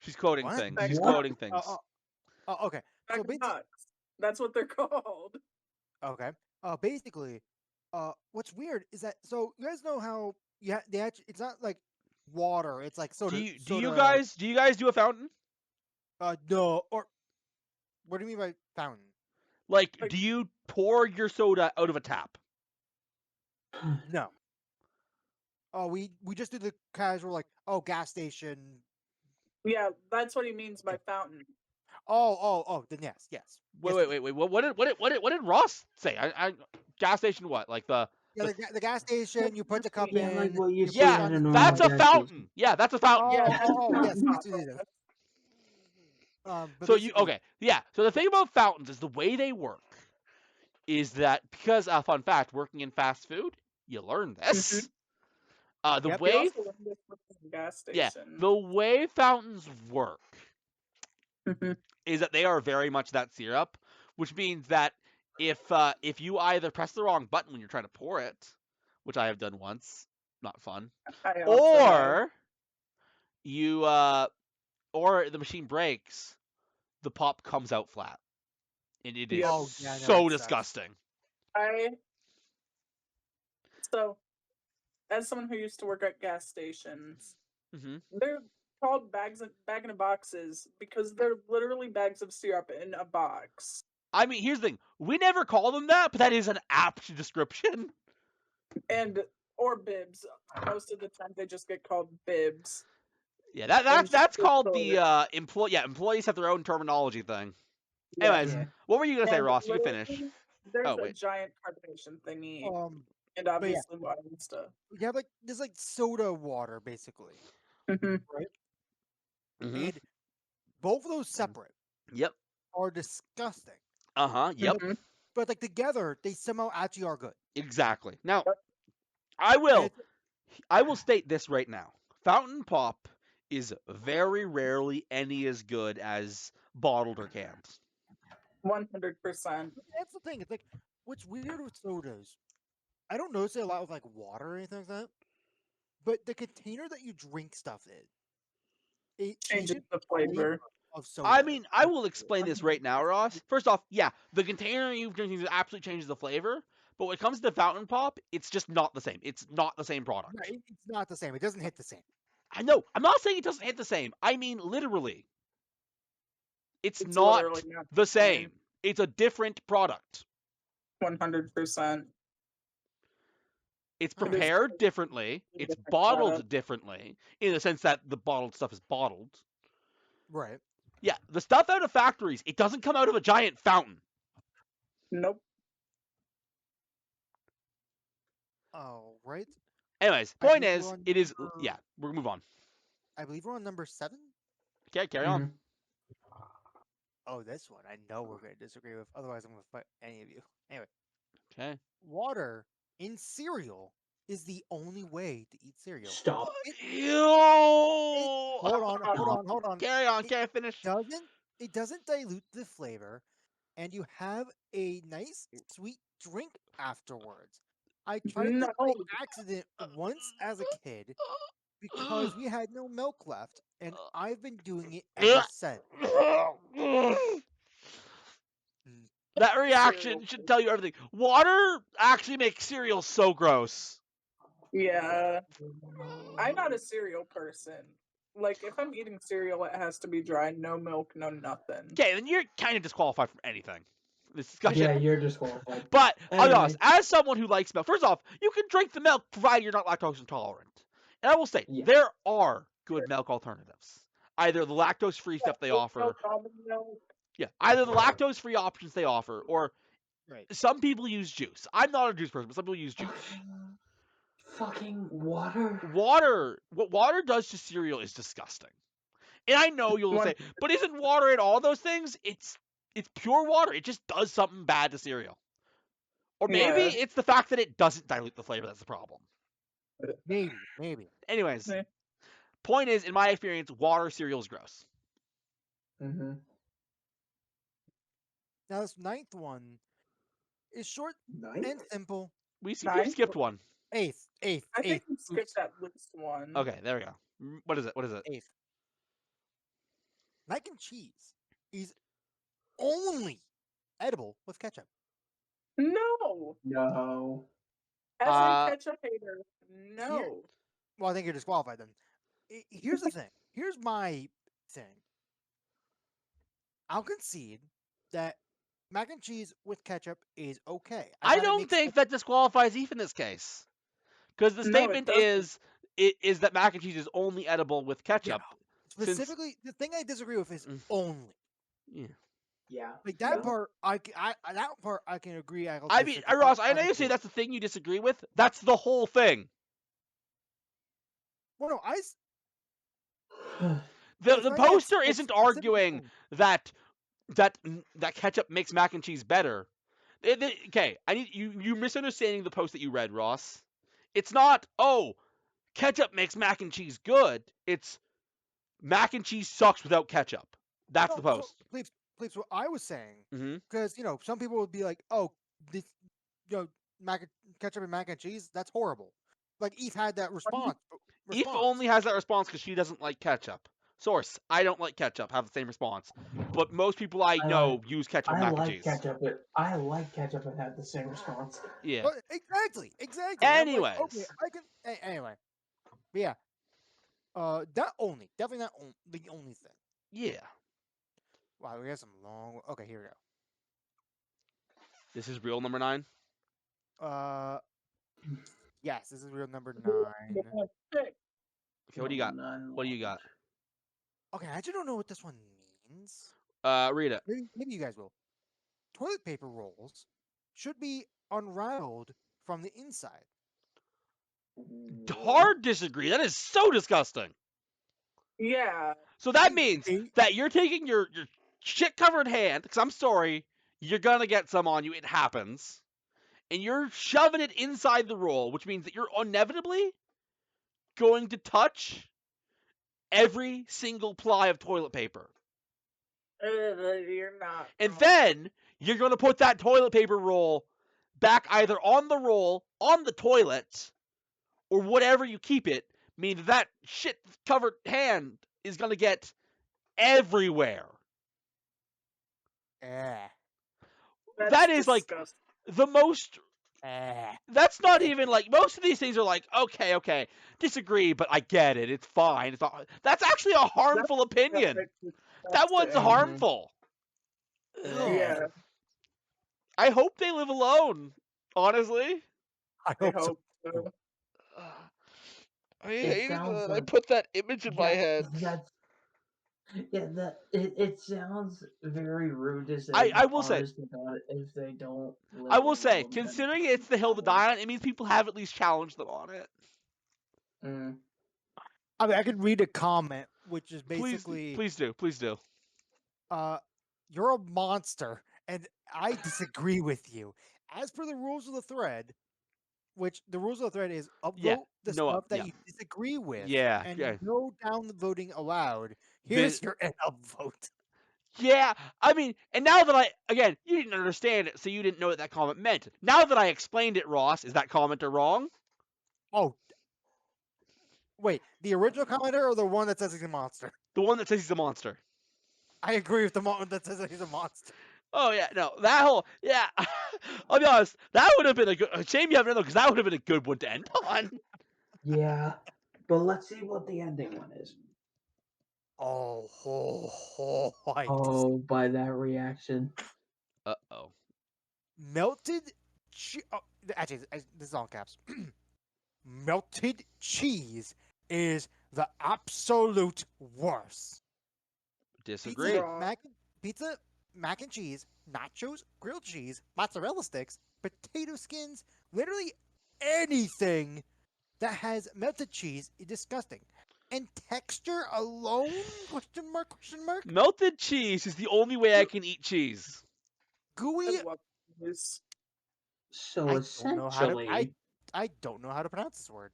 She's quoting things. She's quoting things. Okay. So that's what they're called. Okay. Basically, what's weird is that, so you guys know how it's not like water. It's like soda. Do you soda, guys do a fountain? No, or what do you mean by fountain? Like, Like- do you pour your soda out of a tap? No. Oh, we just do the casual like, oh, gas station. Yeah, that's what he means by fountain. Oh. Then yes. Yes, we do. Wait. What did Ross say? I gas station what? Like Yeah, the gas station. You put the cup Yeah, in. like what you put see it yeah, at on a the normal that's a gas fountain. station. Yeah, that's a fountain. Oh, Yeah, that's yes. fountain. Yes. But So you basically- okay? Yeah. So the thing about fountains is the way they work is that because fun fact, working in fast food, you learn this. The Yep. We way also learned this with the gas yeah, station. the way fountains work Mhm. is that they are very much that syrup, which means that if you either press the wrong button when you're trying to pour it, which I have done once, not fun, I also have. or you or the machine breaks, the pop comes out flat, and it is Yep. Oh, yeah, I know, so that sucks. disgusting. So, as someone who used to work at gas stations, hmm they're called bag in a boxes because they're literally bags of syrup in a box. I mean, here's the thing: we never call them that, but that is an apt description. Or bibs. Most of the time, they just get called bibs. Yeah, that's just called so the employee. Yeah, employees have their own terminology thing. Yeah. Anyways, Yeah. what were you gonna say, And Ross? You can finish. literally, There's Oh, a wait. giant carbonation thingy, and yeah. obviously water and stuff. You have like there's like soda water basically, Mhm. and both of those separate Yep. are disgusting. Yep. Mhm. But like together, they somehow actually are good. Exactly. Now, Yep. I And will it's- I will state this right now. Fountain pop is very rarely any as good as bottled or canned. 100%. That's the thing. It's like what's weird with sodas. I don't notice it a lot with like water or anything like that. But the container that you drink stuff in, it Changes changes the flavor. of soda. I mean, I will explain this right now, Ross. First off, yeah, the container you drink absolutely changes the flavor, but when it comes to fountain pop, it's just not the same. It's not the same product. Right, it's not the same. It doesn't hit the same. I know. I'm not saying it doesn't hit the same. I mean literally. It's It's not literally not the same. It's a different product. 100%. It's It is prepared differently. a It's different bottled product. differently in the sense that the bottled stuff is bottled. Right. Yeah, the stuff out of factories, it doesn't come out of a giant fountain. Nope. Oh, right. Anyways, I point think is, we're on it is. number- Yeah, we'll move on. I believe we're on number 7. Okay, carry on. Mhm. Oh, this one I know we're going to disagree with. Otherwise, I'm going to fight any of you. Anyway, Okay. water in cereal is the only way to eat cereal. Stop. Ew! Hold on. Carry on. It Can't finish. It doesn't dilute the flavor, and you have a nice sweet drink afterwards. I tried this by No. accident once as a kid because we had no milk left, and I've been doing it ever since. That reaction Cereal. should tell you everything. Water actually makes cereal so gross. Yeah. I'm not a cereal person. Like, if I'm eating cereal, it has to be dry. No milk, no nothing. Okay, then you're kind of disqualified from anything. This discussion. Yeah, you're disqualified. But I'll be Anyway. honest, as someone who likes milk, first off, you can drink the milk provided you're not lactose intolerant. And I will say, Yeah. there are good milk alternatives. Either the lactose-free stuff they Oat offer, milk, almond milk. yeah, either the lactose-free options they offer, or Right. some people use juice. I'm not a juice person, but some people use juice. Fucking water. What water does to cereal is disgusting. And I know you'll say, but isn't water in all those things? It's pure water. It just does something bad to cereal. Or maybe Yeah. it's the fact that it doesn't dilute the flavor that's the problem. Maybe. Anyways, Yeah. point is, in my experience, water cereal is gross. Mm-hmm. Now this 9th one is short and simple. We seem to Nine? have skipped one. 8th. I think Eighth. we skipped at least one. Okay, there we go. What is it? 8th. Mac and cheese is only edible with ketchup. No. No. As Uh, a ketchup hater, no. Well, I think you're disqualified then. Here's the thing. Here's my thing. I'll concede that mac and cheese with ketchup is okay. I gotta don't make think that disqualifies Eve in this case, because the No, it statement doesn't. is that mac and cheese is only edible with ketchup. Since specifically the thing I disagree with is Mm. only. yeah. Yeah. Like that Yeah. part, that part I can agree. I'll I mean, disagree. Ross, I know I'll you say agree. that's the thing you disagree with. That's the whole thing. Well, no, The it's the not poster it's isn't specifically arguing only. that that ketchup makes mac and cheese better. Okay, I need you misunderstanding the post that you read, Ross. It's not, oh, ketchup makes mac and cheese good. It's mac and cheese sucks without ketchup. That's the No, post. please, what I was saying, Hmm. because some people would be like, "Oh, this, ketchup and mac and cheese, that's horrible." Like Eve had that response. Eve only has that response because she doesn't like ketchup. Source: I don't like ketchup. Have the same response, but most people I know use ketchup and I mac and like cheese. ketchup, but I like ketchup and had the same response. Yeah. But exactly. I'm like, okay, Anyways, I can. Anyway, but yeah, that only, definitely not the only thing. yeah. Wow, we got some long. Okay, here we go. This is real number 9. Yes, this is real number 9. Okay, what do you got? What do you got? Okay, I actually don't know what this one means. Read it. Maybe you guys will. Toilet paper rolls should be unraveled from the inside. Hard disagree. That is so disgusting. Yeah. So that I- means I- that you're taking your shit covered hand, because I'm sorry, you're gonna get some on you, it happens, and you're shoving it inside the roll, which means that you're inevitably going to touch every single ply of toilet paper. You're not. And wrong. then you're going to put that toilet paper roll back either on the roll, on the toilet, or whatever you keep it, meaning that shit covered hand is going to get everywhere. Eh, That's That is like disgusting. the most. eh. That's not even like, most of these things are like, okay, disagree, but I get it. It's fine. It's not, that's actually a harmful opinion. That one's Disgusting. harmful. Yeah, I hope they live alone. Honestly. I I hope so. hope so. I It hate sounds that. I like- put that image in my Yeah, head. It sounds very rude to say. I but will say- honest about it, if they don't. I live will say, alone, then- considering it's the hill to die on, it means people have at least challenged them on it. Mm. I mean, I could read a comment, which is Please, basically, please do. you're a monster, and I disagree with you. As per the rules of the thread, which the rules of the thread is upvote Yeah, the no, stuff that yeah. you disagree with, Yeah, and yeah. no down the voting allowed. Here's your upvote. Yeah, I mean, and now that you didn't understand it, so you didn't know what that comment meant. Now that I explained it, Ross, is that commenter wrong? Oh, wait, the original commenter or the one that says he's a monster? The one that says he's a monster. I agree with the one that says he's a monster. Oh yeah, no, that whole I'll be honest, that would have been a shame you haven't done because that would have been a good one to end on. Yeah, but let's see what the ending one is. I By that reaction. Uh-oh. melted cheese. Oh, actually, this is all caps. Melted cheese is the absolute worst. Disagree. Pizza, mac and cheese, nachos, grilled cheese, mozzarella sticks, potato skins, literally anything that has melted cheese is disgusting. And texture alone? Question mark? Melted cheese is the only way I can eat cheese. Gooey. I love this. So I essentially, don't know how to pronounce this word.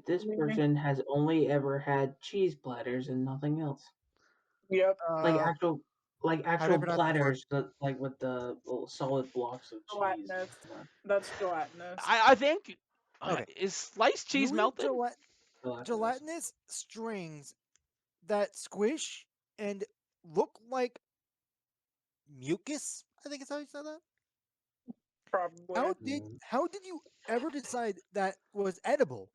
this person has only ever had cheese platters and nothing else. Yep. Like Uh, actual do you pronounce the word? platters, like with the little solid blocks of cheese. Gelatinous. That's gelatinous. I think Okay. is sliced cheese gooey melted? gelatinous strings that squish and look like mucus. I think it's how you said that. Probably. How did you ever decide that was edible?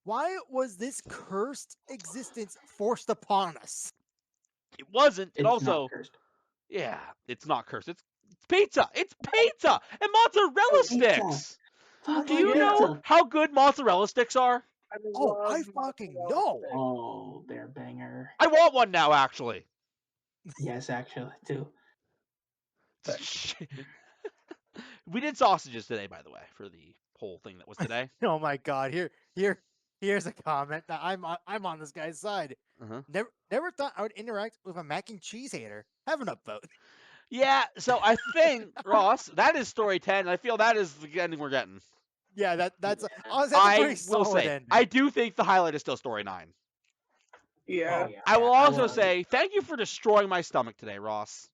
Why was this cursed existence forced upon us? It wasn't. It's And also, not cursed. yeah, it's not cursed. It's pizza. It's pizza and mozzarella Pizza. sticks. Fuck Do you know pizza. how good mozzarella sticks are? I Oh, love I fucking mozzarella know. sticks. Oh, they're a banger. I want one now, actually. Yes, actually, too. We did sausages today, by the way, for the whole thing that was today. Oh my god! Here's a comment that I'm on this guy's side. Uh-huh. Never thought I would interact with a mac and cheese hater. Have an upvote. Yeah, so I think, Ross, that is story 10. And I feel that is the ending we're getting. Yeah, that's Yeah. honestly, that's a I pretty will solid say, ending. I do think the highlight is still story 9. Yeah. Oh, yeah. I will also will. say, thank you for destroying my stomach today, Ross.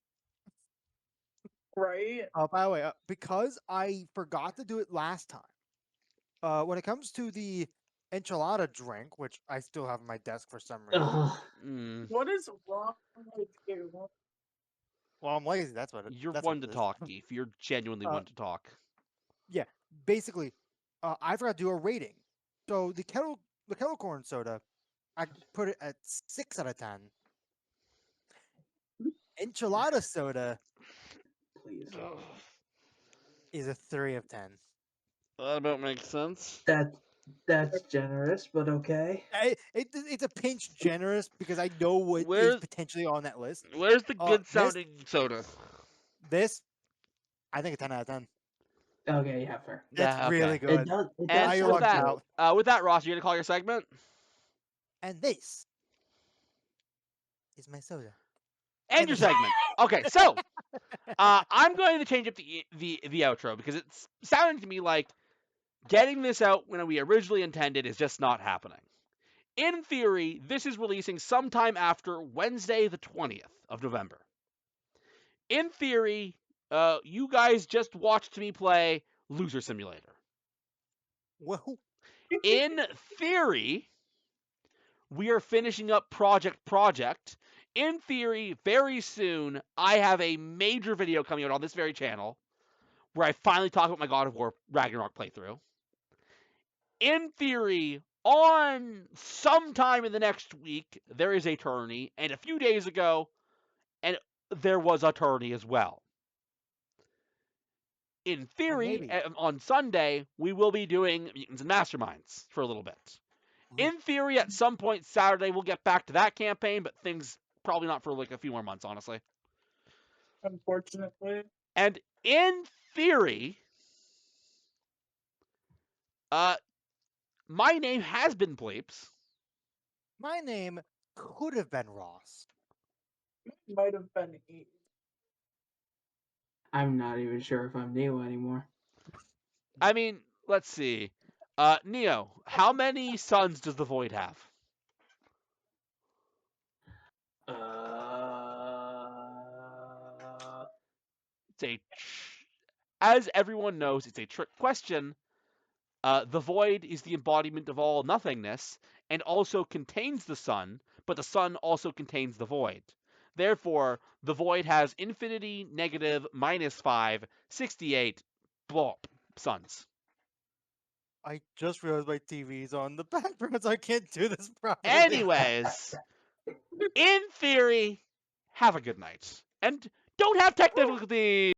Right? By the way, because I forgot to do it last time. When it comes to the enchilada drink, which I still have on my desk for some reason. Ugh. Mm, What is wrong with you? Well, I'm lazy. That's what you're that's one what to it is. talk, Geef. You're genuinely one to talk. Basically, I forgot to do a rating. So the kettle corn soda, I put it at 6 out of 10. Enchilada soda Please. is a 3 of 10. That about makes sense. That's generous, but okay. It's a pinch generous because I know what is Where's- potentially on that list. Where's the Uh, good this- sounding soda? This, I think a 10 out of 10. Okay, yeah, fair. It's Yeah, really okay. good. It does. It And does I with lucked that, out. with that, Ross, you gonna call your segment? And this is my soda. And your segment. Okay, so I'm going to change up the outro because it's sounding to me like getting this out when we originally intended is just not happening. In theory, this is releasing sometime after Wednesday, the 20th of November. In theory, you guys just watched me play Loser Simulator. Well, In theory, we are finishing up Project. In theory, very soon, I have a major video coming out on this very channel where I finally talk about my God of War Ragnarok playthrough. In theory, on sometime in the next week, there is a tourney, and a few days ago, and there was a tourney as well. In theory, maybe. on Sunday, we will be doing Mutants and Masterminds for a little bit. In theory, at some point Saturday, we'll get back to that campaign, but things probably not for like a few more months, honestly. Unfortunately. And in theory, my name has been Bleeps. my name could have been Ross. Might have been Eve. I'm not even sure if I'm Neo anymore. I mean, let's see. Neo, how many sons does the Void have? As everyone knows, it's a trick question. The Void is the embodiment of all nothingness and also contains the Sun, but the Sun also contains the Void. Therefore, the Void has infinity, negative, -5, 68, blop, suns. I just realized my TV's on the background, so I can't do this properly. Anyways, in theory, have a good night. And don't have technical difficulties.